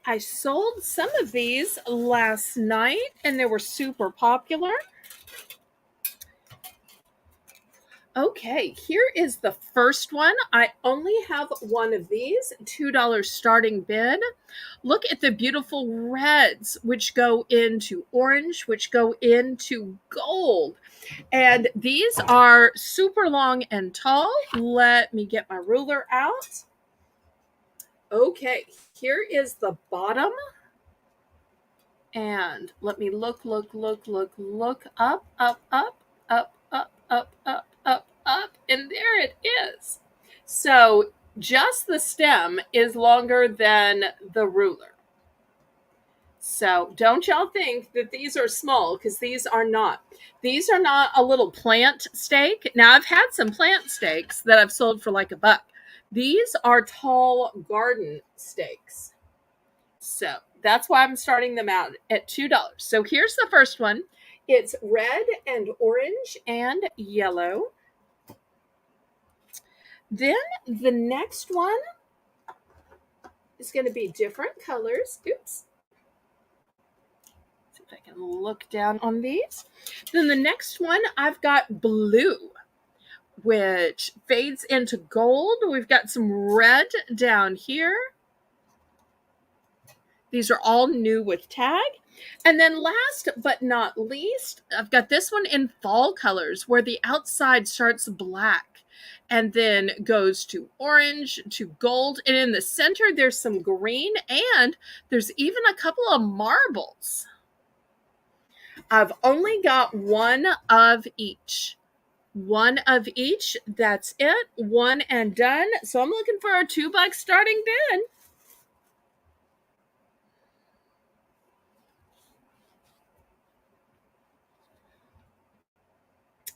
I sold some of these last night and they were super popular. Okay, here is the first one. I only have one of these, $2 starting bid. Look at the beautiful reds, which go into orange, which go into gold. And these are super long and tall. Let me get my ruler out. Okay, here is the bottom. And let me look up, up, and there it is. So just the stem is longer than the ruler. So don't y'all think that these are small, because these are not. These are not a little plant stake. Now, I've had some plant stakes that I've sold for like $1. These are tall garden stakes. So that's why I'm starting them out at $2. So here's the first one. It's red and orange and yellow. Then the next one is going to be different colors. Oops. See if I can look down on these. Then the next one, I've got blue, which fades into gold. We've got some red down here. These are all new with tag. And then last but not least, I've got this one in fall colors where the outside starts black and then goes to orange to gold. And in the center, there's some green and there's even a couple of marbles. I've only got one of each. One of each. That's it. One and done. So I'm looking for a $2 starting bid.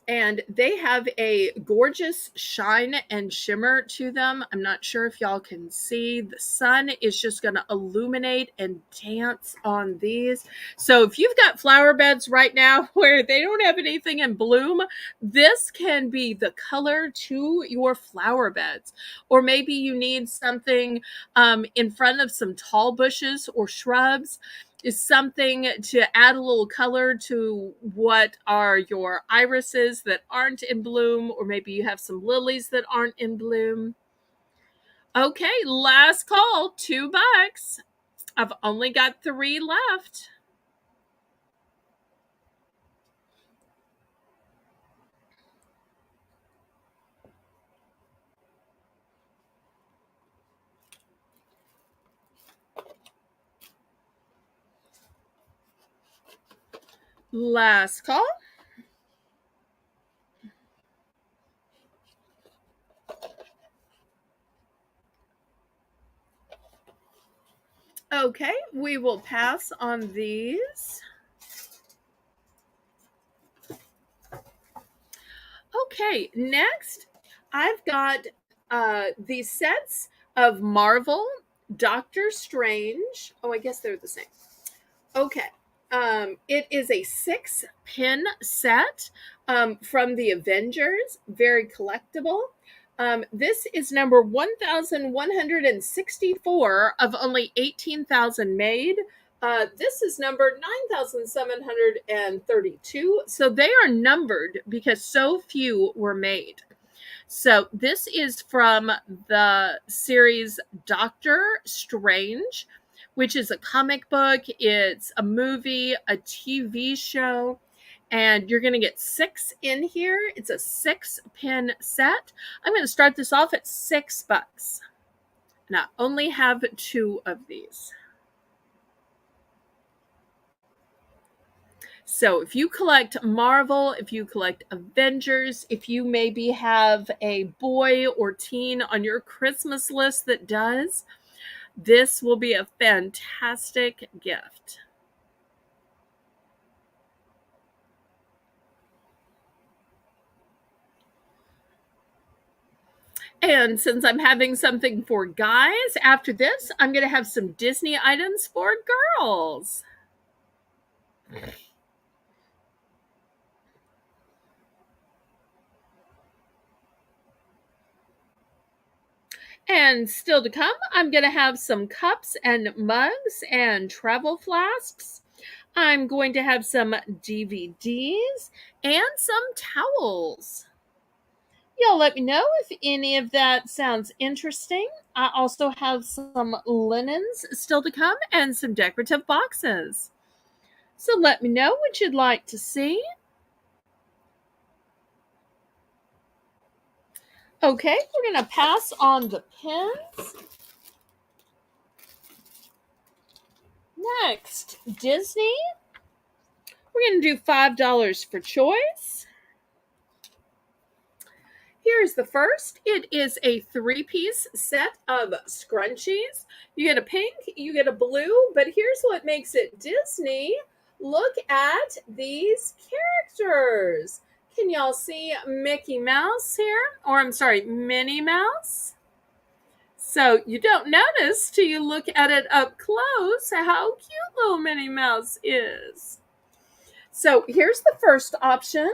And they have a gorgeous shine and shimmer to them. I'm not sure if y'all can see. The sun is just going to illuminate and dance on these. So if you've got flower beds right now where they don't have anything in bloom, this can be the color to your flower beds. Or maybe you need something in front of some tall bushes or shrubs. Is something to add a little color to what are your irises that aren't in bloom, or maybe you have some lilies that aren't in bloom. Okay, last call, $2. I've only got 3 left. Last call. Okay, we will pass on these. Okay, next I've got these sets of Marvel, Doctor Strange. Oh, I guess they're the same. Okay. It is a 6-pin set from the Avengers, very collectible. This is number 1,164 of only 18,000 made. This is number 9,732. So they are numbered because so few were made. So this is from the series Doctor Strange, which is a comic book. It's a movie, a TV show, and you're going to get 6 in here. It's a 6-pin set. I'm going to start this off at $6. And I only have 2 of these. So if you collect Marvel, if you collect Avengers, if you maybe have a boy or teen on your Christmas list that does, This will be a fantastic gift. And since I'm having something for guys, after this, I'm going to have some Disney items for girls. And still to come, I'm going to have some cups and mugs and travel flasks. I'm going to have some DVDs and some towels. Y'all let me know if any of that sounds interesting. I also have some linens still to come and some decorative boxes. So let me know what you'd like to see. Okay, we're going to pass on the pins. Next, Disney. We're going to do $5 for choice. Here's the first. It is a 3-piece set of scrunchies. You get a pink, you get a blue, but here's what makes it Disney. Look at these characters. Can y'all see Mickey Mouse here? Or I'm sorry, Minnie Mouse? So you don't notice till you look at it up close how cute little Minnie Mouse is. So here's the first option.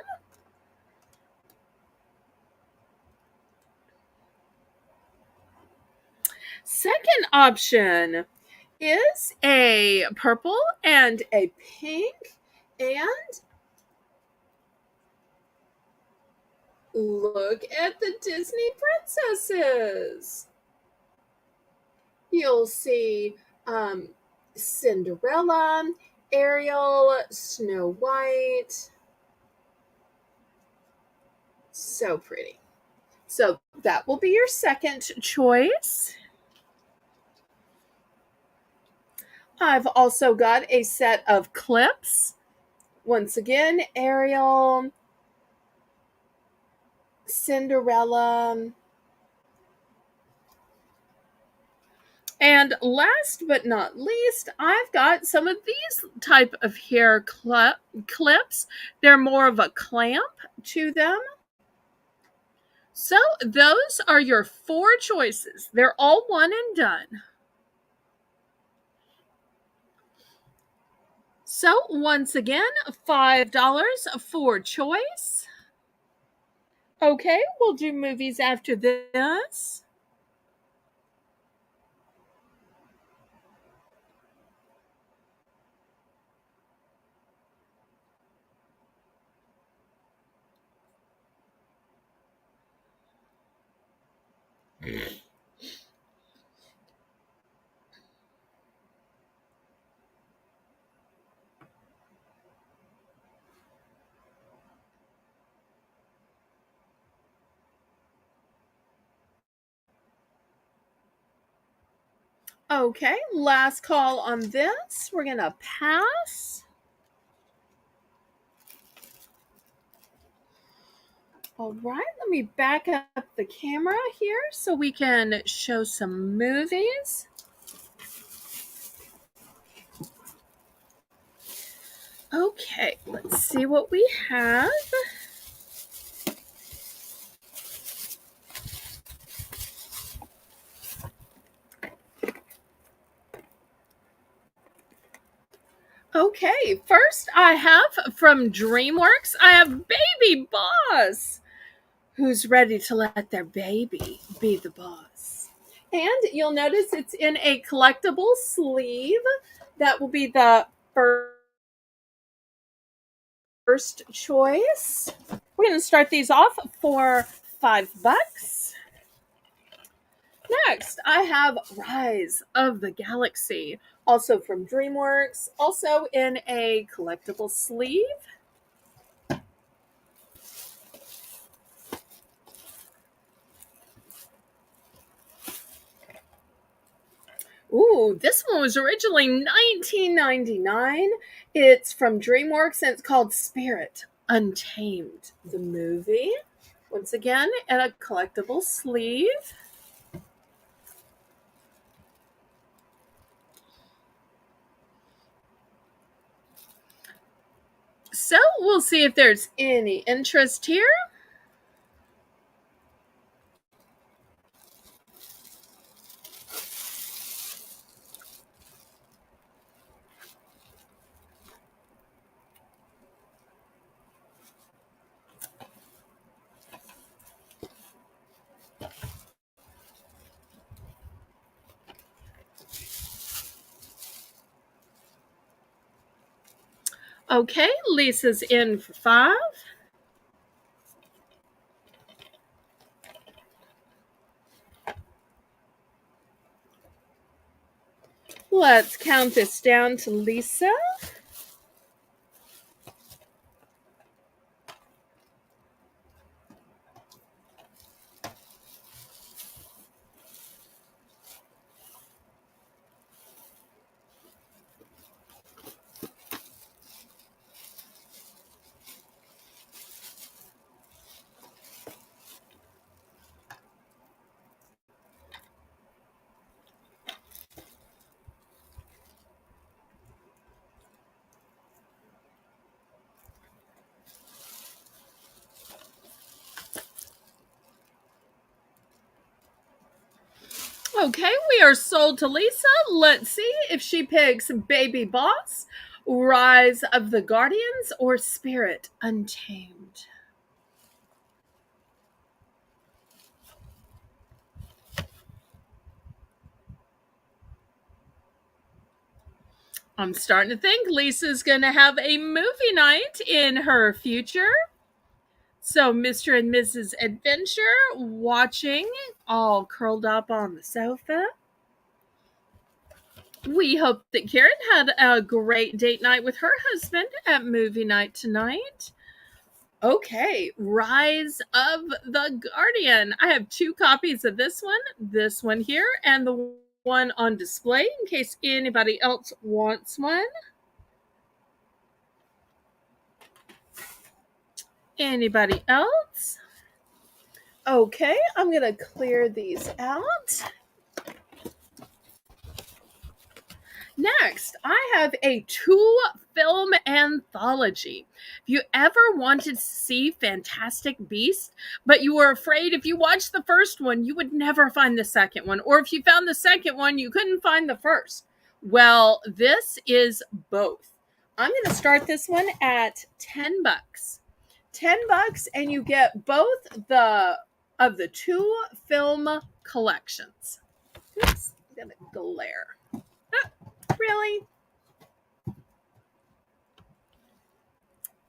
Second option is a purple and a pink, and look at the Disney princesses. You'll see Cinderella, Ariel, Snow White. So pretty. So that will be your second choice. I've also got a set of clips. Once again, Ariel, Cinderella. And last but not least, I've got some of these type of hair clips. They're more of a clamp to them. So those are your 4 choices. They're all one and done. So once again, $5 for choice. Okay, we'll do movies after this. Okay, last call on this. We're going to pass. All right, let me back up the camera here so we can show some movies. Okay, let's see what we have. Okay, first I have from DreamWorks, I have Baby Boss, who's ready to let their baby be the boss. And you'll notice it's in a collectible sleeve. That will be the first choice. We're going to start these off for $5. Next, I have Rise of the Galaxy, also from DreamWorks, also in a collectible sleeve. Ooh, this one was originally $19.99. It's from DreamWorks and it's called Spirit Untamed, the movie. Once again, in a collectible sleeve. So we'll see if there's any interest here. Okay, Lisa's in for 5. Let's count this down to Lisa. Okay, we are sold to Lisa. Let's see if she picks Baby Boss, Rise of the Guardians, or Spirit Untamed. I'm starting to think Lisa's going to have a movie night in her future. So, Mr. and Mrs. Adventure watching, all curled up on the sofa. We hope that Karen had a great date night with her husband at movie night tonight. Okay, Rise of the Guardian. I have 2 copies of this one here, and the one on display in case anybody else wants one. Anybody else? Okay, I'm going to clear these out. Next, I have a 2-film anthology. If you ever wanted to see Fantastic Beasts, but you were afraid if you watched the first one, you would never find the second one, or if you found the second one, you couldn't find the first. Well, this is both. I'm going to start this one at $10. $10, and you get both of the 2 film collections. Oops, I'm going to glare. Really?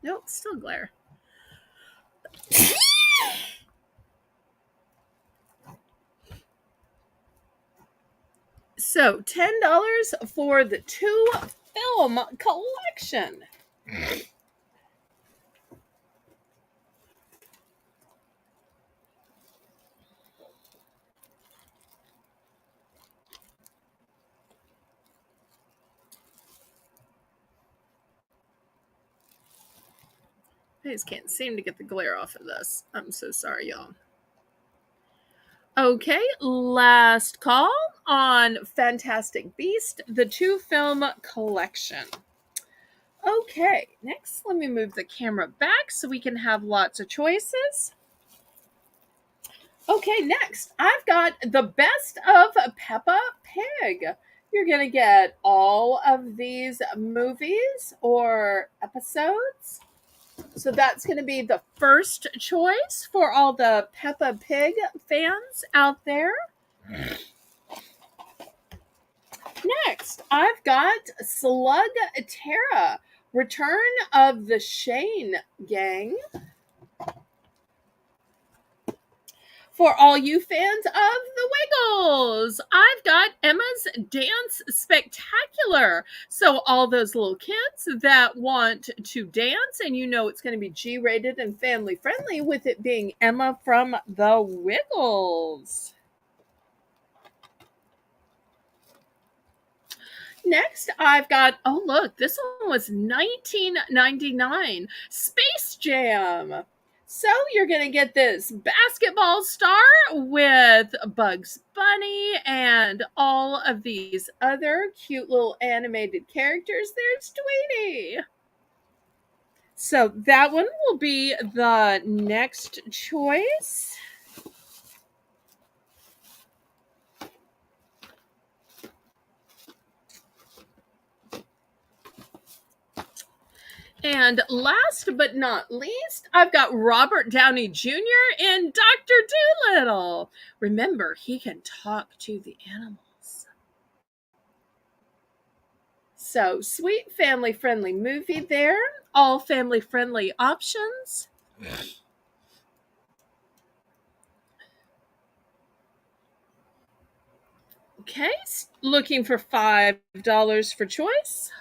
Nope, still glare. So $10 for the 2 film collection. I just can't seem to get the glare off of this. I'm so sorry, y'all. Okay, last call on Fantastic Beast, the 2 film collection. Okay, next let me move the camera back so we can have lots of choices. Okay, next I've got the best of Peppa Pig. You're going to get all of these movies or episodes. So that's going to be the first choice for all the Peppa Pig fans out there. Next, I've got Slug Terra, Return of the Shane Gang. For all you fans of the Wiggles, I've got Emma's Dance Spectacular. So all those little kids that want to dance, and you know it's going to be G-rated and family friendly with it being Emma from the Wiggles. Next, I've got, oh look, this one was $19.99, Space Jam. So you're going to get this basketball star with Bugs Bunny and all of these other cute little animated characters. There's Tweety. So that one will be the next choice. And last but not least, I've got Robert Downey Jr. in Dr. Dolittle. Remember, he can talk to the animals. So, sweet family friendly movie there. All family friendly options. Okay, looking for $5 for choice.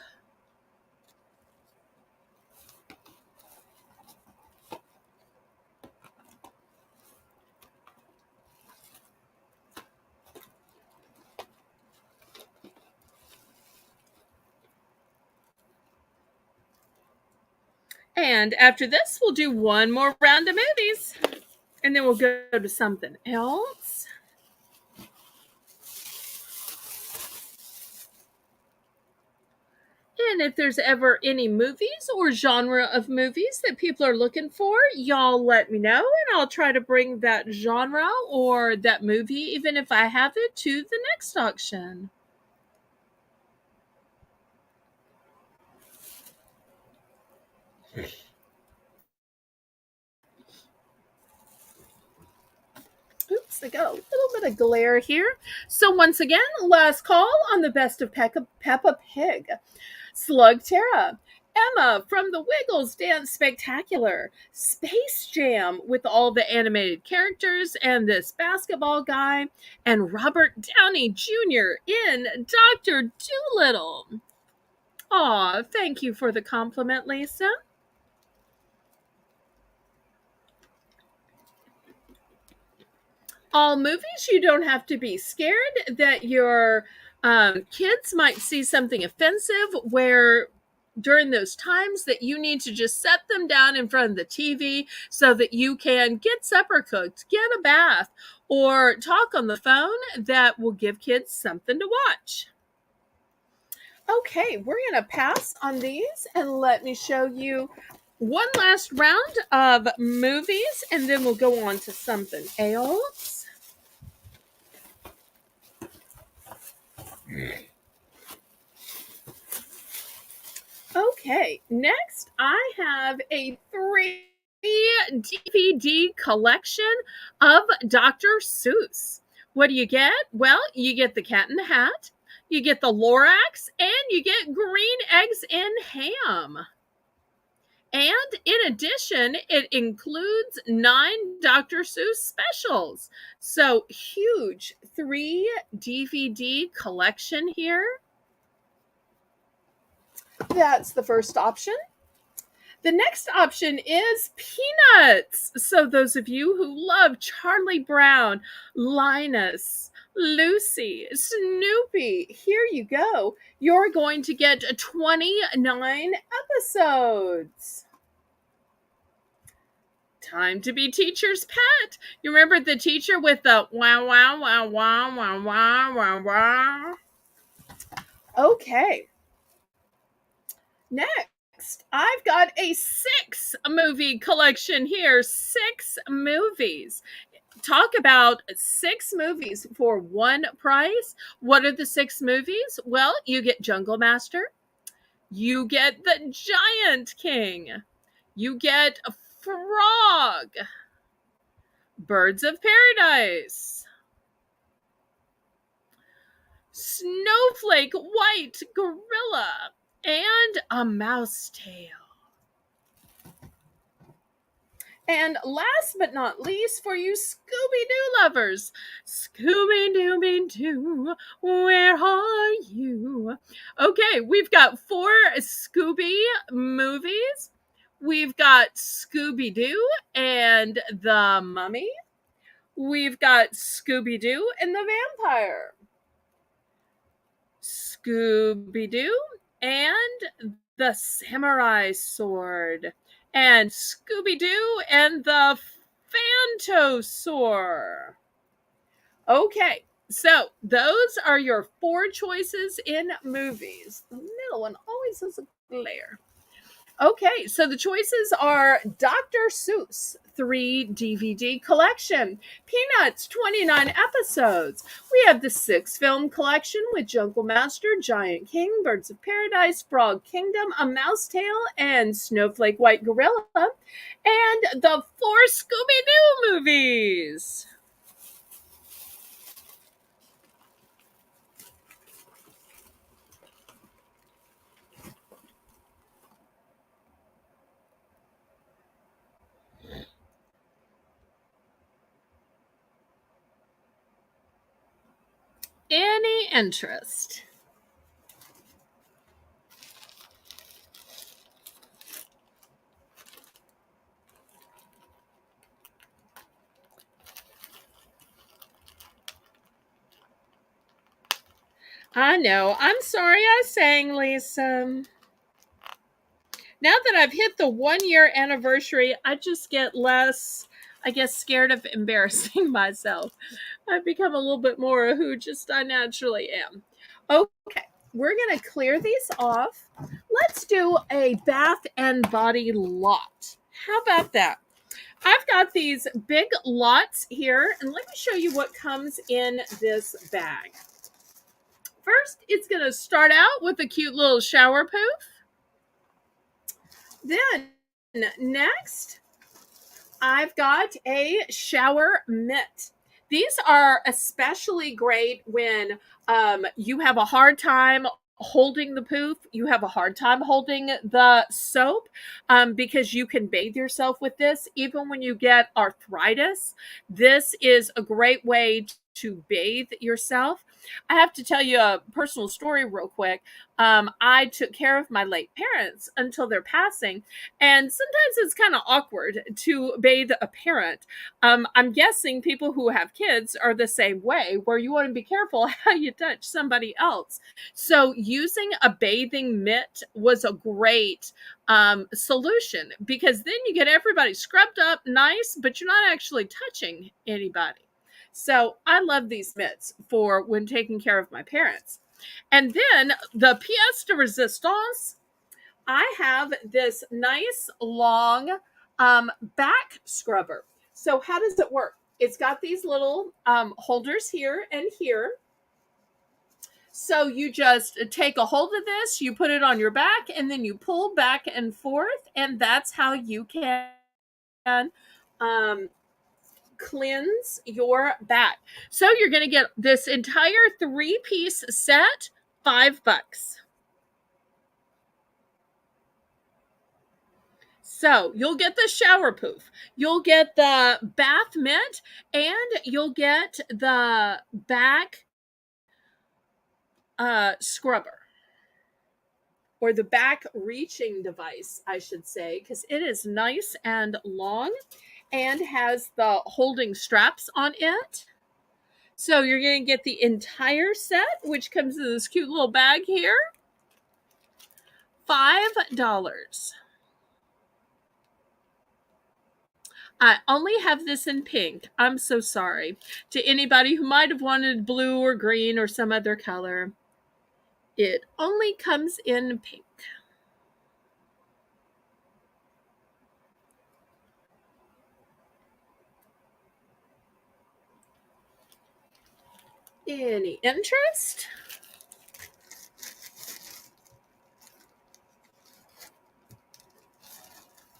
And after this, we'll do one more round of movies. And then we'll go to something else. And if there's ever any movies or genre of movies that people are looking for, y'all let me know, and I'll try to bring that genre or that movie, even if I have it, to the next auction. Oops, I got a little bit of glare here. So once again, last call on the best of Peppa Pig. Slug Terra, Emma from the Wiggles Dance Spectacular, Space Jam with all the animated characters and this basketball guy, and Robert Downey Jr. in Dr. Dolittle. Aw, thank you for the compliment, Lisa. All movies, you don't have to be scared that your kids might see something offensive where during those times that you need to just set them down in front of the TV so that you can get supper cooked, get a bath, or talk on the phone that will give kids something to watch. Okay, we're going to pass on these and let me show you one last round of movies and then we'll go on to something else. Okay, next I have a 3 DVD collection of Dr. Seuss. What do you get? Well, you get The Cat in the Hat, you get the Lorax, and you get Green Eggs and Ham. And in addition, it includes 9 Dr. Seuss specials. So, huge 3 DVD collection here. That's the first option. The next option is Peanuts. So, those of you who love Charlie Brown, Linus, Lucy, Snoopy, here you go. You're going to get 29 episodes. Time to be teacher's pet. You remember the teacher with the wow, wow, wow, wow, wow, wow, wow, wow? Okay. Next, I've got a 6 movie collection here. 6 movies. Talk about 6 movies for one price. What are the 6 movies? Well, you get Jungle Master, you get The Giant King, you get Frog, Birds of Paradise, Snowflake White Gorilla, and A Mouse Tale. And last but not least, for you Scooby-Doo lovers, Scooby-Dooby-Doo, where are you? Okay, we've got 4 Scooby movies. We've got Scooby-Doo and the Mummy. We've got Scooby-Doo and the Vampire. Scooby-Doo and the Samurai Sword. And Scooby-Doo and the Phantosaur. Okay, so those are your 4 choices in movies. The middle one always has a glare. Okay, so the choices are Dr. Seuss 3 DVD collection, Peanuts 29 episodes. We have the 6 film collection with Jungle Master, Giant King, Birds of Paradise, Frog Kingdom, A Mouse Tale, and Snowflake White Gorilla, and the 4 Scooby Doo movies. Any interest? I know. I'm sorry I sang, Lisa. Now that I've hit the 1 year anniversary, I just get less, I guess, scared of embarrassing myself. I've become a little bit more who just I naturally am. Okay, we're going to clear these off. Let's do a bath and body lot. How about that? I've got these big lots here, and let me show you what comes in this bag. First, it's going to start out with a cute little shower poof. Then, next, I've got a shower mitt. These are especially great when you have a hard time holding the poof, you have a hard time holding the soap, because you can bathe yourself with this even when you get arthritis. This is a great way to bathe yourself. I have to tell you a personal story real quick. I took care of my late parents until their passing, and sometimes it's kind of awkward to bathe a parent. I'm guessing people who have kids are the same way, where you want to be careful how you touch somebody else. So using a bathing mitt was a great solution, because then you get everybody scrubbed up nice, but you're not actually touching anybody. So I love these mitts for when taking care of my parents. And then the pièce de résistance, I have this nice long back scrubber. So how does it work? It's got these little holders here and here. So you just take a hold of this, you put it on your back, and then you pull back and forth, and that's how you can um, cleanse your back. So you're going to get this entire 3-piece set, $5. So you'll get the shower poof, you'll get the bath mitt, and you'll get the back scrubber, or the back reaching device, I should say, because it is nice and long and has the holding straps on it. So you're going to get the entire set, which comes in this cute little bag here. $5. I only have this in pink. I'm so sorry to anybody who might have wanted blue or green or some other color. It only comes in pink. Any interest?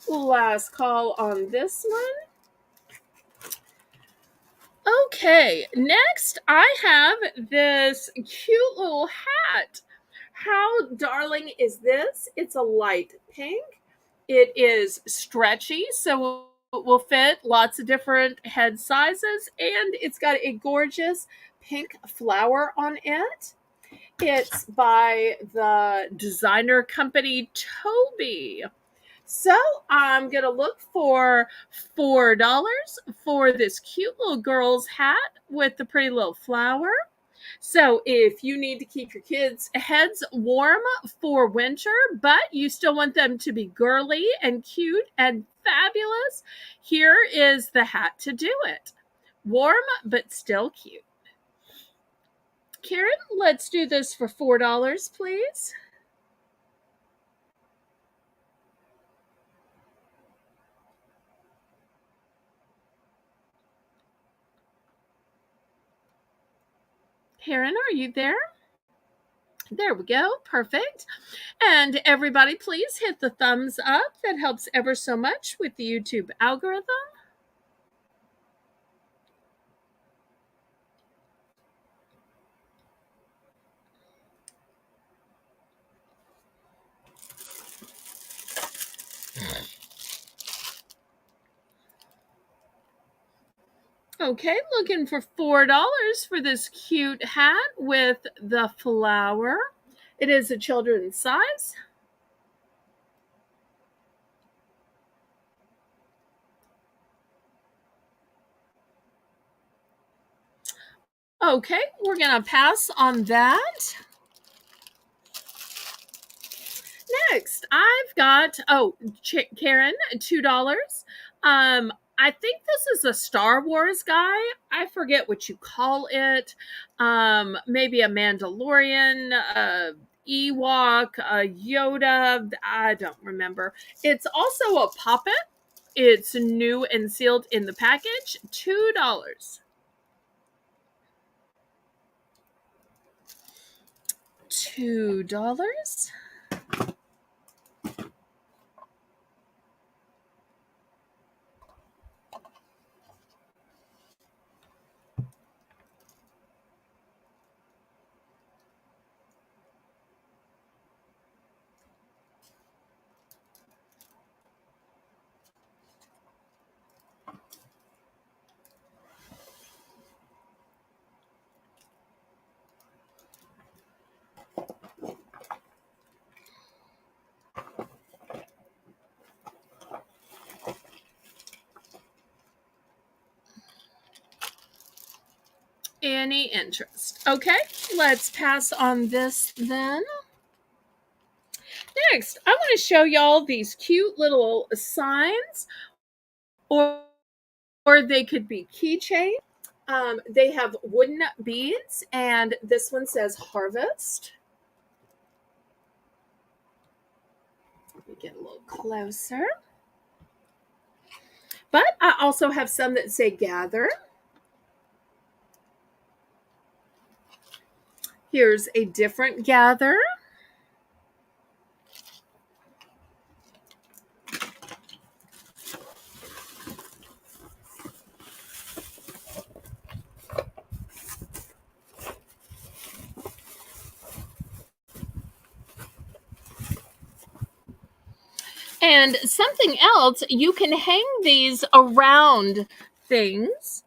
Last call on this one. Okay, next I have this cute little hat. How darling is this? It's a light pink. It is stretchy, so it will fit lots of different head sizes, and it's got a gorgeous pink flower on it. It's by the designer company Toby. So I'm going to look for $4 for this cute little girl's hat with the pretty little flower. So if you need to keep your kids' heads warm for winter, but you still want them to be girly and cute and fabulous, here is the hat to do it. Warm, but still cute. Karen, let's do this for $4, please. Heron, are you there? There we go. Perfect. And everybody, please hit the thumbs up. That helps ever so much with the YouTube algorithm. Okay, looking for $4 for this cute hat with the flower. It is a children's size. Okay, we're going to pass on that. Next, I've got, Karen, $2. I think this is a Star Wars guy. I forget what you call it. Maybe a Mandalorian, Ewok, a Yoda. I don't remember. It's also a puppet. It's new and sealed in the package. $2. $2. Any interest? Okay, let's pass on this then. Next, I want to show y'all these cute little signs, or they could be keychain. They have wooden beads, and this one says harvest. Let me get a little closer. But I also have some that say gather. Here's a different gather. And something else, you can hang these around things.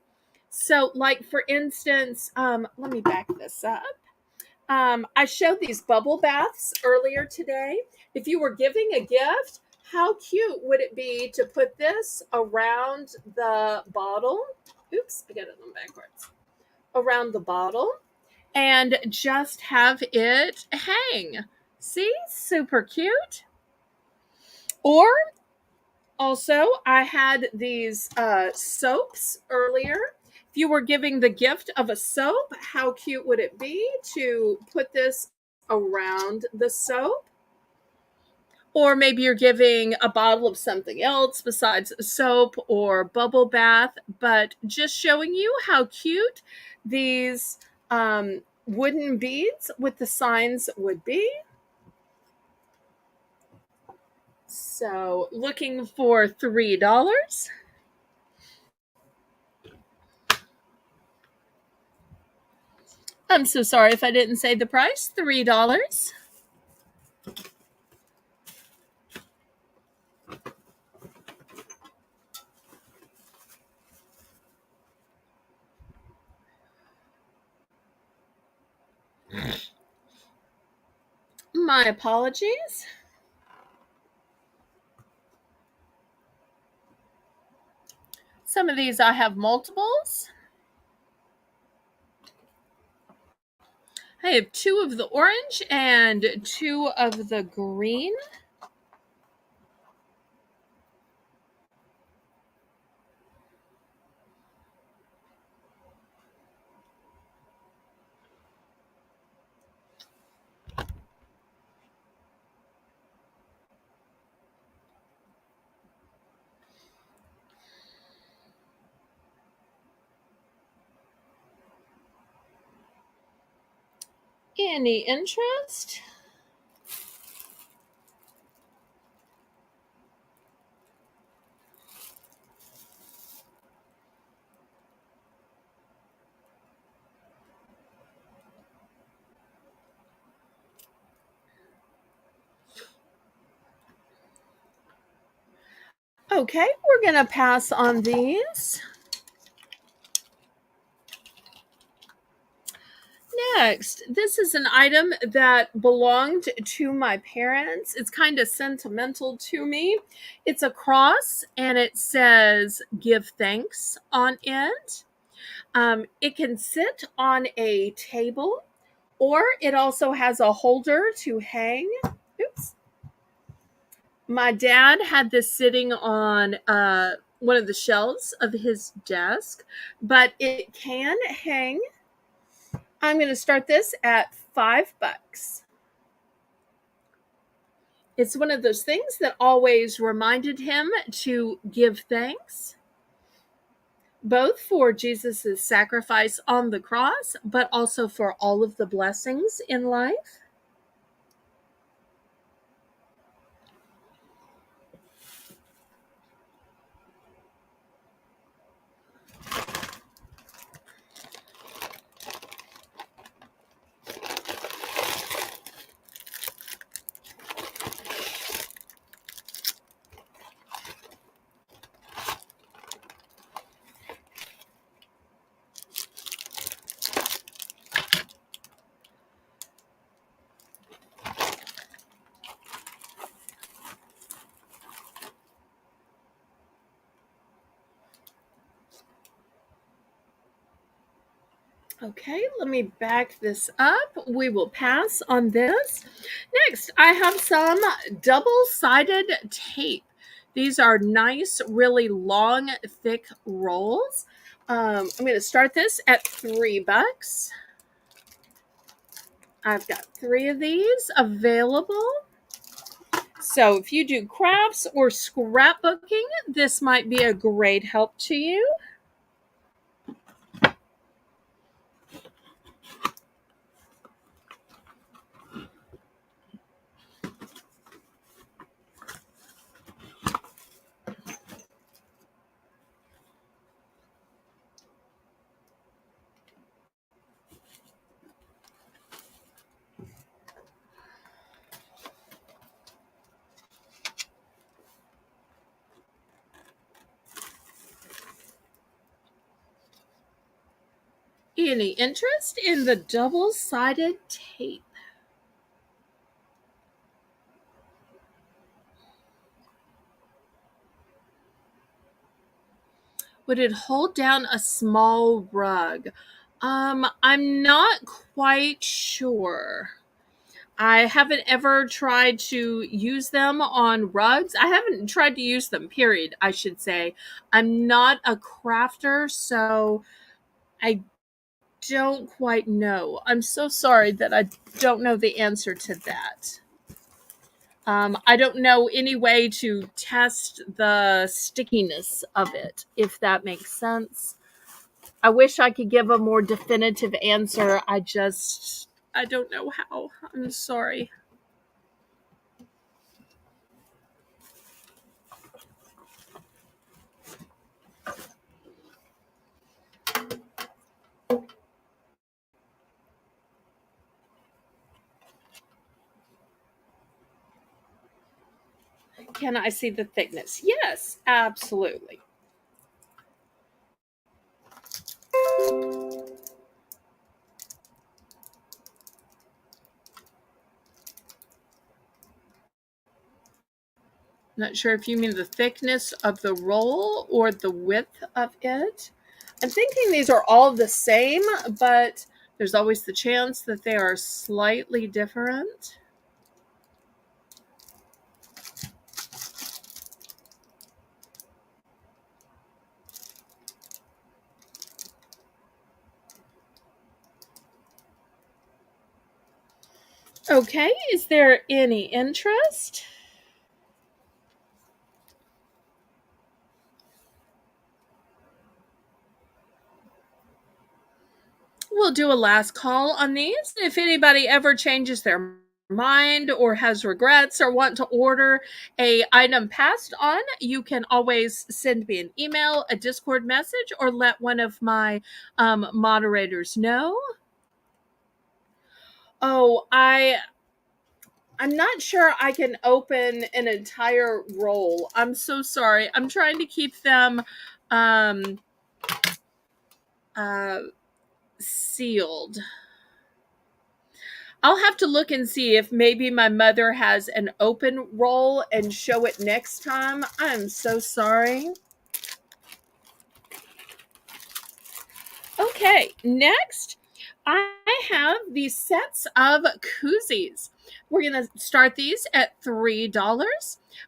So, like for instance, let me back this up. I showed these bubble baths earlier today. If you were giving a gift, how cute would it be to put this around the bottle? Oops, I got it on backwards. Around the bottle and just have it hang. See, super cute. Or also, I had these soaps earlier. If you were giving the gift of a soap, how cute would it be to put this around the soap? Or maybe you're giving a bottle of something else besides soap or bubble bath, but just showing you how cute these wooden beads with the signs would be. So looking for $3. I'm so sorry if I didn't say the price. $3. My apologies. Some of these I have multiples. I have 2 of the orange and 2 of the green. Any interest? Okay, we're going to pass on these. Next, this is an item that belonged to my parents. It's kind of sentimental to me. It's a cross and it says give thanks on it. It can sit on a table or it also has a holder to hang. Oops. My dad had this sitting on one of the shelves of his desk, but it can hang. I'm going to start this at $5. It's one of those things that always reminded him to give thanks, both for Jesus' sacrifice on the cross, but also for all of the blessings in life. Okay, let me back this up. We will pass on this. Next, I have some double-sided tape. These are nice, really long, thick rolls. I'm going to start this at $3. I've got 3 of these available. So if you do crafts or scrapbooking, this might be a great help to you. Any interest in the double-sided tape? Would it hold down a small rug? I'm not quite sure. I haven't ever tried to use them on rugs. I haven't tried to use them, period, I should say. I'm not a crafter, so I don't quite know. I'm so sorry that I don't know the answer to that. I don't know any way to test the stickiness of it, if that makes sense. I wish I could give a more definitive answer. I don't know how. I'm sorry. Can I see the thickness? Yes, absolutely. Not sure if you mean the thickness of the roll or the width of it. I'm thinking these are all the same, but there's always the chance that they are slightly different. Okay, is there any interest? We'll do a last call on these. If anybody ever changes their mind or has regrets or want to order a item passed on, you can always send me an email, a Discord message, or let one of my moderators know. Oh, I'm not sure I can open an entire roll. I'm so sorry. I'm trying to keep them um, uh, sealed. I'll have to look and see if maybe my mother has an open roll and show it next time. I'm so sorry. Okay, next I have these sets of koozies. We're going to start these at $3.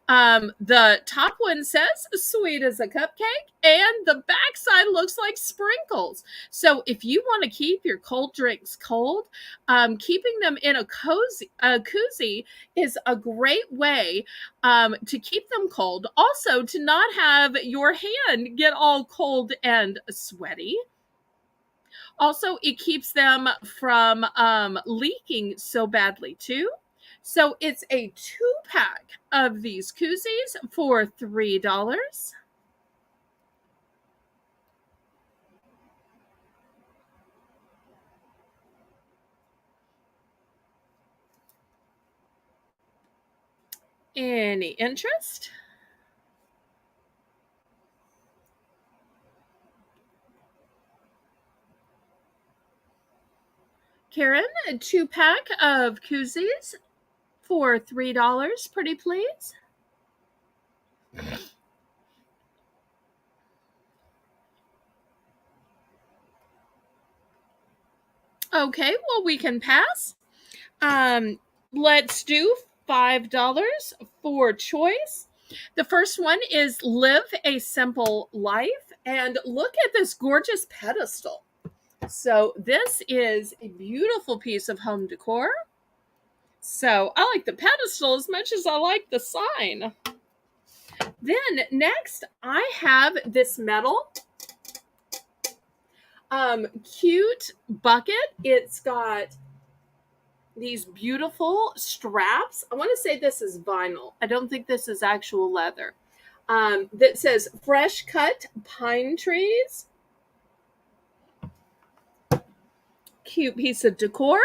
The top one says sweet as a cupcake, and the backside looks like sprinkles. So if you want to keep your cold drinks cold, keeping them in a koozie is a great way to keep them cold. Also, to not have your hand get all cold and sweaty. Also, it keeps them from leaking so badly too. So it's a 2-pack of these koozies for $3. Any interest? Karen, a 2-pack of koozies for $3, pretty please. Okay, well, we can pass. Let's do $5 for choice. The first one is Live a Simple Life. And look at this gorgeous pedestal. So this is a beautiful piece of home decor. So I like the pedestal as much as I like the sign. Then next I have this metal cute bucket. It's got these beautiful straps. I want to say this is vinyl. I don't think this is actual leather. That says fresh cut pine trees. Cute piece of decor.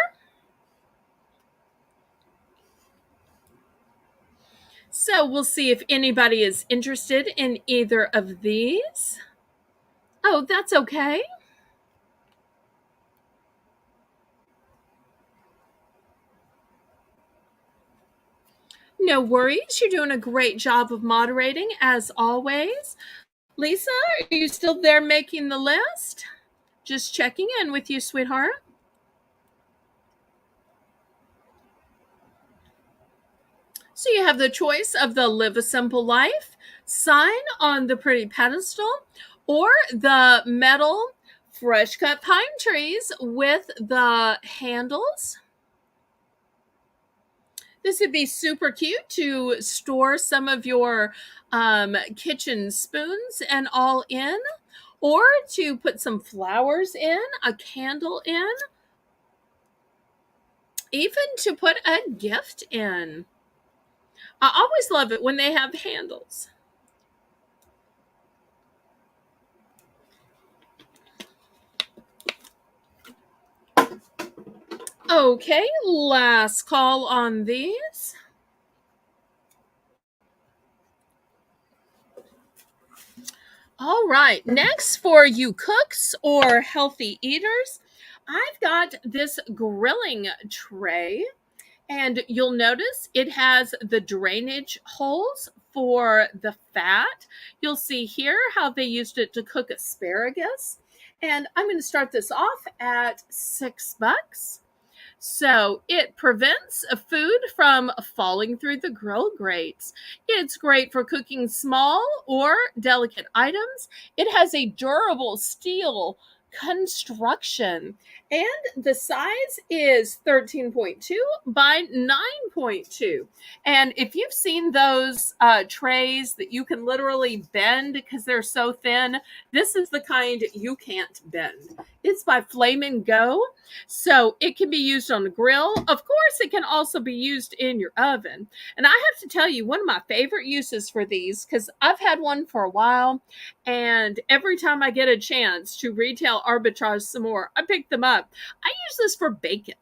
So we'll see if anybody is interested in either of these. Oh, that's okay. No worries. You're doing a great job of moderating as always. Lisa, are you still there making the list? Just checking in with you, sweetheart. So you have the choice of the Live a Simple Life sign on the pretty pedestal or the metal fresh cut pine trees with the handles. This would be super cute to store some of your kitchen spoons and all in, or to put some flowers in, a candle in, even to put a gift in. I always love it when they have handles. Okay, last call on these. All right, next for you cooks or healthy eaters, I've got this grilling tray. And you'll notice it has the drainage holes for the fat. You'll see here how they used it to cook asparagus. And I'm going to start this off at $6. So it prevents food from falling through the grill grates. It's great for cooking small or delicate items. It has a durable steel construction, And the size is 13.2 by 9.2. And if you've seen those trays that you can literally bend because they're so thin, this is the kind you can't bend. It's by Flame and Go. So it can be used on the grill. Of course, it can also be used in your oven. And I have to tell you, one of my favorite uses for these, because I've had one for a while, and every time I get a chance to retail arbitrage some more, I pick them up. I use this for bacon.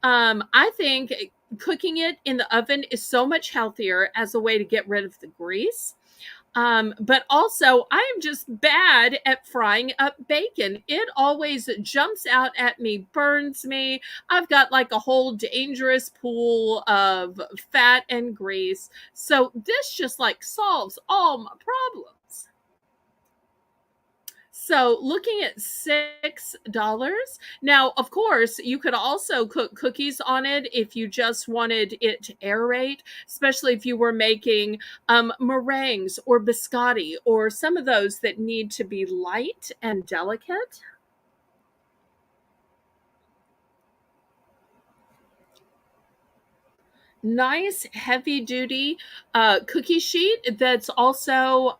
I think cooking it in the oven is so much healthier as a way to get rid of the grease. But also, I am just bad at frying up bacon. It always jumps out at me, burns me. I've got like a whole dangerous pool of fat and grease. So this just like solves all my problems. So looking at $6. Now, of course, you could also cook cookies on it if you just wanted it to aerate, especially if you were making meringues or biscotti or some of those that need to be light and delicate. Nice heavy duty cookie sheet that's also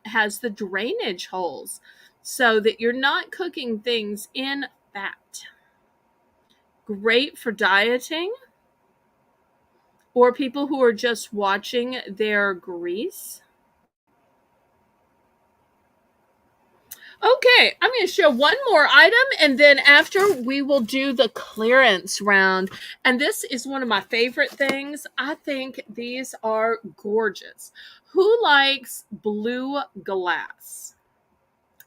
has the drainage holes so that you're not cooking things in fat. Great for dieting or people who are just watching their grease. Okay, I'm going to show one more item and then after we will do the clearance round. And this is one of my favorite things. I think these are gorgeous. Who likes blue glass?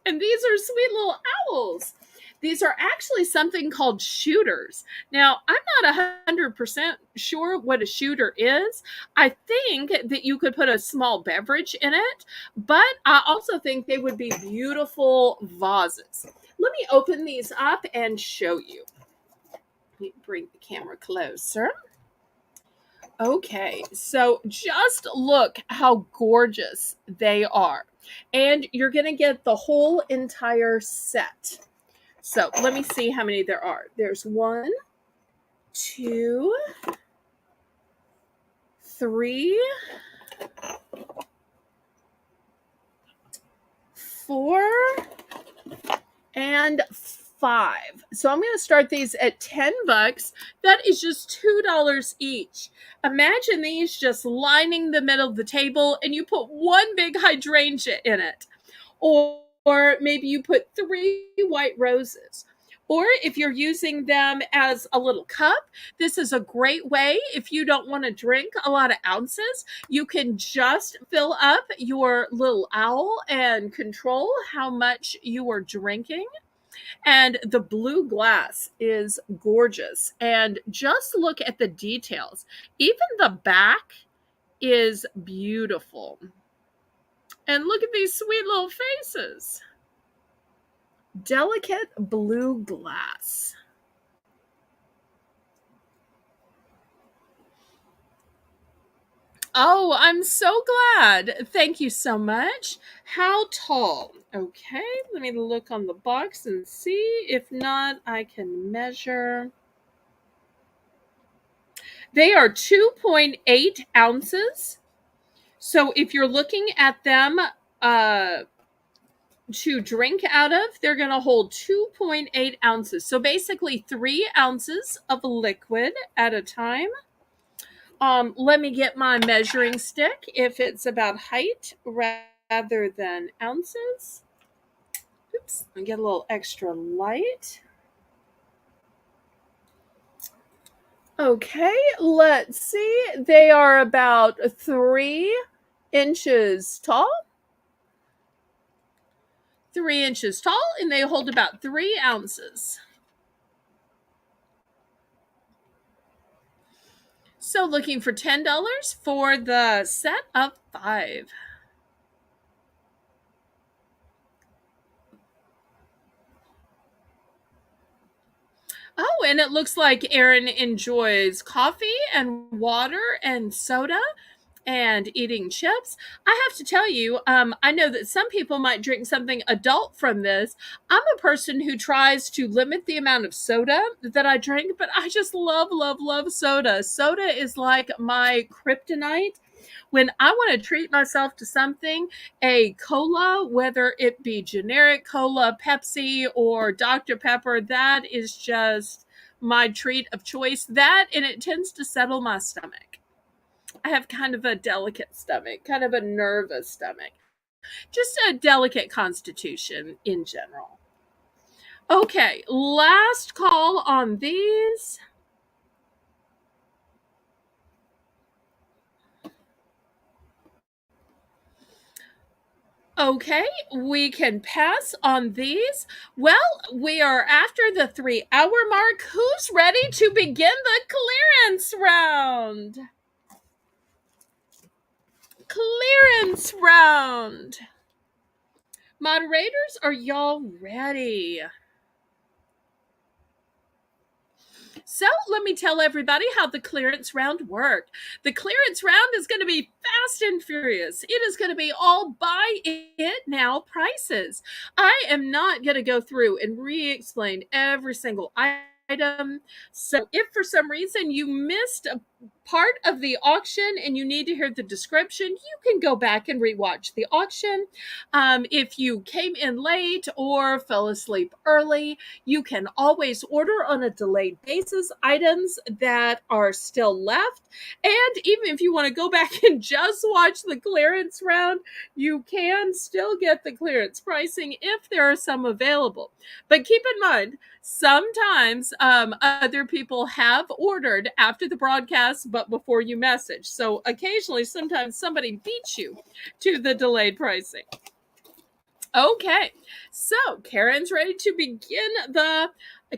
And these are sweet little owls. These are actually something called shooters. Now, I'm not 100% sure what a shooter is. I think that you could put a small beverage in it, but I also think they would be beautiful vases. Let me open these up and show you. Let me bring the camera closer. Okay, so just look how gorgeous they are. And you're going to get the whole entire set. So let me see how many there are. There's 1, 2, 3, 4, and 5. So I'm going to start these at $10. That is just $2 each. Imagine these just lining the middle of the table and you put one big hydrangea in it. Or maybe you put 3 white roses. Or if you're using them as a little cup, this is a great way. If you don't want to drink a lot of ounces, you can just fill up your little owl and control how much you are drinking. And the blue glass is gorgeous. And just look at the details. Even the back is beautiful. And look at these sweet little faces. Delicate blue glass. Oh, I'm so glad. Thank you so much. How tall? Okay, let me look on the box and see. If not, I can measure. They are 2.8 ounces. So if you're looking at them to drink out of, they're going to hold 2.8 ounces. So basically 3 ounces of liquid at a time. Let me get my measuring stick if it's about height rather than ounces. Oops, I get a little extra light. Okay, let's see. They are about 3 inches tall. 3 inches tall, and they hold about 3 ounces. So looking for $10 for the set of 5. Oh, and it looks like Erin enjoys coffee and water and soda. and eating chips. I have to tell you, I know that some people might drink something adult from this. I'm a person who tries to limit the amount of soda that I drink, but I just love, love, love soda. Soda is like my kryptonite. When I want to treat myself to something, a cola, whether it be generic cola, Pepsi, or Dr. Pepper, that is just my treat of choice. That, and it tends to settle my stomach. I have kind of a delicate stomach, kind of a nervous stomach, just a delicate constitution in general. Okay, last call on these. Okay, we can pass on these. Well, we are after the 3 hour mark. Who's ready to begin the clearance round? Clearance round. Moderators, are y'all ready? So let me tell everybody how the clearance round worked. The clearance round is going to be fast and furious. It is going to be all buy it now prices. I am not going to go through and re-explain every single item. So if for some reason you missed a part of the auction and you need to hear the description, you can go back and rewatch the auction. If you came in late or fell asleep early, you can always order on a delayed basis items that are still left. And even if you want to go back and just watch the clearance round, you can still get the clearance pricing if there are some available. But keep in mind, sometimes other people have ordered after the broadcast, but before you message. So occasionally, sometimes somebody beats you to the delayed pricing. Okay, so Karen's ready to begin the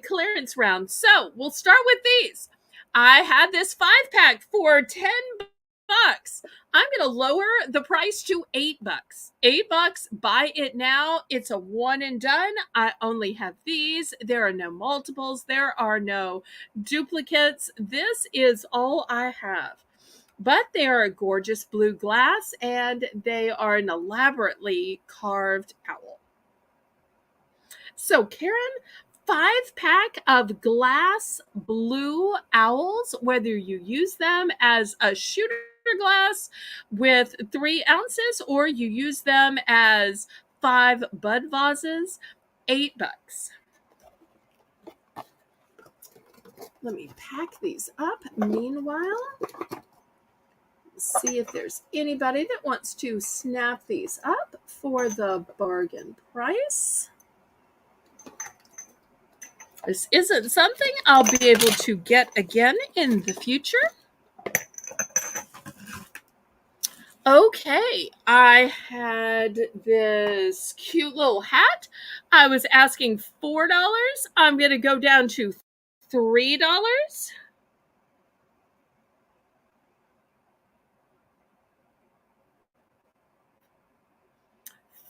clearance round. So we'll start with these. I had this 5-pack for $10. I'm going to lower the price to $8. $8. Buy it now. It's a one and done. I only have these. There are no multiples. There are no duplicates. This is all I have. But they are a gorgeous blue glass and they are an elaborately carved owl. So, Karen, 5-pack of glass blue owls, whether you use them as a shooter glass with 3 ounces or you use them as 5 bud vases, $8. Let me pack these up. Meanwhile, see if there's anybody that wants to snap these up for the bargain price. This isn't something I'll be able to get again in the future. Okay, I had this cute little hat. I was asking $4. I'm going to go down to $3.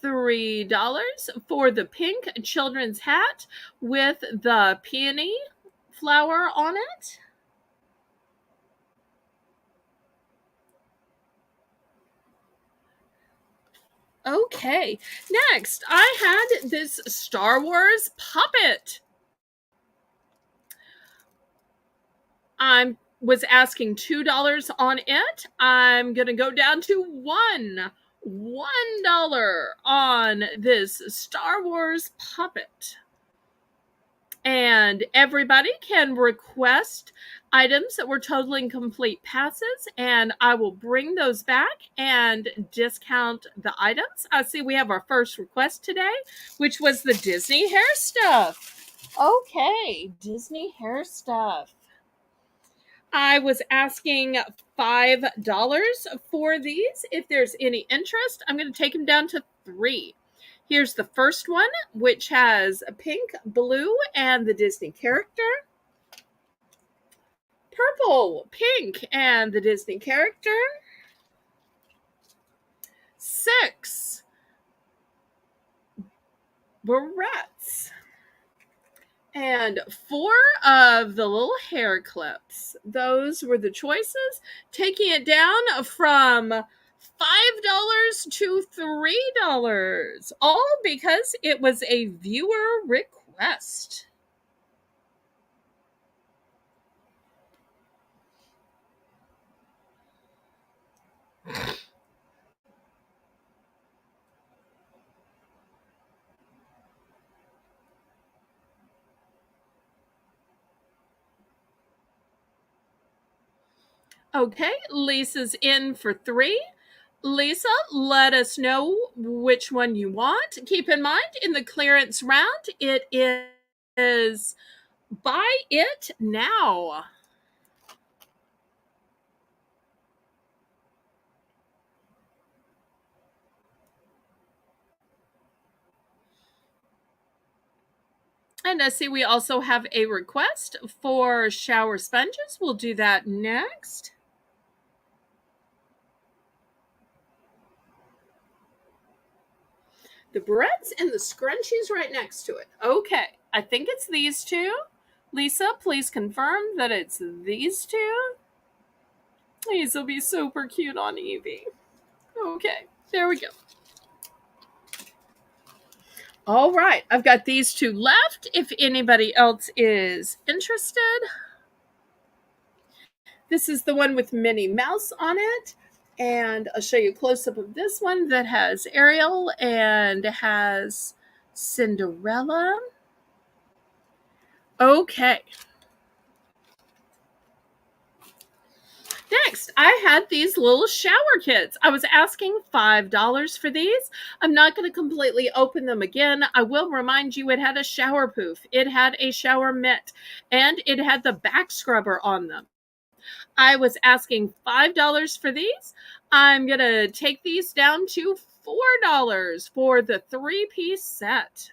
$3 for the pink children's hat with the peony flower on it. Okay, next I had this Star Wars puppet. I was asking $2 on it. I'm going to go down to $1 on this Star Wars puppet. And everybody can request items that were totaling complete passes, and I will bring those back and discount the items. I see we have our first request today, which was the Disney hair stuff. Okay, Disney hair stuff. I was asking $5 for these. If there's any interest, I'm going to take them down to $3. Here's the first one, which has a pink, blue, and the Disney character. Purple, pink, and the Disney character. 6 barrettes. And 4 of the little hair clips. Those were the choices, taking it down from $5 to $3, all because it was a viewer request. Okay, Lisa's in for 3. Lisa, let us know which one you want. Keep in mind, in the clearance round, it is buy it now. And I see we also have a request for shower sponges. We'll do that next. The breads and the scrunchies right next to it. Okay, I think it's these two. Lisa, please confirm that it's these two. These will be super cute on Evie. Okay, there we go. All right, I've got these two left. If anybody else is interested, this is the one with Minnie Mouse on it. And I'll show you a close-up of this one that has Ariel and has Cinderella. Okay. Next, I had these little shower kits. I was asking $5 for these. I'm not going to completely open them again. I will remind you it had a shower poof, it had a shower mitt, and it had the back scrubber on them. I was asking $5 for these. I'm going to take these down to $4 for the 3-piece set.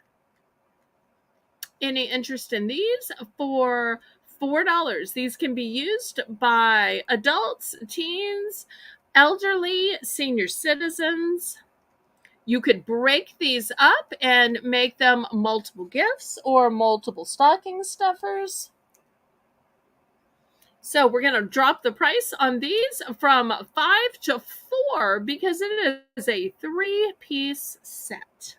Any interest in these? For $4. These can be used by adults, teens, elderly, senior citizens. You could break these up and make them multiple gifts or multiple stocking stuffers. So we're going to drop the price on these from 5 to 4 because it is a 3-piece set.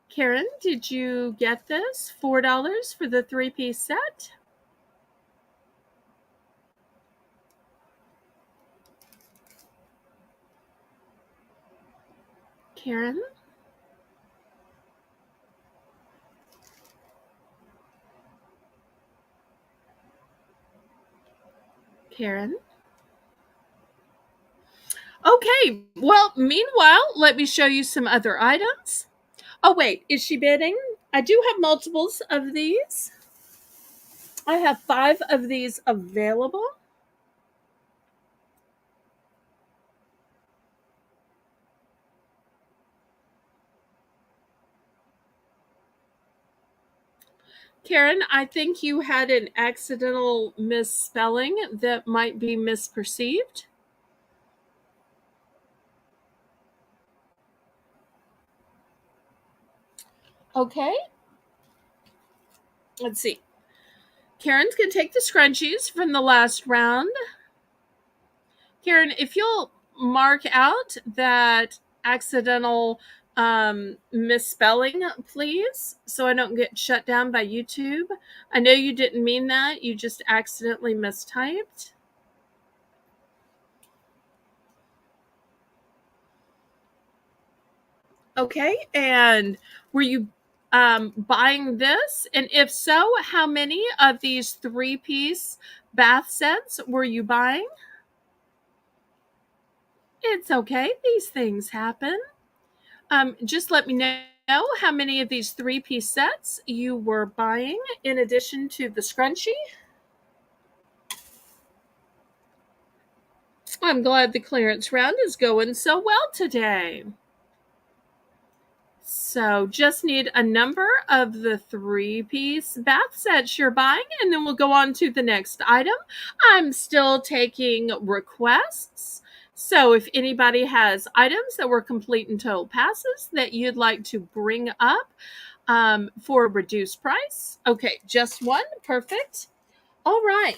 Karen, did you get this? $4 for the 3-piece set? Karen? Karen? Okay, well, meanwhile, let me show you some other items. Oh, wait, is she bidding? I do have multiples of these. I have 5 of these available. Karen, I think you had an accidental misspelling that might be misperceived. Okay. Let's see. Karen's going to take the scrunchies from the last round. Karen, if you'll mark out that accidental misspelling, please, so I don't get shut down by YouTube. I know you didn't mean that. You just accidentally mistyped. Okay, and were you buying this? And if so, how many of these 3-piece bath sets were you buying? It's okay. These things happen. Just let me know how many of these 3-piece sets you were buying in addition to the scrunchie. I'm glad the clearance round is going so well today. So So just need a number of the 3-piece bath sets you're buying, and then we'll go on to the next item. I'm still taking requests. So if anybody has items that were complete and total passes that you'd like to bring up for a reduced price. Okay, just one. Perfect. All right.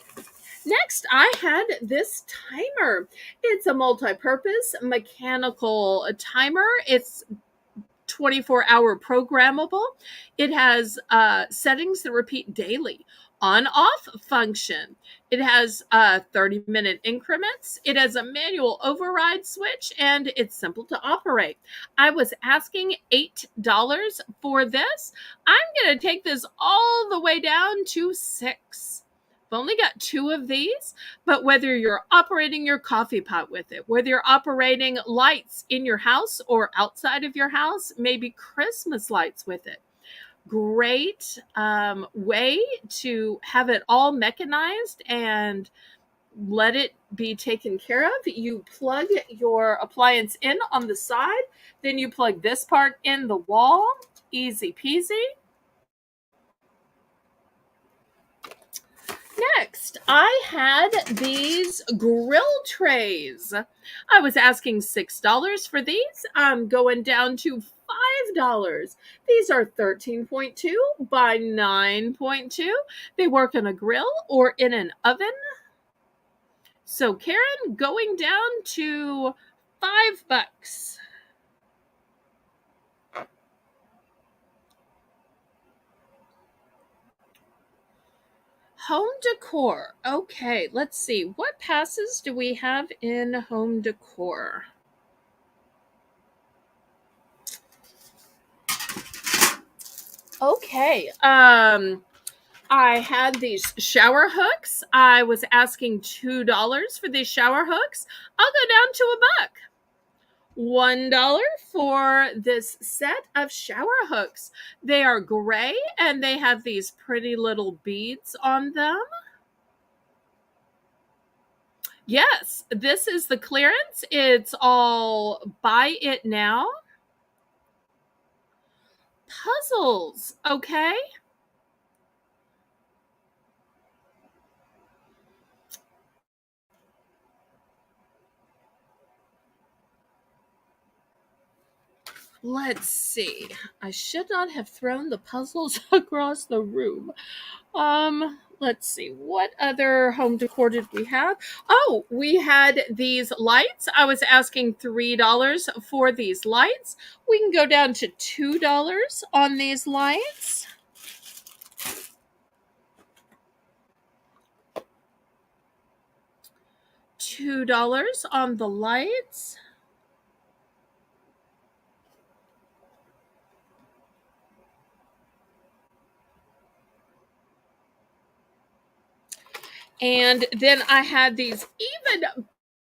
Next, I had this timer. It's a multi-purpose mechanical timer. It's 24-hour programmable. It has settings that repeat daily. On-off function. It has 30-minute increments. It has a manual override switch, and it's simple to operate. I was asking $8 for this. I'm going to take this all the way down to $6. I've only got 2 of these, but whether you're operating your coffee pot with it, whether you're operating lights in your house or outside of your house, maybe Christmas lights with it, great way to have it all mechanized and let it be taken care of. You plug your appliance in on the side, then you plug this part in the wall. Easy peasy. Next, I had these grill trays. I was asking $6 for these. I'm going down to $5. These are 13.2 by 9.2. They work on a grill or in an oven. So Karen, going down to $5. Home decor. Okay, let's see. What passes do we have in home decor? Okay. I had these shower hooks. I was asking $2 for these shower hooks. I'll go down to $1. $1 for this set of shower hooks. They are gray and they have these pretty little beads on them. Yes, this is the clearance. It's all buy it now. Puzzles, okay? Let's see. I should not have thrown the puzzles across the room. Let's see. What other home decor did we have? Oh, we had these lights. I was asking $3 for these lights. We can go down to $2 on these lights. $2 on the lights. And then I had these even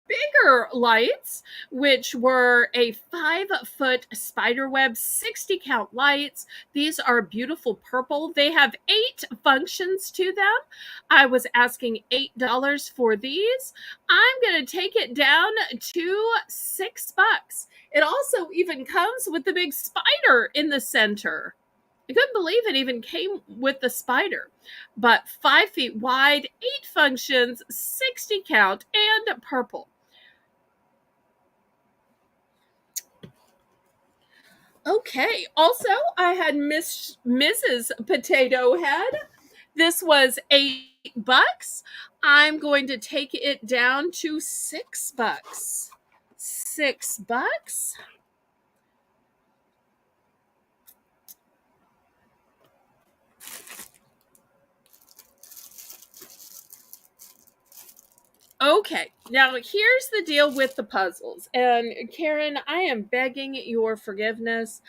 bigger lights, which were a 5-foot spiderweb 60 count lights. These are beautiful purple. They have 8 functions to them. I was asking $8 for these. I'm going to take it down to $6. It also even comes with the big spider in the center. I couldn't believe it even came with the spider. But 5 feet wide, 8 functions, 60 count, and purple. Okay. Also, I had Mrs. Potato Head. This was $8. I'm going to take it down to $6. $6. Okay, now here's the deal with the puzzles. And Karen, I am begging your forgiveness.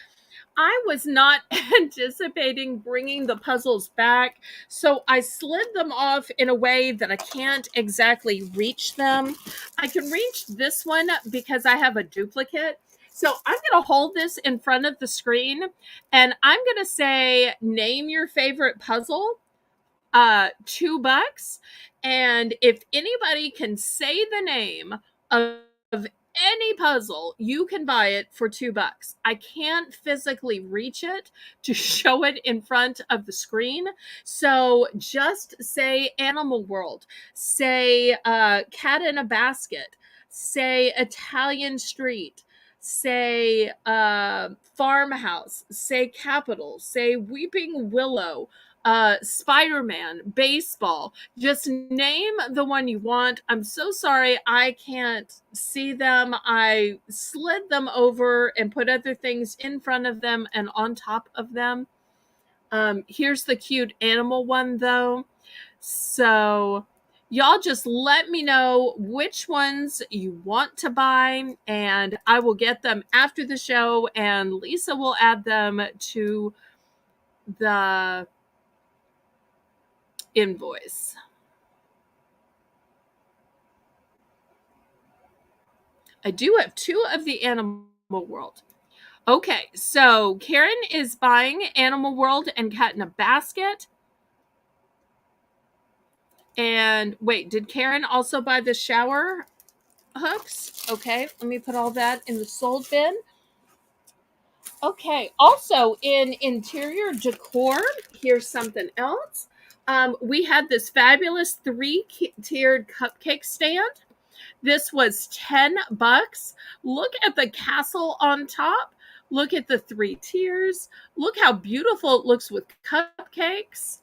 I was not anticipating bringing the puzzles back, so I slid them off in a way that I can't exactly reach them. I can reach this one because I have a duplicate. So I'm going to hold this in front of the screen and I'm going to say, name your favorite puzzle, $2. And if anybody can say the name of any puzzle, you can buy it for $2. I can't physically reach it to show it in front of the screen. So just say Animal World, say Cat in a Basket, say Italian Street, say Farmhouse, say Capitol, say Weeping Willow, Spider-Man, baseball. Just name the one you want. I'm so sorry I can't see them. I slid them over and put other things in front of them and on top of them. Here's the cute animal one, though. So y'all just let me know which ones you want to buy, and I will get them after the show, and Lisa will add them to the invoice. I do have 2 of the Animal World. Okay, so Karen is buying Animal World and Cat in a Basket. And wait, did Karen also buy the shower hooks? Okay, let me put all that in the sold bin. Okay, also in interior decor, here's something else. We had this fabulous 3-tiered cupcake stand. This was $10. Look at the castle on top. Look at the 3 tiers. Look how beautiful it looks with cupcakes.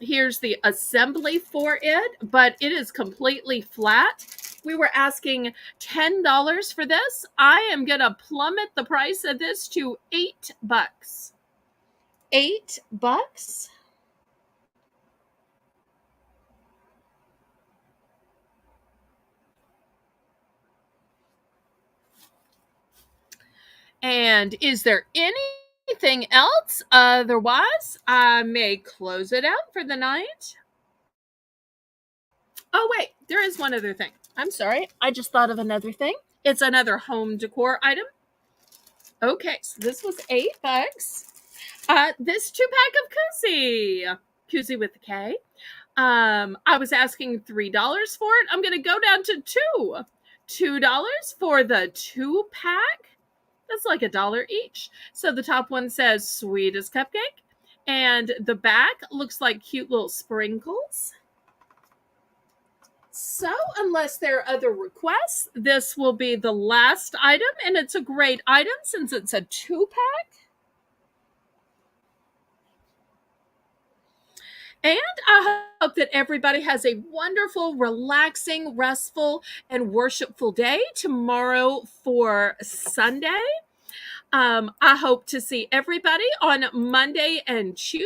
Here's the assembly for it, but it is completely flat. We were asking $10 for this. I am going to plummet the price of this to $8. $8. And is there anything else? Otherwise, I may close it out for the night. Oh, wait, there is one other thing. I'm sorry. I just thought of another thing. It's another home decor item. Okay, so this was $8. This 2-pack of koozie with a K. I was asking $3 for it. I'm going to go down to $2 for the 2-pack. That's like $1 each. So the top one says sweetest cupcake, and the back looks like cute little sprinkles. So unless there are other requests, this will be the last item, and it's a great item since it's a 2-pack. And I hope that everybody has a wonderful, relaxing, restful, and worshipful day tomorrow for Sunday. I hope to see everybody on Monday and Tuesday.